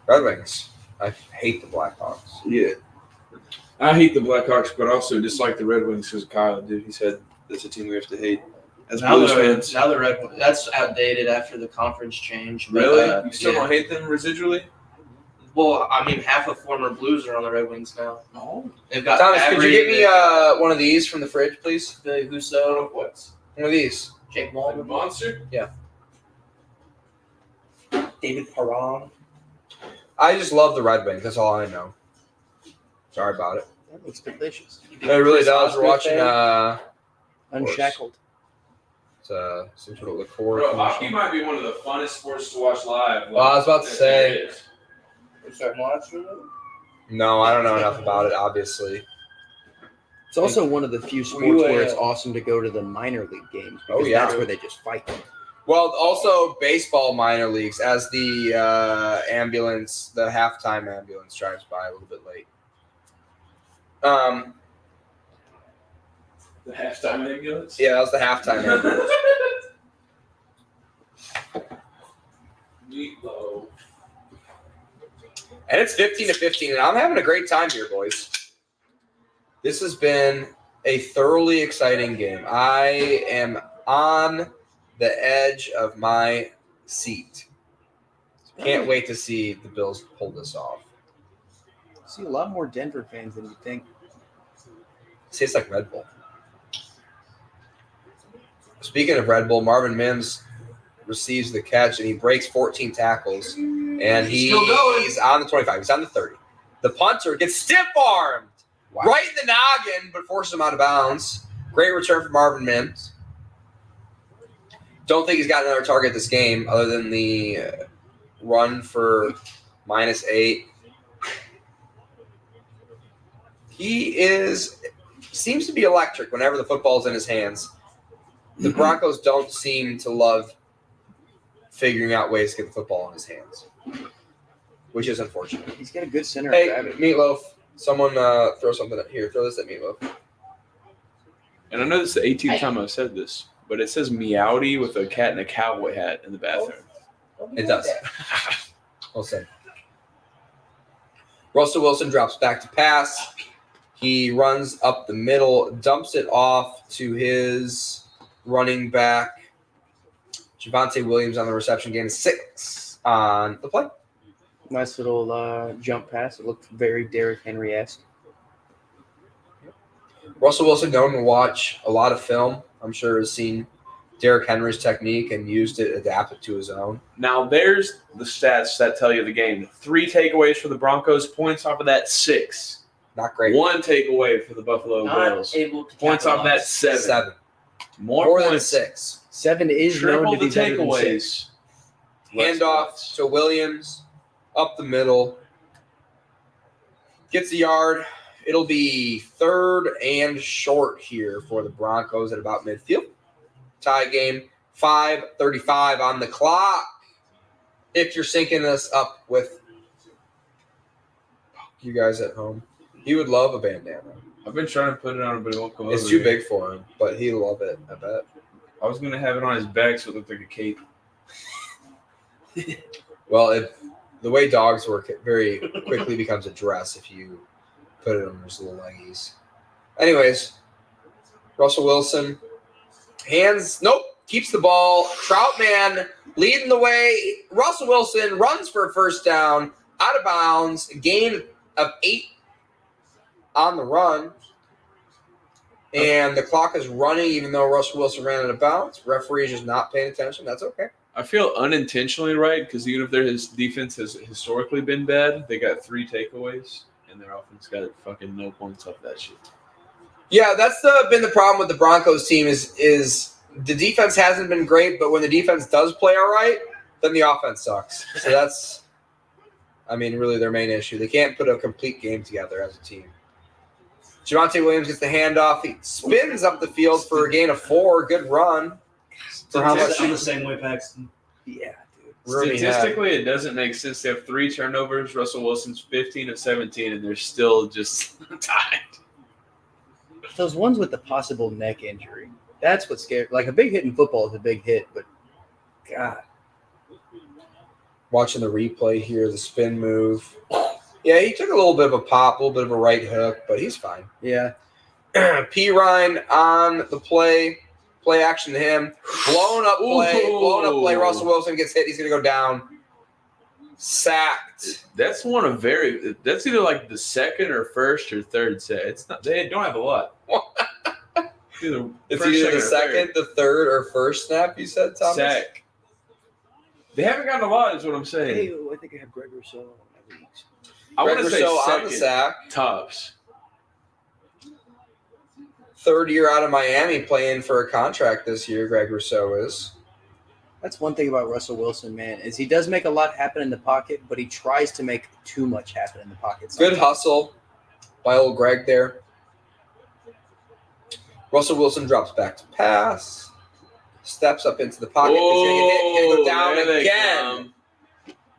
Red Wings. I hate the Blackhawks. Yeah, I hate the Blackhawks, but also dislike the Red Wings because Kyle, dude, he said that's a team we have to hate as Blues fans. now the Red Wings. That's outdated after the conference change. But, Really? You still yeah. don't hate them residually? Well, I mean, half of former Blues are on the Red Wings now. No. They've got Thomas, could you Fabry, get me one of these from the fridge, please? Billy Husso, What? One of these. Jake Like a Wallman, monster? David Perron. I just love the Red Wings. That's all I know. Sorry about it. That looks delicious. It really does. We're watching Unshackled. it's some sort of liqueur. Bro, commercial. hockey might be one of the funnest sports to watch live. Well, I was about to say- It is. Is that monster? No, I don't know enough about it, obviously. It's also one of the few sports you, where it's awesome to go to the minor league games because Oh, yeah. that's where they just fight. Well, also baseball minor leagues as the ambulance, the halftime ambulance drives by a little bit late. The halftime ambulance? Yeah, that was the halftime ambulance. Meatloaf. And it's 15-15, and I'm having a great time here, boys. This has been a thoroughly exciting game. I am on the edge of my seat. Can't wait to see the Bills pull this off. See a lot more Denver fans than you think. It tastes like Red Bull. Speaking of Red Bull, Marvin Mims receives the catch, and he breaks 14 tackles. And He's still going. he's on the 25. He's on the 30. The punter gets stiff-armed right in the noggin, but forces him out of bounds. Great return for Marvin Mims. Don't think he's got another target this game other than the run for -8. He seems to be electric whenever the football's in his hands. The Broncos don't seem to love figuring out ways to get the football in his hands. which is unfortunate. He's got a good center Hey, of gravity. Meatloaf, someone throw something here. Throw this at Meatloaf. And I know this is the 18th time I've said this, but it says Meowdy with a cat and a cowboy hat in the bathroom. It does. Well said. Russell Wilson drops back to pass. He runs up the middle, dumps it off to his running back. Javonte Williams on the reception, gain 6 on the play. Nice little jump pass. It looked very Derrick Henry-esque. Russell Wilson, known to watch a lot of film, I'm sure has seen Derrick Henry's technique and used it, adapted to his own. Now, there's the stats that tell you the game. 3 takeaways for the Broncos. Points off of that, 6. Not great. 1 takeaway for the Buffalo Bills. Able to Points off that, capitalize. 7. 7. More than points. 6. 7 is known Triple to the be better than 6. takeaways. Handoff to Williams, up the middle. Gets the yard. It'll be 3rd and short here for the Broncos at about midfield. Tie game, 5:35 on the clock. If you're syncing us up with you guys at home, he would love a bandana. I've been trying to put it on, but it won't come over. It's too here. big for him, but he'd love it, I bet. I was going to have it on his back so it looked like a cape. Well, the way dogs work, it very quickly becomes a dress if you put it on his little leggies. Anyways, Russell Wilson, keeps the ball. Troutman leading the way. Russell Wilson runs for a first down, out of bounds, gain of 8 on the run. And the clock is running even though Russell Wilson ran out of bounds. Referee is just not paying attention. That's okay. I feel unintentionally right because even if his defense has historically been bad, they got 3 takeaways, and their offense got fucking no points off that shit. Yeah, that's been the problem with the Broncos team is the defense hasn't been great, but when the defense does play all right, then the offense sucks. So that's, really their main issue. They can't put a complete game together as a team. Javonte Williams gets the handoff. He spins up the field for a gain of 4. Good run. For how much? I'm the same way, Paxton. Yeah, dude. Statistically, it doesn't make sense. They have 3 turnovers. Russell Wilson's 15 of 17, and they're still just tied. Those ones with the possible neck injury. That's what's scary. Like a big hit in football is a big hit, but God. Watching the replay here, the spin move. Yeah, he took a little bit of a pop, a little bit of a right hook, but he's fine. Yeah. P. Ryan on the play action to him. Blown up play. Russell Wilson gets hit. He's going to go down. Sacked. That's that's either like the second or first or third set. It's not. They don't have a lot. It's either the second, the third, or first snap. You said, Thomas. Sack. They haven't gotten a lot. Is what I'm saying. Hey, I think I have Greg Rousseau on my leagues. I want to say on second. the sack. Tops. 3rd year out of Miami, playing for a contract this year. Greg Rousseau is. That's one thing about Russell Wilson, man, is he does make a lot happen in the pocket, but he tries to make too much happen in the pocket. Good hustle by old Greg there. Russell Wilson drops back to pass. Steps up into the pocket. He's going to get hit. He's going to go down again.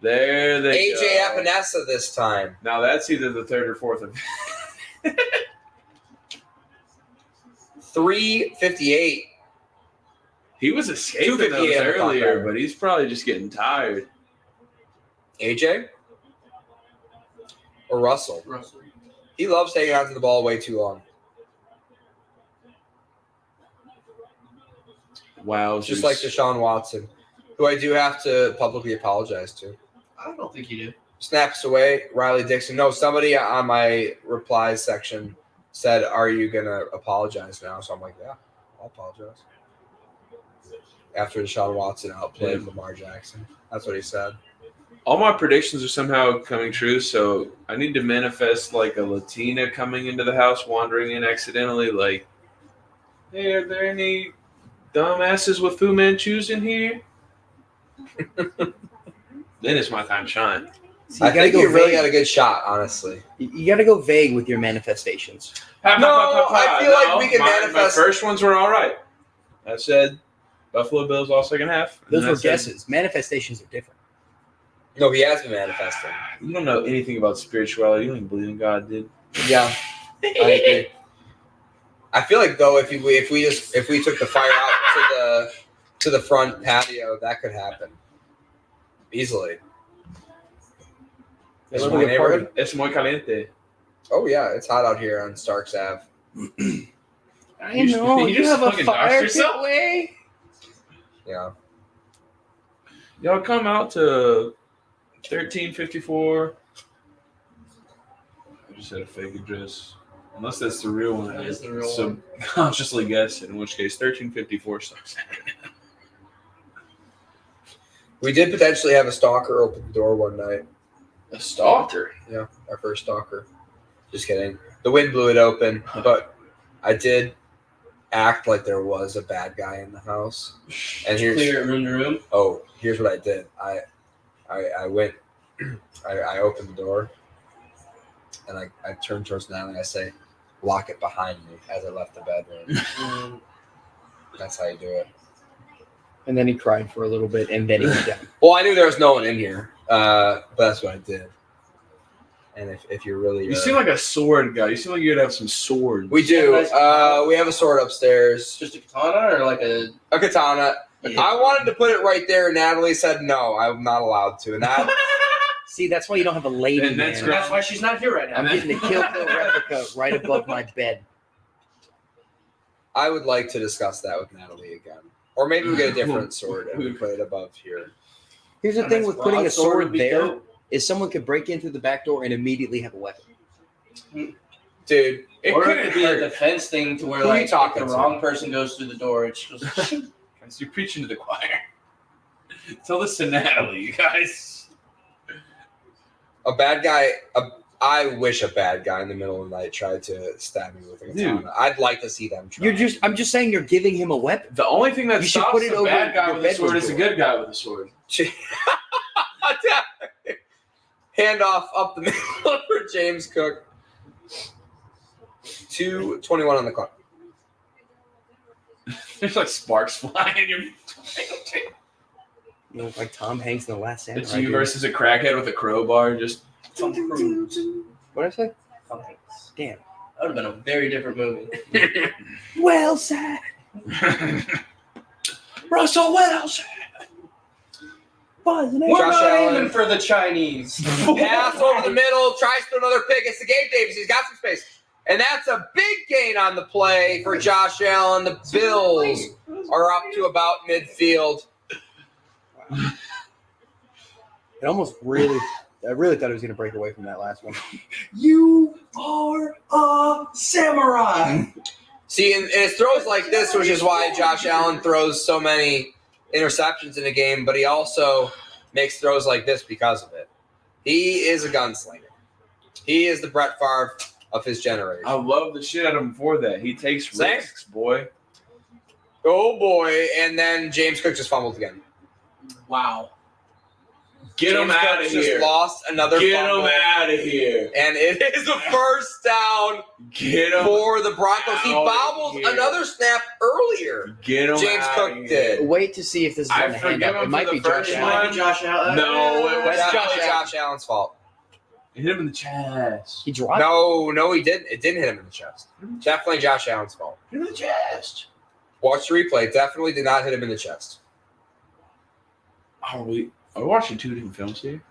There they go. AJ Epinesa this time. Now that's either the 3rd or 4th of 3:58. He was escaping those 2:58 earlier, but he's probably just getting tired. AJ or Russell? He loves hanging on to the ball way too long. Wow. Just like Deshaun Watson, who I do have to publicly apologize to. I don't think you do. Snaps away. Riley Dixon. No, somebody on my replies section said, "Are you going to apologize now?" So I'm like, yeah, I'll apologize. After Deshaun Watson outplayed Lamar Jackson. That's what he said. All my predictions are somehow coming true, so I need to manifest like a Latina coming into the house, wandering in accidentally, like, hey, are there any dumbasses with Fu Manchus in here? Then it's my time to shine. So I think you really got a good shot, honestly. You got to go vague with your manifestations. I feel like we can manifest. My first ones were all right. I said Buffalo Bills all second half. Those were guesses. Manifestations are different. No, he has been manifesting. You don't know anything about spirituality. You don't even believe in God, dude. Yeah, I agree. I feel like though, if we took the fire out to the front patio, that could happen easily. It's my neighborhood. Es muy caliente. Oh yeah, it's hot out here on Starks Ave. I know. You have a fire pit way. Yeah. Y'all come out to 1354. I just had a fake address. Unless that's the real one. That is the real so one. Consciously guessed, in which case 1354 starts. We did potentially have a stalker open the door one night. A stalker? Yeah, our first stalker. Just kidding. The wind blew it open, but I did act like there was a bad guy in the house. And Clear it room to room. Oh, here's what I did. I went. I opened the door, and I turned towards Natalie and I say, "Lock it behind me," as I left the bedroom. That's how you do it. And then he cried for a little bit, and then he went down. Well, I knew there was no one in here, but that's what I did. And if you're really, You seem like a sword guy. You seem like you'd have some swords. we do. We have a sword upstairs, Just a katana or like a katana. Yeah. I wanted to put it right there, and Natalie said no, I'm not allowed to. And that See, that's why you don't have a lady, And that's man. great. That's why she's not here right now. I'm getting a Kill Bill replica right above my bed. I would like to discuss that with Natalie again, or maybe we get a different sword and we put it above here. Here's the A thing nice with putting a broadsword would sword be there dope. is someone could break in through the back door and immediately have a weapon. Dude, It Or it couldn't could be a hurt. defense thing to where Who are you like if talking the to? wrong person goes through the door, it's just Guys, you're preaching to the choir. Tell this to Natalie, you guys. a bad guy. I wish a bad guy in the middle of the night tried to stab me with a katana. Dude. I'd like to see them try. I'm just saying you're giving him a weapon. The only thing that You should stops put it the over bad guy your with a sword bedroom is a door. good guy with a sword. Hand off up the middle for James Cook. 2:21 on the clock. There's like sparks flying. You know, like Tom Hanks in The Last Samurai. It's you dude. versus a crackhead with a crowbar. Just Tom Cruise. What did I say? Tom Hanks. Damn. That would have been a very different movie. Well said. Russell Wilson. We're Josh not Allen. aiming for the Chinese. Pass over the middle. Tries to another pick. It's the Gabe Davis. He's got some space. And that's a big gain on the play for Josh Allen. The Bills are up to about midfield. It almost really, I really thought he was going to break away from that last one. You are a samurai. See, and it's throws like this, which is why Josh Allen throws so many interceptions in a game, but he also makes throws like this because of it. He is a gunslinger. He is the Brett Favre of his generation. I love the shit out of him for that. He takes Same. risks, boy. Oh, boy. And then James Cook just fumbled again. Wow. Get him James out Cook of just here. lost another fumble. out of here. And it is a first down Get him. for the Broncos. He out of bobbled here. another snap earlier. Get him. James out Cook of here. did. Wait to see if this is I on the forgive handoff. him It might for be the Josh first It Allen. might be Josh Allen. No, it was That's Josh Josh Allen's fault. Hit him in the chest. He dropped. No, he didn't. It didn't hit him in the chest. Definitely Josh Allen's fault. Hit him in the chest. Watch the replay. Definitely did not hit him in the chest. Are we watching two different films here?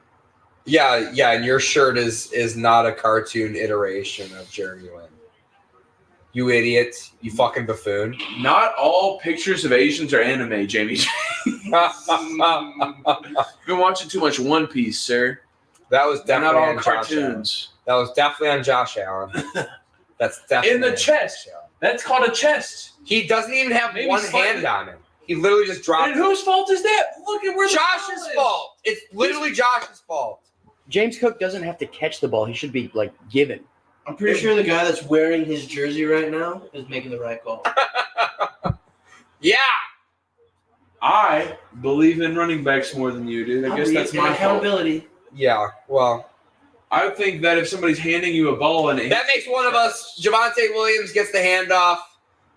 Yeah, and your shirt is not a cartoon iteration of Jeremy Lin. You idiot. You fucking buffoon. Not all pictures of Asians are anime, Jamie. That Been watching too much One Piece, sir. was They're not definitely all on Josh Allen. cartoons. That was definitely on Josh Allen. That's definitely In the on chest. Josh Allen. That's called a chest. He doesn't even have Maybe one slightly. hand on him. He literally just dropped And it. whose fault is that? Look at where the Josh's ball is. fault. It's literally Josh's fault. James Cook doesn't have to catch the ball. He should be like given. I'm pretty sure the guy that's wearing his jersey right now is making the right call. Yeah. I believe in running backs more than you do. I guess that's my fault. accountability. Yeah. Well, I think that if somebody's handing you a ball and that makes one of us. Javonte Williams gets the handoff.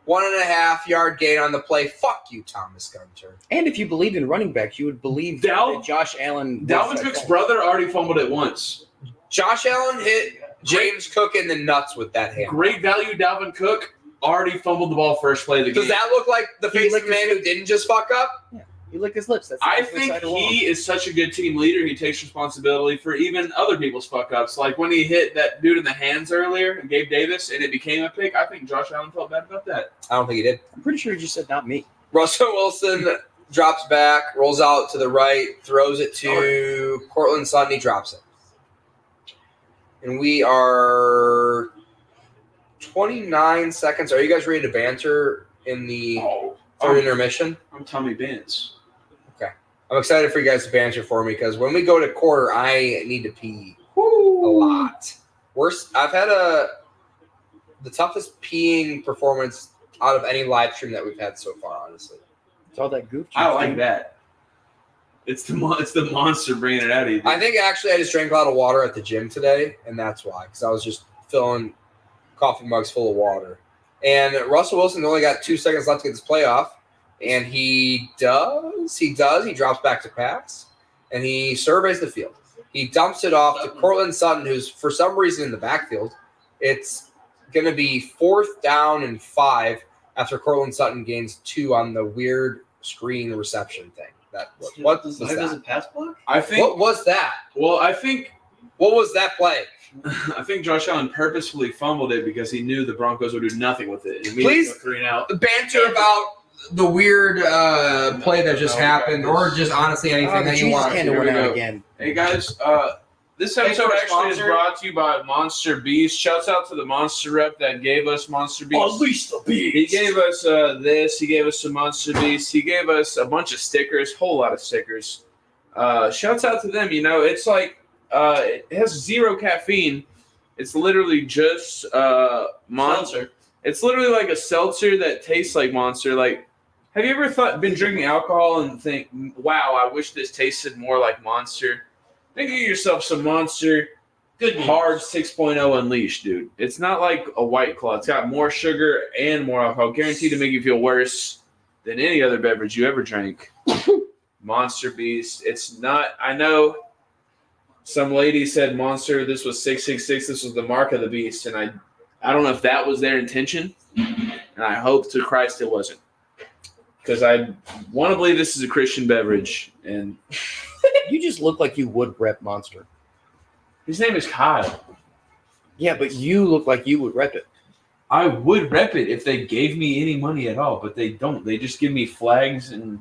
1.5 yard gain on the play. Fuck you, Thomas Gunter. And if you believed in running backs, you would believe that Josh Allen. Dalvin Cook's brother already fumbled it once. Josh Allen hit James Cook in the nuts with that hand. Great value, Dalvin Cook already fumbled the ball first play of the game. Does that look like the face of the man who didn't just fuck up? Yeah. He licked his lips. That's I think he is such a good team leader. He takes responsibility for even other people's fuck-ups. Like when he hit that dude in the hands earlier, and Gabe Davis, and it became a pick, I think Josh Allen felt bad about that. I don't think he did. I'm pretty sure he just said not me. Russell Wilson drops back, rolls out to the right, throws it to Cortland Sutton. He drops it. And we are 29 seconds. Are you guys ready to banter in the third intermission? I'm Tommy Benz. I'm excited for you guys to banter for me because when we go to quarter, I need to pee a lot. I've had the toughest peeing performance out of any live stream that we've had so far, honestly. It's all that goof. I like that. It's the monster bringing it out of you. I think actually I just drank a lot of water at the gym today, and that's why, because I was just filling coffee mugs full of water. And Russell Wilson only got 2 seconds left to get this playoff. And he does. He drops back to pass, and he surveys the field. He dumps it off to Cortland Sutton, who's for some reason in the backfield. It's going to be 4th down and 5 after Cortland Sutton gains 2 on the weird screen reception thing. What was that? Does it pass block? I think. What was that? Well, I think. What was that play? I think Josh Allen purposefully fumbled it because he knew the Broncos would do nothing with it. And Please, 3 and out. Banter about the weird play that just happened, or just honestly anything that you want. Here we go again. Hey guys, this episode actually is brought to you by Monster Beast. Shouts out to the Monster rep that gave us Monster Beast. Unleash the beast. He gave us this. He gave us some Monster Beast. He gave us a bunch of stickers, whole lot of stickers. Shouts out to them. You know, it's like it has 0 caffeine. It's literally just Monster. It's literally like a seltzer that tastes like Monster. Like, have you ever been drinking alcohol and think, wow, I wish this tasted more like Monster? Think of yourself some Monster Good news. Hard 6.0 Unleashed, dude. It's not like a White Claw. It's got more sugar and more alcohol. Guaranteed to make you feel worse than any other beverage you ever drank. Monster Beast. It's not, I know some lady said Monster, this was 666, this was the mark of the beast, and I don't know if that was their intention, and I hope to Christ it wasn't. Because I want to believe this is a Christian beverage. And you just look like you would rep Monster. his name is Kyle. Yeah, but you look like you would rep it. I would rep it if they gave me any money at all, but they don't. They just give me flags and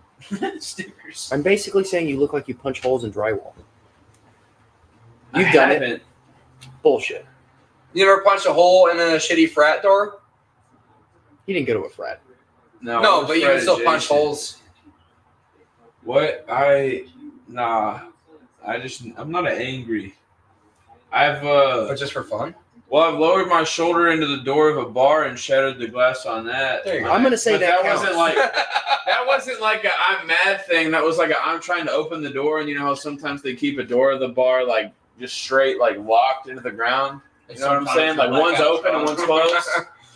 stickers. I'm basically saying you look like you punch holes in drywall. You've I done haven't. it. Bullshit. You ever punched a hole in a shitty frat door? He didn't go to a frat. No, but you can still punch holes. What? I'm not angry. But just for fun? I've lowered my shoulder into the door of a bar and shattered the glass on that. There you go. I'm going to say But that wasn't counts. like that wasn't like a I'm mad thing. That was like a I'm trying to open the door, and you know how sometimes they keep a door of the bar like just straight like locked into the ground. You know what I'm saying? Like one's open and one's closed.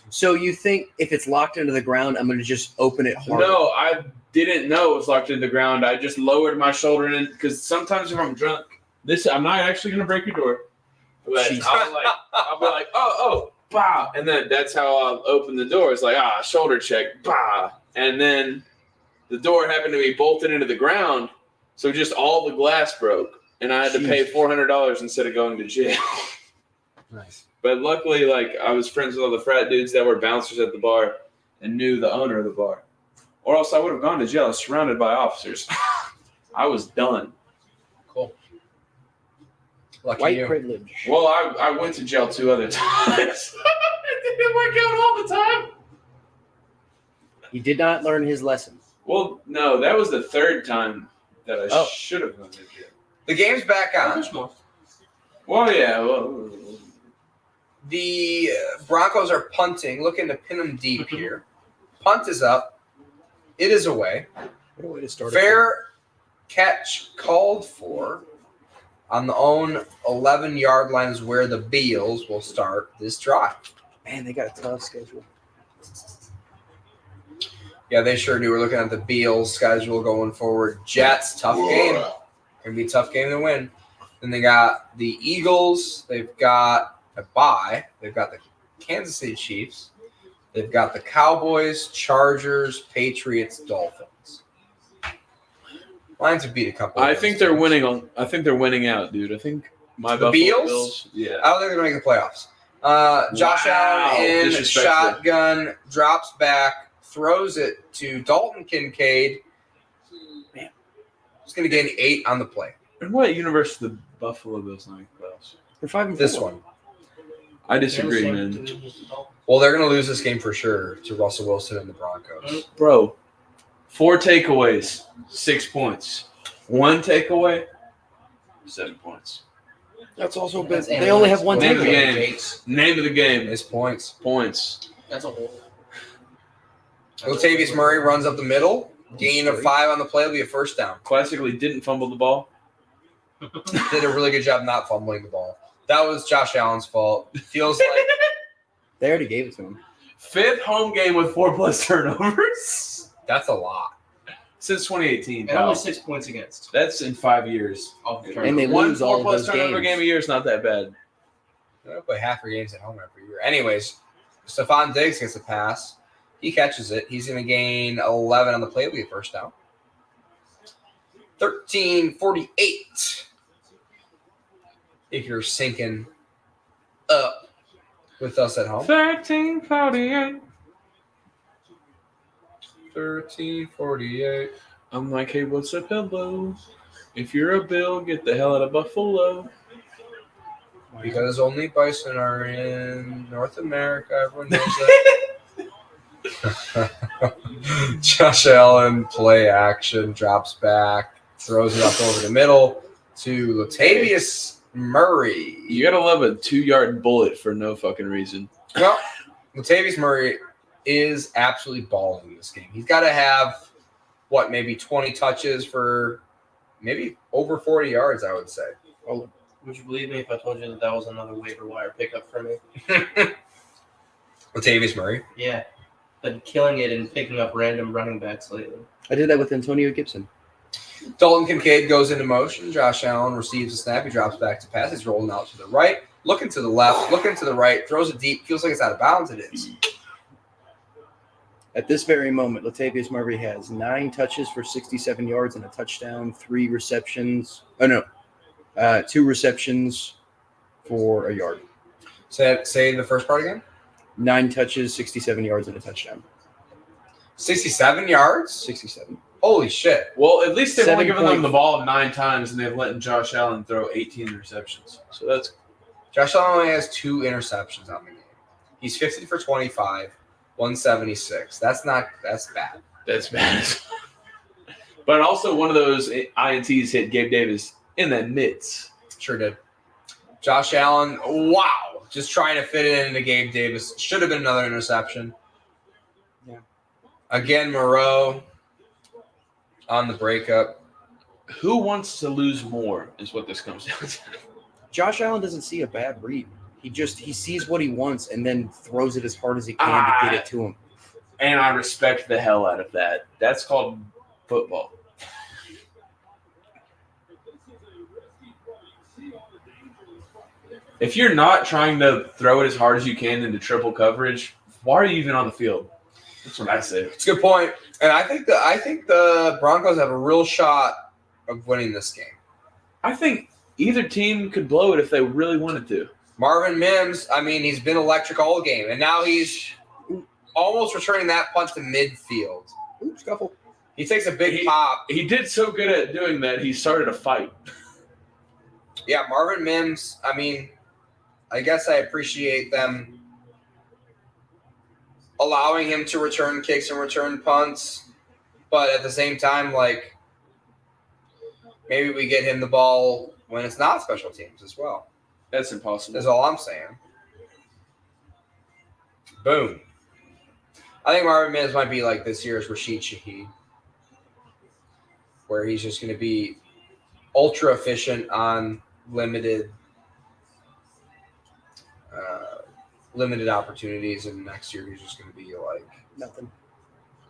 So you think if it's locked into the ground, I'm going to just open it hard? No, I didn't know it was locked into the ground. I just lowered my shoulder in because sometimes if I'm drunk, I'm not actually going to break your door. But I'll be like, oh, bah. And then that's how I'll open the door. It's like, shoulder check, bah. And then the door happened to be bolted into the ground. So just all the glass broke. And I had to pay $400 instead of going to jail. Nice. But luckily, I was friends with all the frat dudes that were bouncers at the bar and knew the owner of the bar. Or else I would have gone to jail. I was surrounded by officers. I was done. Cool. Lucky White you. privilege. Well, I went to jail 2 other times. It didn't work out all the time. He did not learn his lesson. Well, no, that was the 3rd time that I should have gone to jail. The game's back on. Well, yeah. The Broncos are punting, looking to pin them deep here. Punt is up. It is away. What a way to start. Fair catch called for on the own 11-yard line is where the Beals will start this drive. Man, they got a tough schedule. Yeah, they sure do. We're looking at the Beals schedule going forward. Jets, tough game. Gonna be a tough game to win. Then they got the Eagles. They've got a bye. They've got the Kansas City Chiefs. They've got the Cowboys, Chargers, Patriots, Dolphins. Lions have beat a couple. I think they're winning. I think they're winning out, dude. I think my The Buffalo Bills? Yeah. I don't think they're going to make the playoffs. Josh Allen in Disrespectful. shotgun, drops back, throws it to Dalton Kincaid. Man, he's going to gain 8 on the play. And what universe the Buffalo Bills not make the playoffs? They're 5-4. This one. I disagree, man. Well, they're going to lose this game for sure to Russell Wilson and the Broncos. Bro, 4 takeaways, 6 points. 1 takeaway, 7 points. That's also Yeah, been. that's They only have one Name of the takeaway. game. Name of the game His points. points. That's a whole. Latavius Murray runs up the middle. Gain of 5 on the play will be a first down. Classically didn't fumble the ball. Did a really good job not fumbling the ball. That was Josh Allen's fault. Feels like They already gave it to him. 5th home game with 4+ turnovers that's a lot. since 2018. And pal. only 6 points against. That's in 5 years. And they One lose all of 4+ those turnover games. game a year is not that bad. They don't play half their games at home every year. Anyways, Stephon Diggs gets a pass. He catches it. He's going to gain 11 on the play. It'll be a first down. 13:48. If you're sinking up with us at home. 13:48. 13:48. I'm like, hey, what's a pillow? If you're a Bill, get the hell out of Buffalo. Because only bison are in North America. Everyone knows that. Josh Allen, play action, drops back, throws it up over the middle to Latavius Murray. You gotta love a 2-yard bullet for no fucking reason. Well, Latavius Murray is absolutely balling in this game. He's got to have, maybe 20 touches for maybe over 40 yards, I would say. Would you believe me if I told you that was another waiver wire pickup for me? Latavius Murray. Yeah. Been killing it and picking up random running backs lately. I did that with Antonio Gibson. Dalton Kincaid goes into motion. Josh Allen receives a snap. He drops back to pass. He's rolling out to the right, looking to the left, looking to the right, throws it deep. Feels like it's out of bounds. It is. At this very moment, Latavius Murray has 9 touches for 67 yards and a touchdown, 3 receptions. 2 receptions for a yard. Say the first part again. 9 touches, 67 yards, and a touchdown. 67 yards? 67. Holy shit. Well, at least they've only 7 given them the point- ball 9 times, and they've let Josh Allen throw 18 interceptions. So that's Josh Allen only has 2 interceptions on the game. He's 50 for 25, 176. That's bad. bad. But also one of those INTs hit Gabe Davis in the mitts. Sure did. Josh Allen, wow. Just trying to fit it into Gabe Davis. Should have been another interception. Yeah. Again, Moreau on the breakup. Who wants to lose more is what this comes down to. Josh Allen doesn't see a bad read. He sees what he wants and then throws it as hard as he can to get it to him. And I respect the hell out of that. That's called football. If you're not trying to throw it as hard as you can into triple coverage, why are you even on the field? That's what I say. It's a good point. And I think the Broncos have a real shot of winning this game. I think either team could blow it if they really wanted to. Marvin Mims, he's been electric all game, and now he's almost returning that punt to midfield. Oops, scuffle. He takes a big pop. He did so good at doing that, he started a fight. Yeah, Marvin Mims, I guess I appreciate them allowing him to return kicks and return punts, but at the same time, maybe we get him the ball when it's not special teams as well. That's impossible. That's all I'm saying. Boom. I think Marvin Mims might be like this year's Rashid Shaheed, where he's just going to be ultra efficient on limited opportunities, and next year he's just going to be like Nothing.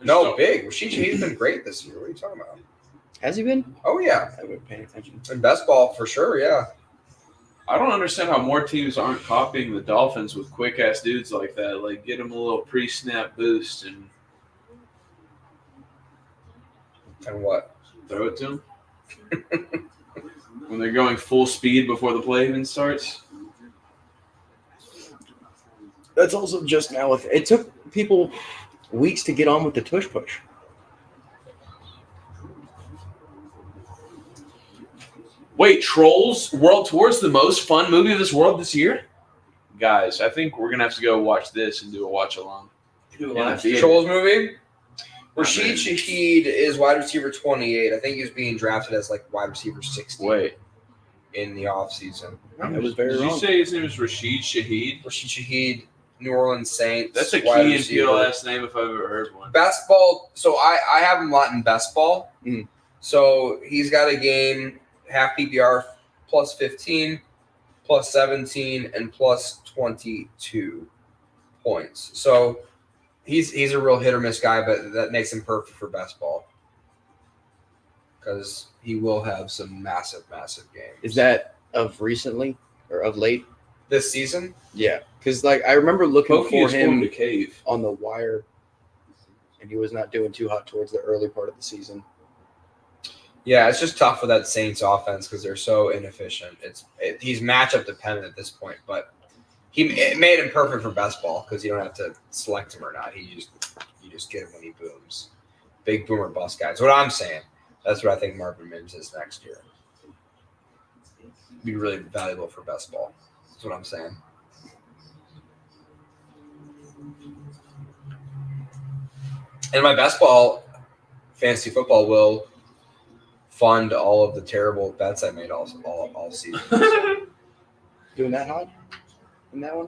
No, big. He's been great this year. What are you talking about? Has he been? Oh, yeah. I haven't paying attention. In best ball, for sure, yeah. I don't understand how more teams aren't copying the Dolphins with quick ass dudes like that. Like, get them a little pre-snap boost and what? throw it to them when they're going full speed before the play even starts. That's also just now. It took people weeks to get on with the tush push. Wait, Trolls World Tour's the most fun movie of this world this year? Guys, I think we're going to have to go watch this and do a watch along. Trolls movie? Rashid Shaheed is wide receiver 28. I think he was being drafted as like wide receiver 60 Wait. in the offseason. That was very Did wrong. you say his name is Rashid Shaheed? Rashid Shaheed, New Orleans Saints. That's a wide key and receiver. PLS name if I've ever heard one. Best ball. So I have him a lot in best ball. Mm. So he's got a game, half PPR, plus 15, plus 17, and plus 22 points. So he's a real hit or miss guy, but that makes him perfect for best ball because he will have some massive games. Is that of recently or of late? This season? Yeah, because like I remember looking Pokey for has formed him a cave. on the wire, and he was not doing too hot towards the early part of the season. Yeah, it's just tough with that Saints offense because they're so inefficient. He's matchup dependent at this point, but it made him perfect for best ball because you don't have to select him or not. You just get him when he booms. Big boomer bust guys. What I'm saying. That's what I think Marvin Mims is next year. Be really valuable for best ball. That's what I'm saying. And my best ball fantasy football will fund all of the terrible bets I made all season. Doing that hot in that one?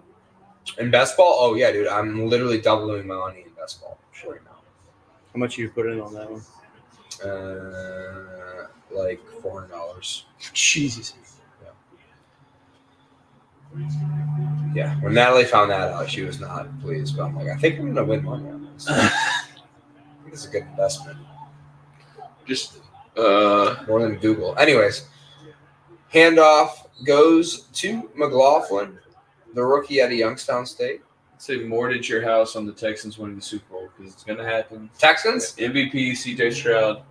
In best ball, oh yeah, dude, I'm literally doubling my money in best ball right now. How much you put in on that one? Like $400. Jesus. Yeah. When Natalie found that out, she was not pleased. But I'm like, I think I'm gonna win money on this. I think it's a good investment. Just More than Google. Anyways, handoff goes to McLaughlin, the rookie at Youngstown State. say mortgage your house on the Texans winning the Super Bowl because it's going to happen. Texans? MVP, CJ Stroud.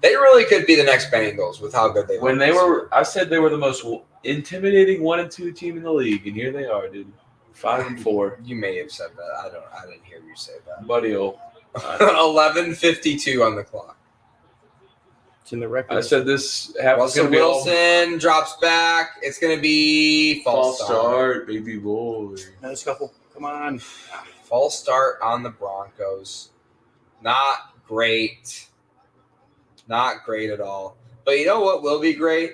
They really could be the next Bengals with how good they When look they this were, year. I said they were the most intimidating 1-2 team in the league, and here they are, dude. 5-4. You may have said that. I didn't hear you say that. Buddy, 11:52 on the clock. It's in the record. I said this half was Russell going to be all Wilson drops back. It's going to be false start. baby boy. Another scuffle. Come on. False start on the Broncos. Not great. Not great at all. But you know what will be great?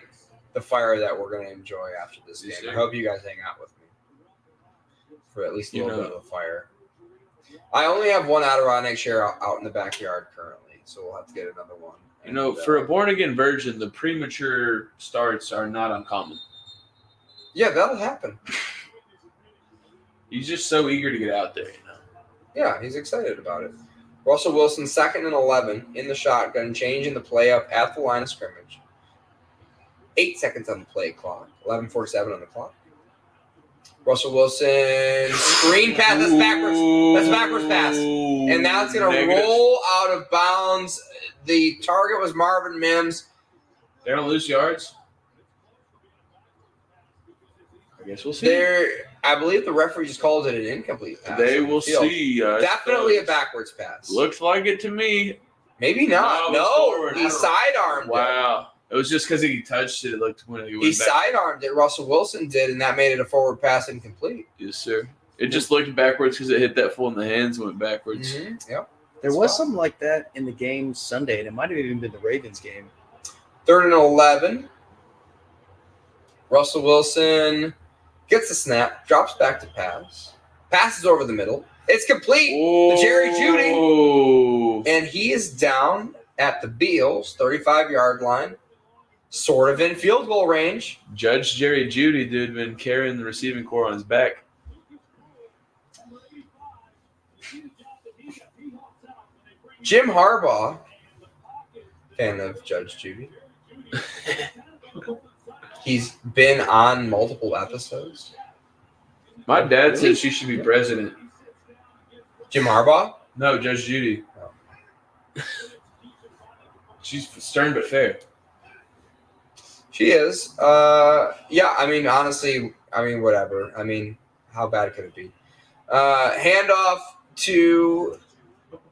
The fire that we're going to enjoy after this game. I hope you guys hang out with me for at least a little bit of a fire. I only have one Adirondack chair out in the backyard currently, so we'll have to get another one. You know, for a born-again virgin, the premature starts are not uncommon. Yeah, that'll happen. He's just so eager to get out there, you know. Yeah, he's excited about it. Russell Wilson, 2nd and 11 in the shotgun, changing the play up at the line of scrimmage. 8 seconds on the play clock. 11:47 on the clock. Russell Wilson, screen pass. That's backwards. That's backwards pass. And now it's going to roll out of bounds. The target was Marvin Mims. They don't lose yards? I guess we'll see. I believe the referee just calls it an incomplete pass. They will see. Definitely a backwards pass. Looks like it to me. Maybe not. No, No, he sidearmed it. Wow. It was just because he touched it. It looked when he went He back. sidearmed it. Russell Wilson did, and that made it a forward pass incomplete. Yes, sir. It just looked backwards because it hit that full in the hands and went backwards. Mm-hmm. Yep. There was something like that in the game Sunday, and it might have even been the Ravens game. 3rd and 11. Russell Wilson gets the snap, drops back to pass, passes over the middle. It's complete to Jerry Jeudy, and he is down at the Beals 35-yard line, sort of in field goal range. Judge Jerry Jeudy, dude, been carrying the receiving core on his back. Jim Harbaugh, fan of Judge Judy. He's been on multiple episodes. My dad said she should be president. Jim Harbaugh? No, Judge Judy. She's stern but fair. She is. Yeah, I mean, honestly, whatever. I mean, how bad could it be? Handoff to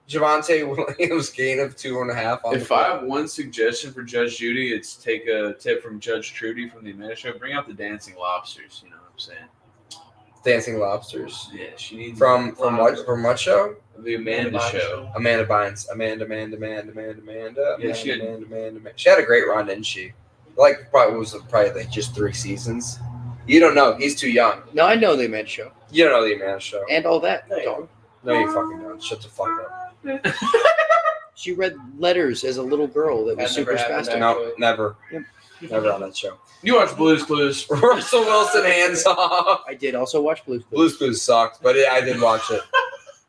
Javonte Williams, gain of 2.5. On If I have one suggestion for Judge Judy, it's take a tip from Judge Trudy from the Amanda Show. Bring out the dancing lobsters. You know what I'm saying? Dancing Lobsters. Yeah, she needs From what show? the Amanda Show. Amanda Bynes. Amanda. Yeah, she had- Amanda. She had a great run, didn't she? Probably just 3 seasons. You don't know. He's too young. No, I know the Amanda Show You don't know the Amanda Show. and all that. No, you Dog. No, you fucking don't. Shut the fuck up. She read letters as a little girl that was That never super happened, spastic. No, never. Yep. Never on that show. You watch Blue's Clues. Russell Wilson hands off. I did also watch Blue's Clues. Blue's Clues sucked, but I did watch it.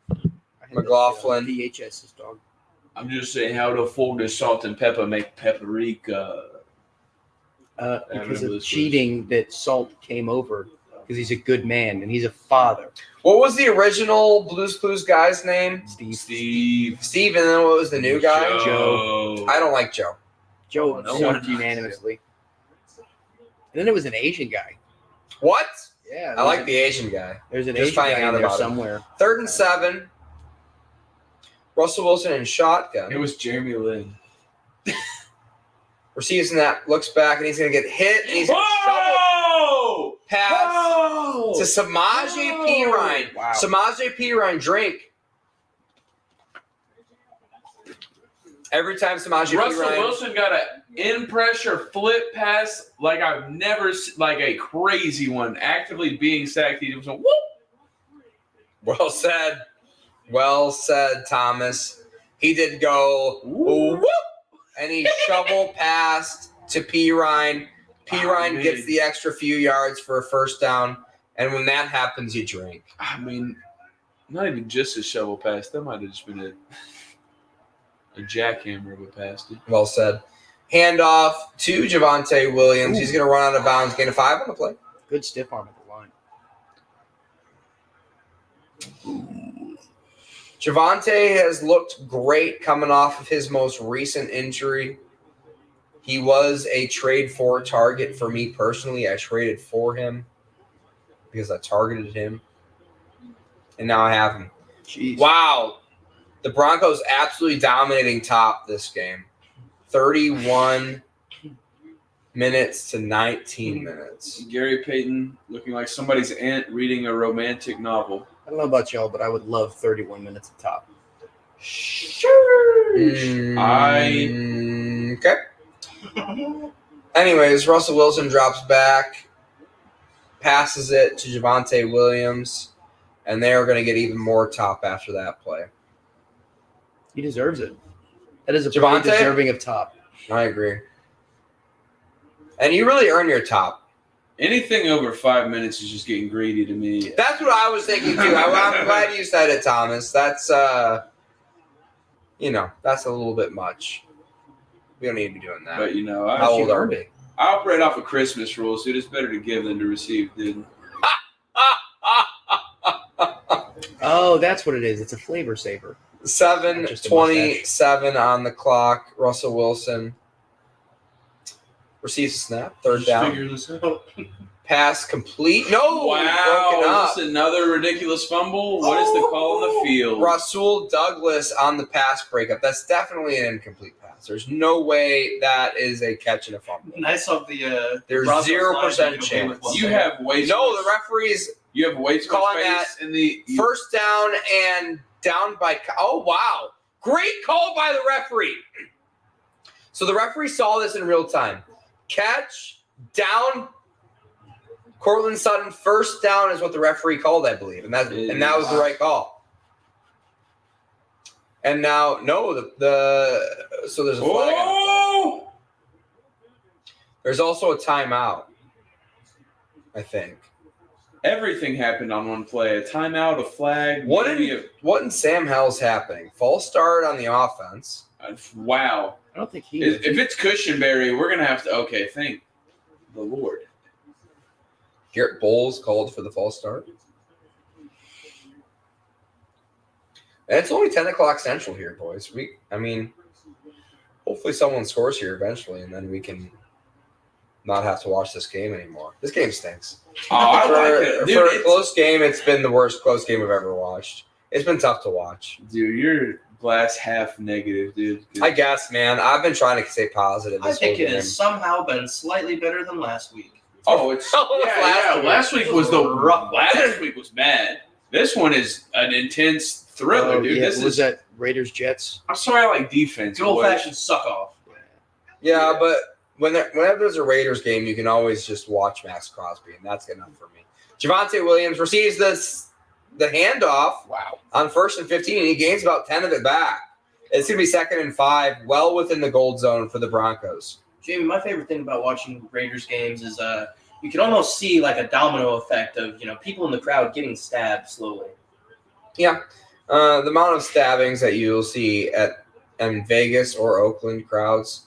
I had McLaughlin. VHS's dog. I'm just saying how to fold the salt and pepper make paprika. Because remember of Blue's cheating that Salt came over because he's a good man and he's a father. What was the original Blue's Clues guy's name? Steve. Steve, and then what was the new guy? Joe. I don't like Joe. Joe No sucked one- unanimously. And then there was an Asian guy. What? Yeah. I like the Asian guy. There's an just Asian finding guy out in there about it. somewhere. 3rd and 7. Russell Wilson in shotgun. It was Jeremy Lin. Receives snap, looks back, and he's going to get hit, and he's going to shovel Whoa! pass Whoa! to Samaje Perine. Wow. Samaje Perine, drink. Every time Samaje Russell Perine. Wilson got an in-pressure flip pass like I've never seen, like a crazy one, actively being sacked. He was like, whoop! Well said, Thomas. He did go whoop, and he shovel passed to Perine. Perine man. gets the extra few yards for a first down, and when that happens, you drink. I mean, not even just a shovel pass. That might have just been a jackhammer of a pass. Dude. Well said. Handoff to Javonte Williams. Ooh. He's going to run out of bounds. Gain of 5 on the play. Good stiff arm at the line. Javonte has looked great coming off of his most recent injury. He was a trade for target for me personally. I traded for him because I targeted him. And now I have him. Jeez. Wow. The Broncos absolutely dominating top this game. 31 minutes to 19 minutes. Gary Payton looking like somebody's aunt reading a romantic novel. I don't know about y'all, but I would love 31 minutes at top. Okay. Anyways, Russell Wilson drops back, passes it to Javonte Williams, and they're going to get even more top after that play. He deserves it. That is a Javonte? pretty deserving of top. I agree. And you really earn your top. Anything over 5 minutes is just getting greedy to me. That's what I was thinking too. I'm glad you said it, Thomas. That's that's a little bit much. We don't need to be doing that. But How old are earned we? it. I operate off of Christmas rules, dude. It's better to give than to receive, dude. Oh, that's what it is. It's a flavor saver. 7:27 on the clock. Russell Wilson receives a snap. 3rd down. Figure this out. Pass complete. No, broken Wow, up. is this another ridiculous fumble? What is the call on the field? Rasul Douglas on the pass breakup. That's definitely an incomplete pass. There's no way that is a catch and a fumble. Nice of the. There's Broncos 0% line to get away chance. with one You there. have way too No, much, the referees you have way too calling much space in the first down and down by. Oh, wow. Great call by the referee. So the referee saw this in real time. Catch, down. Cortland Sutton, first down is what the referee called, I believe. And that was the right call. And now, no, so there's a flag. Oh! There's also a timeout, I think. Everything happened on one play. A timeout, a flag. What in Sam Hell's happening? False start on the offense. Wow. I don't think he. If it's Cushionberry, we're gonna have to. Okay, thank the Lord. Garrett Bowles called for the false start. And it's only 10 o'clock Central here, boys. Hopefully someone scores here eventually, and then we can not have to watch this game anymore. This game stinks. Oh, I like it. Dude, For a close game, it's been the worst close game I've ever watched. It's been tough to watch. Dude, you're glass half negative, dude. I guess, man. I've been trying to stay positive I this think whole it game. has somehow been slightly better than last week. Oh, it's last week was last week was bad. This one is an intense thriller, dude. Yeah, This was is that Raiders Jets? I'm sorry, I like defense. Good old-fashioned suck-off. Yeah, but whenever there's a Raiders game, you can always just watch Max Crosby, and that's enough for me. Javonte Williams receives the handoff on 1st and 15, and he gains about 10 of it back. It's going to be 2nd and 5, well within the gold zone for the Broncos. Jamie, my favorite thing about watching Raiders games is you can almost see like a domino effect of people in the crowd getting stabbed slowly. Yeah, the amount of stabbings that you'll see in Vegas or Oakland crowds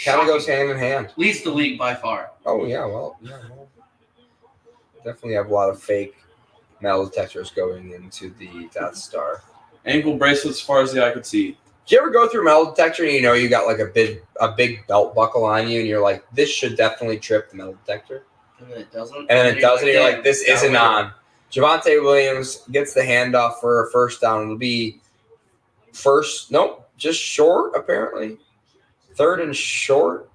kind of goes hand in hand. Leads the league by far. Oh yeah, well, definitely have a lot of fake metal detectors going into the Death Star. Ankle bracelets as far as the eye could see. Do you ever go through metal detector and you got like a big belt buckle on you and you're like, this should definitely trip the metal detector? And then it doesn't. And then it doesn't, and you're like, this isn't on. Javonte Williams gets the handoff for a first down. It'll be just short, apparently. 3rd and short.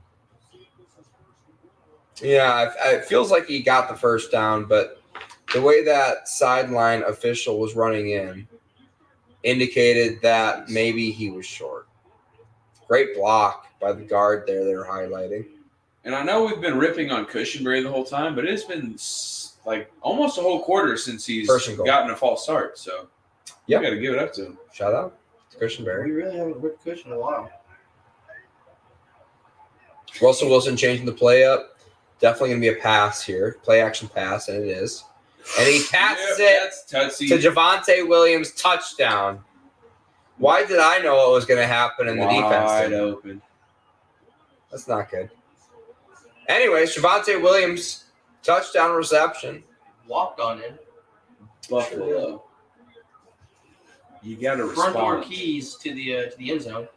Yeah, it feels like he got the first down, but the way that sideline official was running in indicated that maybe he was short. Great block by the guard there they were highlighting. And I know we've been ripping on Cushionberry the whole time, but it's been like almost a whole quarter since he's gotten a false start. So you got to give it up to him. Shout out to Cushionberry. We really haven't ripped Cush in a while. Russell Wilson changing the play up. Definitely going to be a pass here. Play action pass, and it is. And he passes it to Javonte Williams, touchdown. Why did I know what was going to happen in the defense? Wide open. That's not good. Anyways, Javonte Williams, touchdown reception. Walked on in. Buffalo. You got to respond. Front door keys to the end zone.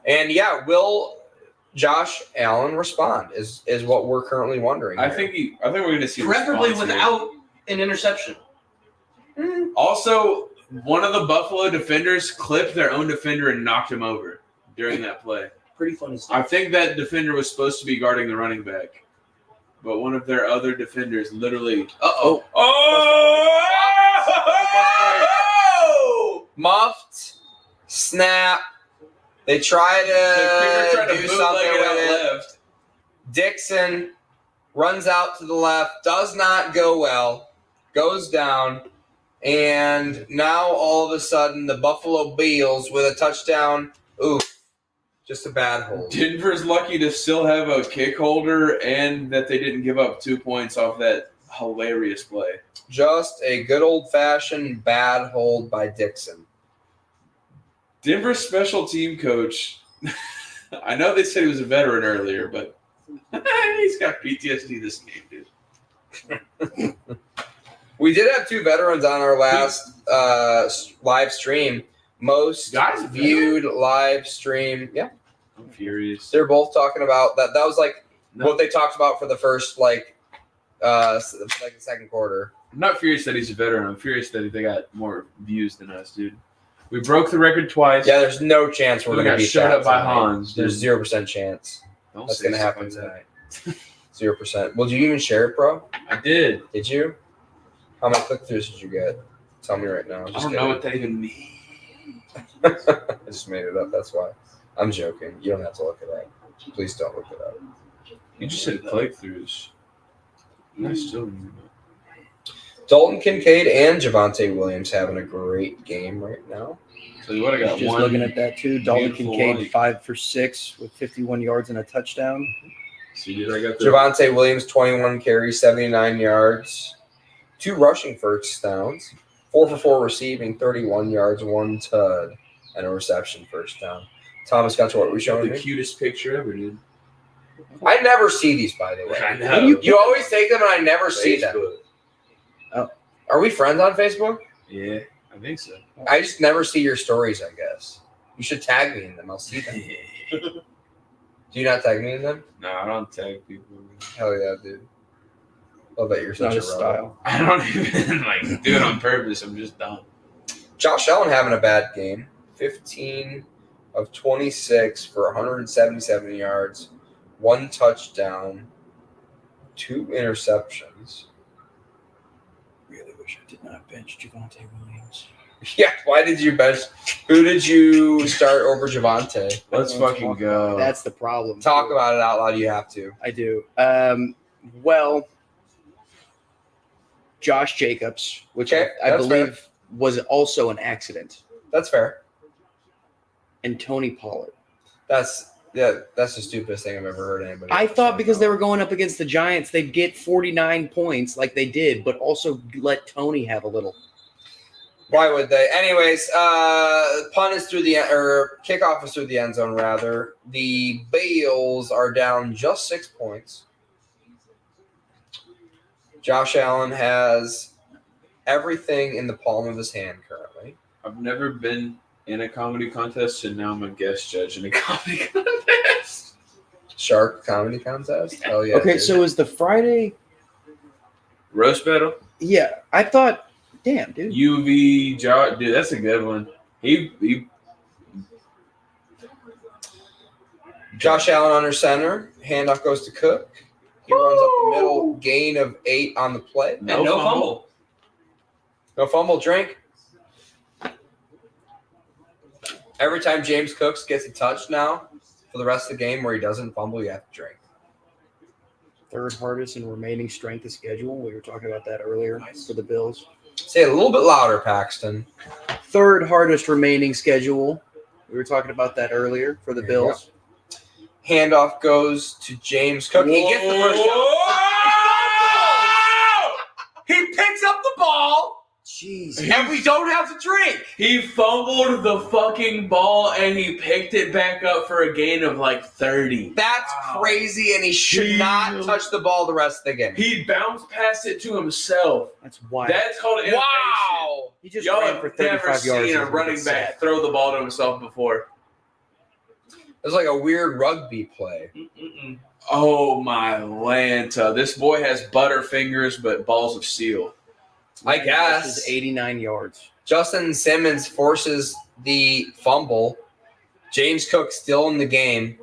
And will Josh Allen respond? Is what we're currently wondering. I think we're going to see preferably without an interception. Also, one of the Buffalo defenders clipped their own defender and knocked him over during that play. Pretty funny stuff. I think that defender was supposed to be guarding the running back, but one of their other defenders literally. Muffed, snap. They try to do something with it. Dixon runs out to the left, does not go well, goes down, and now all of a sudden the Buffalo Bills with a touchdown. Ooh, just a bad hold. Denver's lucky to still have a kick holder and that they didn't give up 2 points off that hilarious play. Just a good old-fashioned bad hold by Dixon. Denver's special team coach, I know they said he was a veteran earlier, but he's got PTSD this game, dude. We did have 2 veterans on our last live stream. Most viewed live stream. Yeah. I'm furious. They're both talking about that. That was what they talked about for the first the second quarter. I'm not furious that he's a veteran. I'm furious that they got more views than us, dude. We broke the record twice. Yeah, there's no chance we're going to be shut up by Hans. There's 0% chance that's going to happen tonight. 0%. Well, did you even share it, bro? I did. Did you? How many click-throughs did you get? Tell me right now. I don't know what that even means. I just made it up. That's why. I'm joking. You don't have to look it up. Please don't look it up. You just said click-throughs. I still don't even know. Dalton Kincaid and Javonte Williams having a great game right now. So what I got? Just looking at that too. Dalton Kincaid 5 for 6 with 51 yards and a touchdown. See, dude, I got the Javonte Williams, 21 carries, 79 yards, 2 rushing first downs, 4 for 4 receiving, 31 yards, 1 tud, and a reception first down. Thomas, Gunter, what are we showing the me? cutest picture ever, dude. I never see these, by the way. I know. You always take them, and I never see them. Facebook. Are we friends on Facebook? Yeah, I think so. I just never see your stories, I guess. You should tag me in them. I'll see them. Do you not tag me in them? No, I don't tag people. Hell yeah, dude. Love that you're such a rebel. style. I don't even do it on purpose. I'm just dumb. Josh Allen having a bad game. 15 of 26 for 177 yards, 1 touchdown, 2 interceptions. Really wish I did not bench Javonte Williams. Yeah, why did you bench? Who did you start over Javonte? Let's fucking go. That's the problem. Talk about it out loud. You have to. I do. Well, Josh Jacobs, which Okay, I that's believe was also an accident, That's fair. and Tony Pollard. That's the stupidest thing I've ever heard anybody. I say. thought because they were going up against the Giants, they'd get 49 points like they did, but also let Tony have a little. Why would they? Anyways, punt is through the or kickoff is through the end zone. Rather, the Bills are down just 6 points. Josh Allen has everything in the palm of his hand currently. I've never been in a comedy contest, and now I'm a guest judge in a comedy contest. Shark comedy contest. Hell yeah! Okay, dude. so is the Friday? Roast battle. Yeah, I thought. Damn, dude. UV, dude, that's a good one. He Josh Allen under center. Handoff goes to Cook. He runs up the middle. Gain of 8 on the play. And no fumble. No fumble. Drink. Every time James Cooks gets a touch now for the rest of the game where he doesn't fumble, you have to drink. Third hardest in remaining strength of schedule. We were talking about that earlier for the Bills. Say it a little bit louder, Paxton. Third hardest remaining schedule. We were talking about that earlier for the There you Bills. Handoff goes to James Cook. He gets the first down. He picks up the ball, Jeez. and we don't have to drink. He fumbled the fucking ball and he picked it back up for a gain of like 30. That's crazy, and he should not touch the ball the rest of the game. He bounced past it to himself. That's wild. That's called innovation. Wow. He just Y'all ran for have never 35 yards. seen a and running got back sacked. throw the ball to himself before. It was like a weird rugby play. Mm-mm. Oh my Lanta. This boy has butterfingers but balls of steel. I This guess. is 89 yards. Justin Simmons forces the fumble. James Cook still in the game.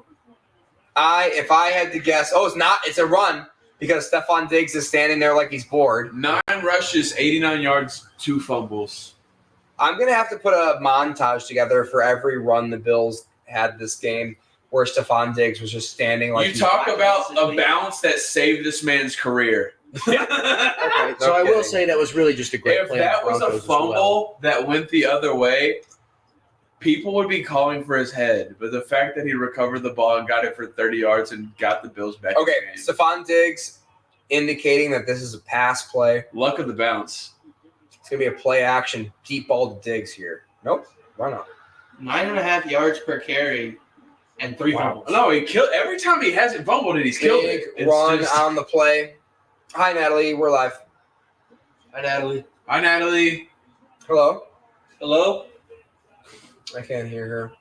If I had to guess, it's not. It's a run because Stephon Diggs is standing there like he's bored. 9 rushes, 89 yards, 2 fumbles. I'm going to have to put a montage together for every run the Bills had this game where Stephon Diggs was just standing like You talk about a bounce that saved this man's career. Okay, so I will kidding. say that was really just a great If play. that on the was a Broncos as well. fumble that went the other way, people would be calling for his head. But the fact that he recovered the ball and got it for 30 yards and got the Bills back Okay, in the game. Stephon Diggs indicating that this is a pass play. Luck of the bounce. It's going to be a play action deep ball to Diggs here. Nope, run up. 9.5 yards per carry and 3 fumbles. No, he killed every time he hasn't fumbled it, he's killed Big it. It's run just- on the play. Hi, Natalie. We're live. Hi, Natalie. Hi, Natalie. Hello. Hello? I can't hear her.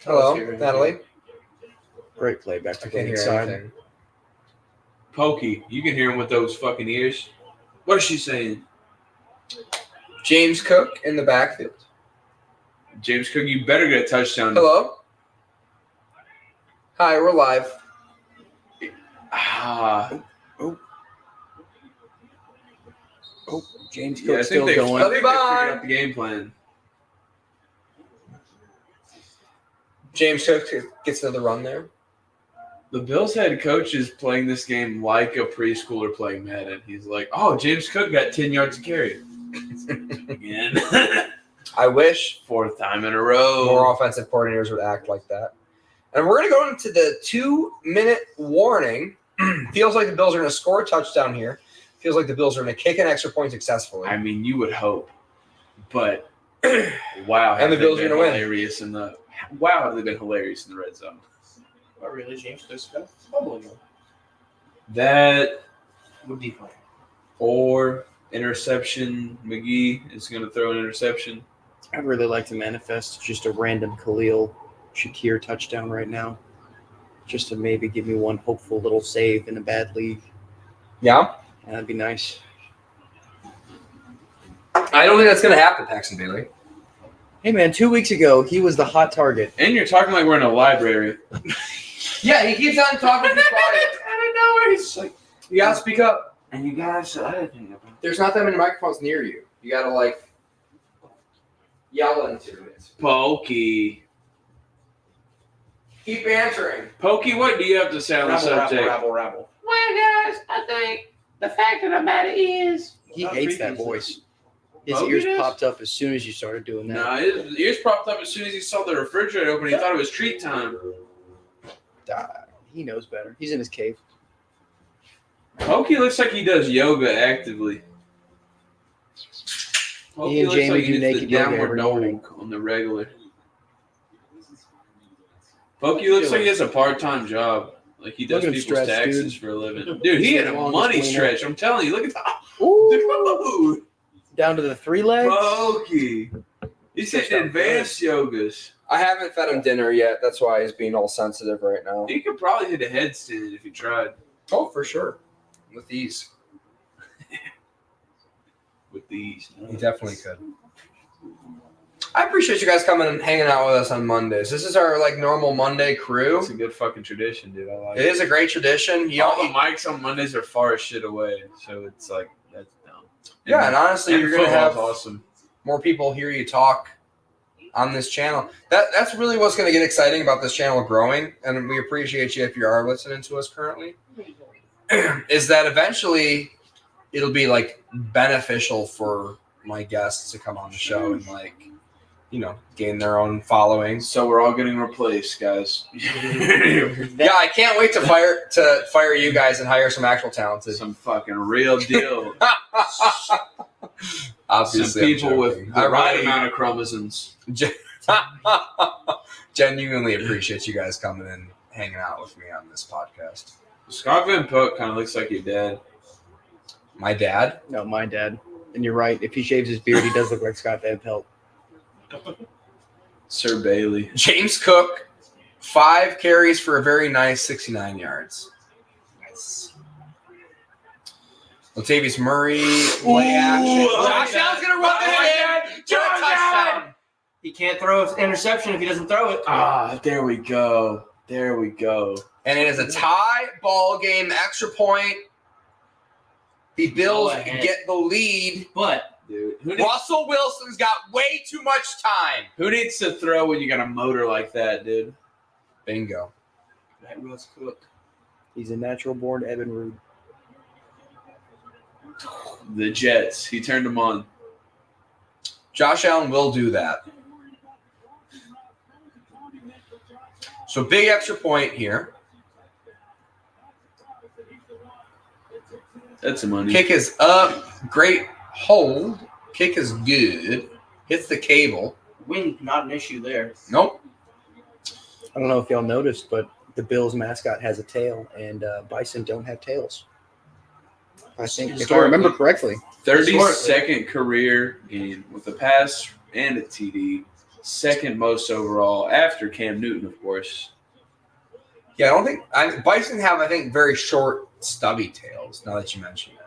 Hello, Natalie. Great play back I to can't the hear side. anything. Pokey, you can hear him with those fucking ears. What is she saying? James Cook in the backfield. James Cook, you better get a touchdown. Hello. Hi, we're live. James Yeah, I Cook's think still they going. Love you, figured bye. out the game plan. James Cook gets another run there. The Bills head coach is playing this game like a preschooler playing Madden. He's like, oh, James Cook got 10 yards to carry. Again. I wish 4th time in a row. more offensive coordinators would act like that. And we're going to go into the 2-minute warning. Feels like the Bills are going to score a touchdown here. Feels like the Bills are going to kick an extra point successfully. I mean, you would hope, but wow, And the Bills are been gonna win. hilarious in the wow, have they been hilarious in the red zone? Oh, really, James? There's a bubbling one. That Would be fun. or interception. McGee is going to throw an interception. I'd really like to manifest just a random Khalil Shakir touchdown right now, just to maybe give me one hopeful little save in a bad league. Yeah? And that'd be nice. I don't think that's going to happen, Paxton Bailey. Hey, man, 2 weeks ago, he was the hot target. And you're talking like we're in a library. Yeah, he keeps on talking to quiet. Out of nowhere, he's like, You got to speak up. and you guys, I think There's not that many microphones near you. You got to, like, yell into it. Pokey. Keep answering. Pokey, what do you have to say on the subject? Rabble. Well, guys, I think the fact of the matter is, He hates that voice. His Oh, he ears does? popped up as soon as you started doing that. Nah, his ears popped up as soon as he saw the refrigerator open. He thought it was treat time. He knows better. He's in his cave. Pokey looks like he does yoga actively. Pokey and looks Jamie like he do hits the naked yoga downward every morning. dog on the regular. Pokey looks like he has a part-time job. Like he does Look at him people's stretch, taxes dude. for a living. Dude, he had a Longest money wiener. stretch. I'm telling you. Look at that. Ooh. Dude. Down to the 3 legs. Pokey. He's Stretched hitting out advanced yogas. I haven't fed him dinner yet. That's why he's being all sensitive right now. He could probably hit a headstand if he tried. Oh, for sure. With these. With these. He definitely could. I appreciate you guys coming and hanging out with us on Mondays. This is our like normal Monday crew. It's a good fucking tradition, dude. I like It is a great tradition. You All the know, mics on Mondays are far as shit away, so it's like that's dumb. yeah, and honestly, and you're gonna football's have awesome. more people hear you talk on this channel. That's really what's going to get exciting about this channel growing, and we appreciate you if you are listening to us currently. Is that eventually it'll be like beneficial for my guests to come on the show and like, you know, gain their own followings. So we're all getting replaced, guys. Yeah, I can't wait to fire you guys and hire some actual talented. Some fucking real deal. Obviously, Some people I'm with joking. the I right really amount of chromosomes. genuinely appreciate you guys coming and hanging out with me on this podcast. Scott Van Pelt kind of looks like your dad. My dad. No, my dad. And you're right. If he shaves his beard, he does look like Scott Van Pelt. Sir Bailey. James Cook, 5 carries for a very nice 69 yards. Nice. Latavius Murray, play action. Josh Allen's going to run it in. Touchdown. He can't throw an interception if he doesn't throw it. There we go. There we go. And it is a tie ball game, extra point. The Bills Go ahead. get the lead. But Dude, Russell Wilson's got way too much time. who needs to throw when you got a motor like that, dude? Bingo. that Russ Cook. He's a natural born Evan Rude. The Jets. He turned them on. Josh Allen will do that. So big extra point here. That's some money. Kick is up. Great hold. Kick is good. Hits the cable. Wind, not an issue there. Nope. I don't know if y'all noticed, but the Bills mascot has a tail, and bison don't have tails. I think, if I remember correctly. 32nd career game with a pass and a TD. Second most overall after Cam Newton, of course. Yeah, I don't think bison have, I think, very short, stubby tails. Now that you mention it,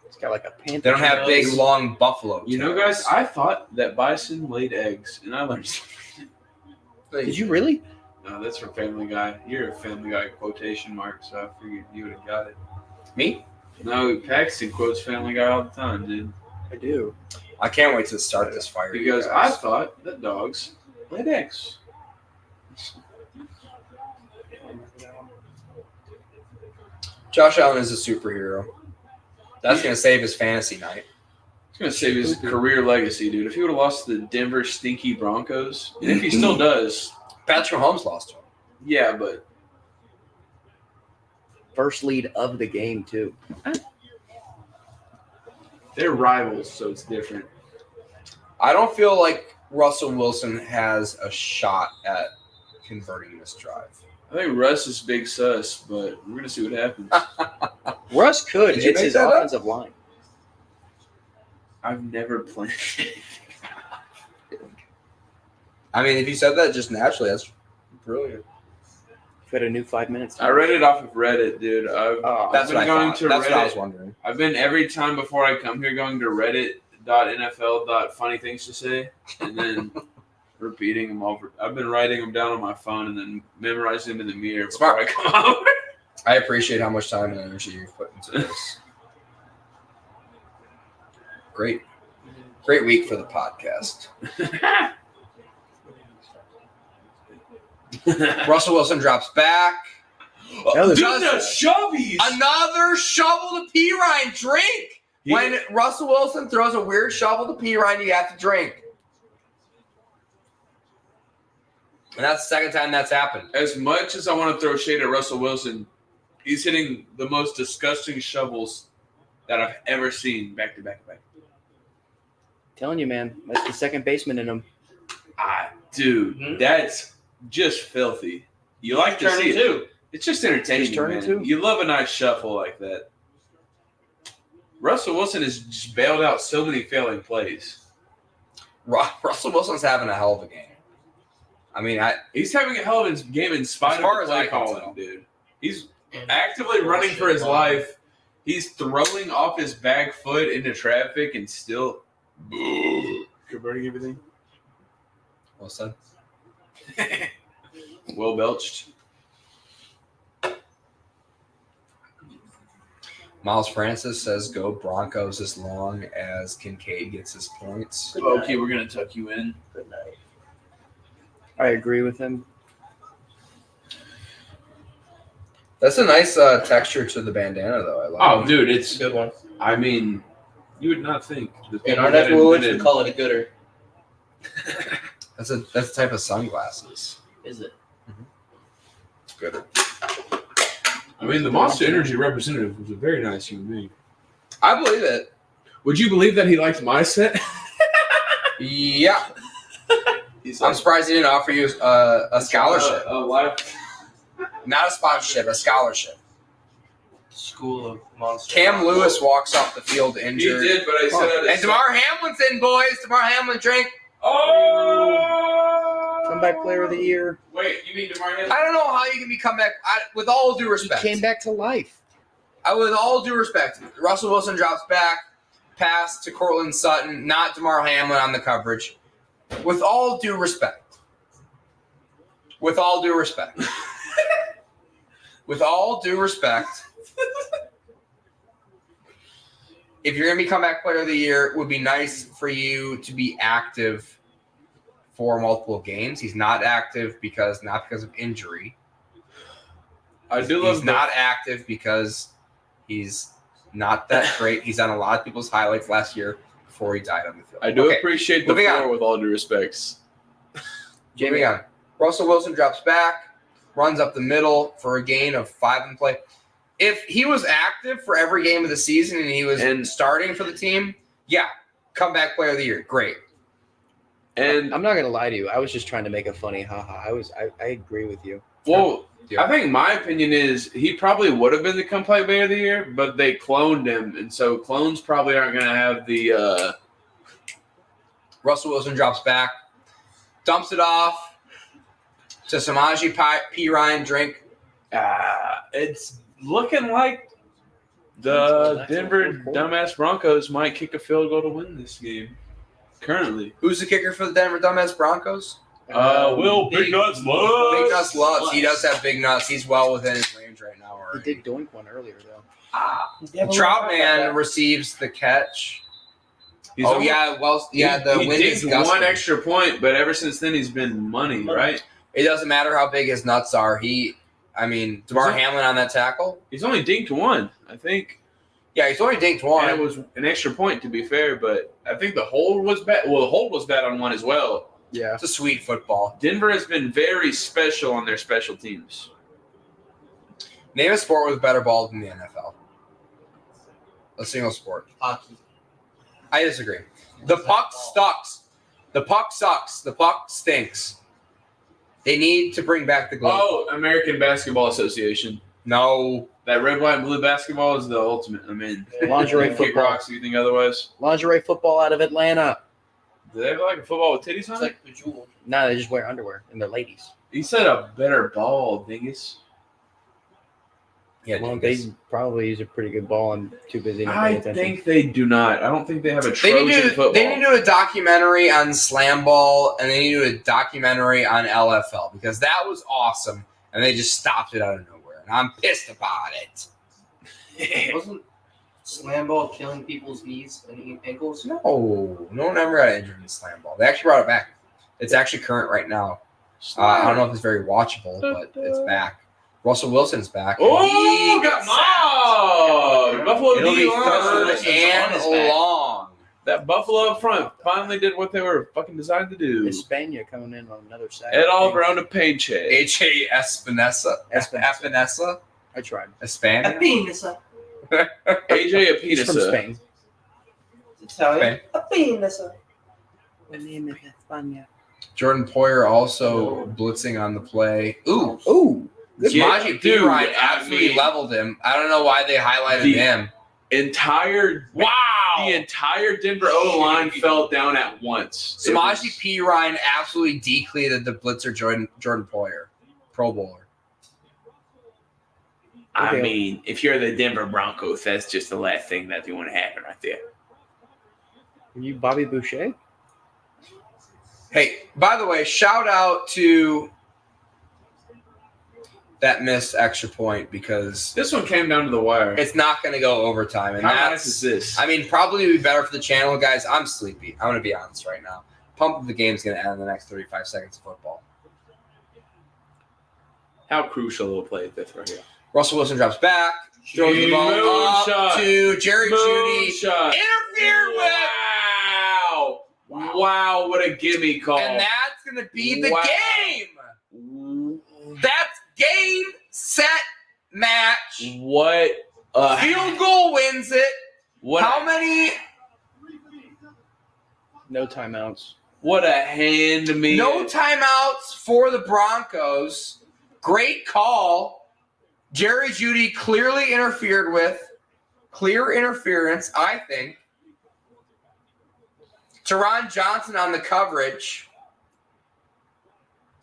It's got like a panther. they don't have big, tails. long buffalo. You know, tails. guys, I thought that bison laid eggs, and I learned something. Did you really? No, that's from Family Guy. You're a Family Guy quotation mark, so I figured you would have got it. Me? No, Paxton quotes Family Guy all the time, dude. I do. I can't wait to start this fire. you Because I guys. thought that dogs laid eggs. Josh Allen is a superhero. That's going to save his fantasy night. It's going to save his career legacy, dude. If he would have lost to the Denver stinky Broncos, and if he still does, Patrick Mahomes lost to him. Yeah, but First lead of the game, too. they're rivals, so it's different. I don't feel like Russell Wilson has a shot at converting this drive. I think Russ is big sus, but we're gonna see what happens. Russ could. Did you It's make his that up? offensive line. I've never planned. I mean, if you said that just naturally, that's brilliant. We had a new 5 minutes. I read it off of Reddit, dude. That's what I going thought. to That's what I was Reddit. wondering. I've been every time before I come here going to reddit.nfl.funny things to say, and then repeating them over. I've been writing them down on my phone and then memorizing them in the mirror before Smart. I come over. I appreciate how much time and energy you've put into this. Great week for the podcast. Russell Wilson drops back. Another- Does the it. shovies. Another shovel to P. Ryan drink. When Russell Wilson throws a weird shovel to P. Ryan, you have to drink. And that's the second time that's happened. As much as I want to throw shade at Russell Wilson, he's hitting the most disgusting shovels that I've ever seen back to back to back. Telling you, man. That's the second baseman in him. Dude, that's just filthy. You like to see it. Too. It's just entertaining, He's turning man. too. You love a nice shuffle like that. Russell Wilson has just bailed out so many failing plays. Russell Wilson's having a hell of a game. I mean, He's having a hell of a game in spite As far of as the play I can calling, tell. dude. He's actively running for his life. He's throwing off his back foot into traffic and still converting everything. well said. Well belched. Miles Francis says go Broncos as long as Kincaid gets his points. Okay, we're going to tuck you in. Good night. I agree with him. That's a nice texture to the bandana, though. I like Oh, it. dude, It's it's. a good one. I mean, you would not think. The In people our that neck of the woods, we invented- call it a gooder. That's a type of sunglasses. Is it? It's good. I mean, the Monster Energy representative was a very nice human being. I believe it. Would you believe that he liked my set? Yeah. He's I'm surprised he didn't offer you a scholarship. A life. Not a sponsorship, a scholarship. School of Monsters. Cam Lewis walks off the field He injured. did, but I said And DeMar Hamlin's in, boys. DeMar Hamlin drink. Oh! Comeback player of the year. Wait, you mean DeMar Hamlin? I don't know how you can be comeback. With all due He respect. came back to life. With all due respect, Russell Wilson drops back, pass to Cortland Sutton, not DeMar Hamlin on the coverage. With all due respect. With all due respect. With all due respect. If you're going to be comeback player of the year, it would be nice for you to be active for multiple games. He's not active not because of injury. I do love He's not active because he's not that great. He's on a lot of people's highlights last year before he died on the field. I do Okay, appreciate the moving floor on. with all due respects. moving on. Russell Wilson drops back, runs up the middle for a gain of 5 in play. If he was active for every game of the season and he was starting for the team, yeah, comeback player of the year, great. And I'm not gonna lie to you. I was just trying to make a funny haha. I agree with you. well, Yeah. I think my opinion is he probably would have been the comeback player of the year, but they cloned him, and so clones probably aren't going to have the. Russell Wilson drops back, dumps it off to Samaje P. Ryan drink. It's looking like the Denver dumbass Broncos might kick a field goal to win this game. Currently, Who's the kicker for the Denver Dumbass Broncos? Will Big Nuts Love. Big Nuts Lutz. He does have big nuts. He's well within his range right now. He Already. did doink one earlier though. Troutman receives the catch. He's The he wind is dinked gusting. one extra point, but ever since then he's been money, right? It doesn't matter how big his nuts are. DeMar Hamlin on that tackle. He's only dinked one, I think. Yeah, he's only dinked And one. it was an extra point, to be fair, but I think the hold was bad. Well, the hold was bad on one as well. Yeah. It's a sweet football. Denver has been very special on their special teams. Name a sport with better ball than the NFL. A single sport. Hockey. I disagree. The puck sucks. The puck sucks. The puck stinks. They need to bring back the glove. Oh, American Basketball Association. No. That red, white, and blue basketball is the ultimate. I mean, Lingerie kick football. rocks. You think otherwise? Lingerie football out of Atlanta. Do they have like a football with titties on It's it? like Bejeweled. No, they just wear underwear and they're ladies. He said a better ball, dingus. Yeah, Well, dingus. they probably use a pretty good ball and too busy to pay I attention. think they do not. I don't think they have a They Trojan need to football. do a documentary on slam ball, and they need to do a documentary on LFL because that was awesome, and they just stopped it out of nowhere, and I'm pissed about it. Wasn't slam ball killing people's knees and ankles? No one ever got injured in slam ball. They actually brought it back. It's actually current right now. I don't know if it's very watchable, but it's back. Russell Wilson's back. Oh, He got sacked. mobbed! Buffalo It'll be D-line. third Wilson's on his and back. long. That Buffalo up front finally did what they were fucking designed to do. Hispania coming in on another side. Ed Oliver on a paycheck. H.A. Espinosa. Espinosa. I tried. Espana. Espinosa. AJ He's from Epinesa. Spain. Italian. Espinosa. My name is Hispania. Jordan Poyer also blitzing on the play. Ooh. Ooh. Good Yeah, Samaje dude, Perine I absolutely mean- leveled him. I don't know why they highlighted The- him. Entire Wow. the entire Denver O line fell down at once. It Samaje was- Perine absolutely decleated the blitzer Jordan Poyer. Pro Bowler. I Okay. mean, if you're the Denver Broncos, that's just the last thing that you want to happen right there. Are you Bobby Boucher? Hey, by the way, shout out to that missed extra point because This one came down to the wire. it's not going to go overtime. And How that's, nice is this? I mean, probably would be better for the channel, guys. I'm sleepy. I'm going to be honest right now. Pump of the game's going to end in the next 35 seconds of football. How crucial of a play is this right here? Russell Wilson drops back, throws the ball up Moonshot. to Jerry Jeudy. Moonshot. Interfered with. Wow. Wow, what a gimme call. And that's going to be the Wow. game. That's game, set, match. What a Field goal wins it. what How a, many? No timeouts. what a hand to me. No timeouts for the Broncos. Great call. Jerry Jeudy clearly interfered with. Clear interference, I think. Teron Johnson on the coverage.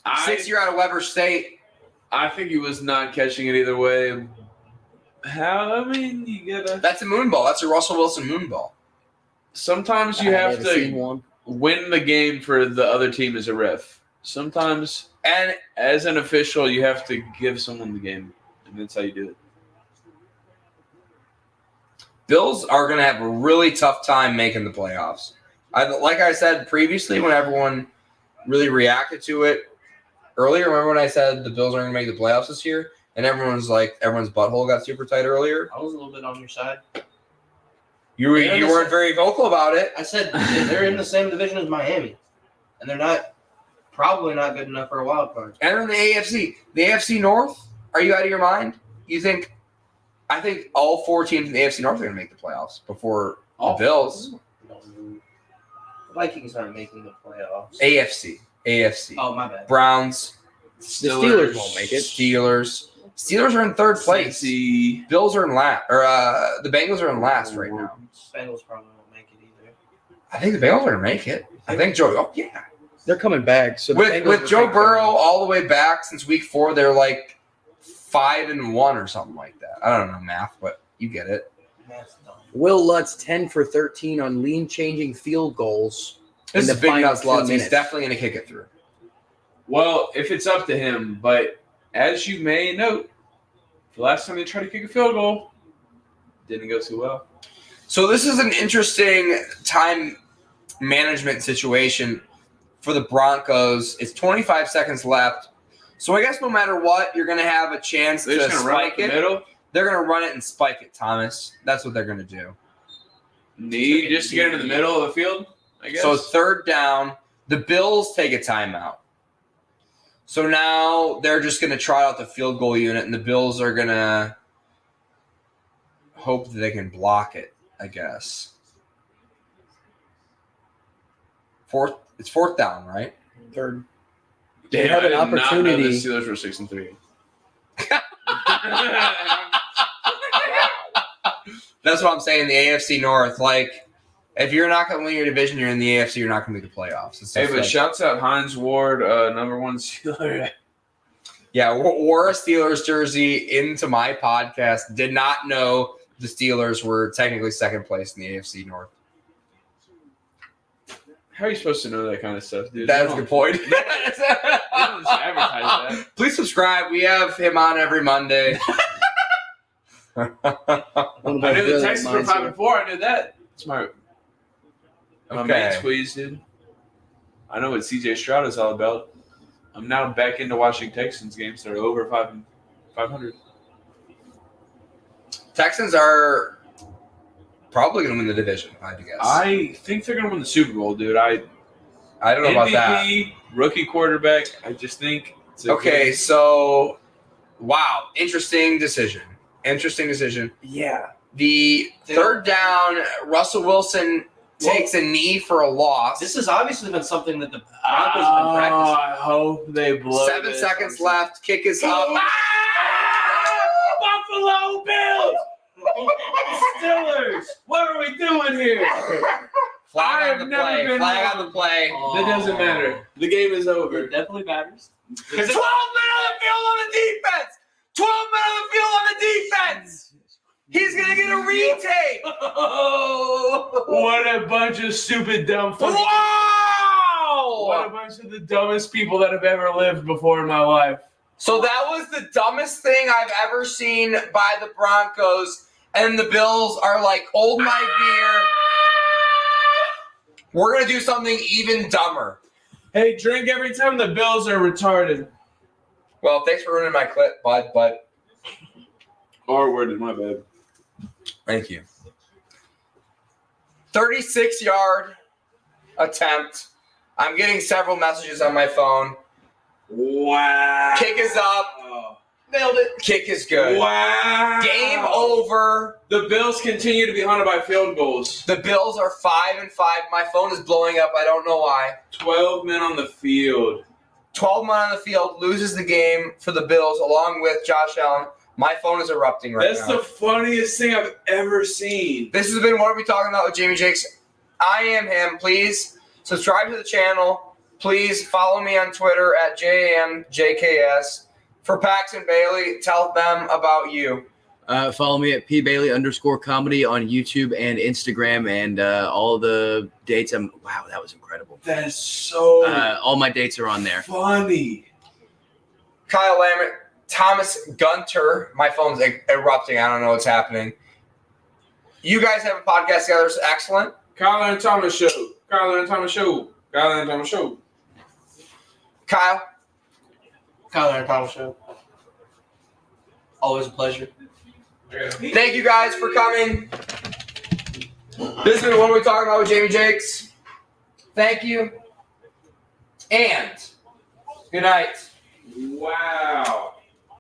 6-year out of Weber State. I think he was not catching it either way. How? I mean, you gotta. That's a moon ball. That's a Russell Wilson moon ball. Sometimes you I have never seen to one. win the game for the other team as a ref. Sometimes, And as an official, you have to give someone the game, and that's how you do it. Bills are going to have a really tough time making the playoffs. Like I said previously, when everyone really reacted to it earlier, remember when I said the Bills aren't going to make the playoffs this year? And everyone's butthole got super tight earlier. I was a little bit on your side. You weren't very vocal about it. I said they're in the same division as Miami, and they're probably not good enough for a wild card. And in the AFC. The AFC North, are you out of your mind? I think all 4 teams in the AFC North are going to make the playoffs before the Bills. No, the Vikings aren't making the playoffs. AFC. Oh, my bad. Browns. The Steelers won't make it. Steelers are in third place. See, Bills are in last. Or the Bengals are in last right now. Bengals probably won't make it either. I think the Bengals are going to make it. I think Joe. Oh, yeah. They're coming back. So the Bengals With will Joe take Burrow them. all the way back since week 4, they're like 5-1 or something like that. I don't know math, but you get it. That's dumb. Will Lutz 10 for 13 on lean changing field goals. This in is the Big final Nuts 2 Lutz. He's minutes. definitely going to kick it through. well, if it's up to him, but as you may note, the last time they tried to kick a field goal, didn't go too well. So this is an interesting time management situation for the Broncos. It's 25 seconds left. So I guess no matter what, you're going to have a chance They're to just going to run spike up the it. middle. They're going to run it and spike it, Thomas. That's what they're going to do. Need just to get into the middle of the field, I guess. So 3rd down. The Bills take a timeout. So now they're just going to try out the field goal unit, and the Bills are going to hope that they can block it, I guess. It's fourth down, right? Third. They have an I did not know opportunity. the Steelers were 6-3. That's what I'm saying. The AFC North, like, if you're not going to win your division, you're in the AFC. You're not going to make the playoffs. It's Hey, just but like, shouts out Hines Ward, number one Steeler. yeah, wore a Steelers jersey into my podcast. Did not know the Steelers were technically second place in the AFC North. How are you supposed to know that kind of stuff, dude? That's a good point. They don't just advertise that. Please subscribe. We have him on every Monday. I knew the Texans were 5-4. I knew that. It's my main squeeze, dude. I know what CJ Stroud is all about. I'm now back into watching Texans games that are over 500. Texans are probably going to win the division, I'd guess. I think they're going to win the Super Bowl, dude. I don't know about that. MVP, rookie quarterback. I just think. Okay, so wow, interesting decision. Yeah. The third down, Russell Wilson takes a knee for a loss. This has obviously been something that the Broncos have been practicing. I hope they blow 7 seconds left. Kick is up. Buffalo Bills! Steelers! What are we doing here? Flag on the play. That doesn't matter. The game is over. It definitely matters. 12 men on the field on the defense. 12 men on the field on the defense. He's going to get a retake. What a bunch of stupid, dumb fucking... Wow! What a bunch of the dumbest people that have ever lived before in my life. So that was the dumbest thing I've ever seen by the Broncos, and the Bills are like, hold my beer. We're going to do something even dumber. Hey, drink every time the Bills are retarded. Well, thanks for ruining my clip, bud, but R-worded, my bad. thank you. 36-yard attempt. I'm getting several messages on my phone. Wow. Kick is up. Nailed it. Kick is good. Wow. Game over. The Bills continue to be hunted by field goals. The Bills are 5-5. My phone is blowing up. I don't know why. 12 men on the field. 12 men on the field, loses the game for the Bills along with Josh Allen. My phone is erupting right now. That's the funniest thing I've ever seen. This has been What Are We Talking About with Jamie Jakes. I am him. Please subscribe to the channel. Please follow me on Twitter at JAMJKS. For Paxton Bailey, tell them about you. Follow me at pbailey_comedy on YouTube and Instagram, and all the dates. Wow, that was incredible. That is so all my dates are on there. funny. Kyle Lambert, Thomas Gunter. My phone's erupting. I don't know what's happening. You guys have a podcast together. It's excellent. Kyle and Thomas Show. Kyle and Thomas Show. Kyle and Thomas Show. Kyle. Kyler and Thomas Show. Always a pleasure. Thank you guys for coming. This has been What Are We Talking About with Jamie Jakes. Thank you. And good night. Wow.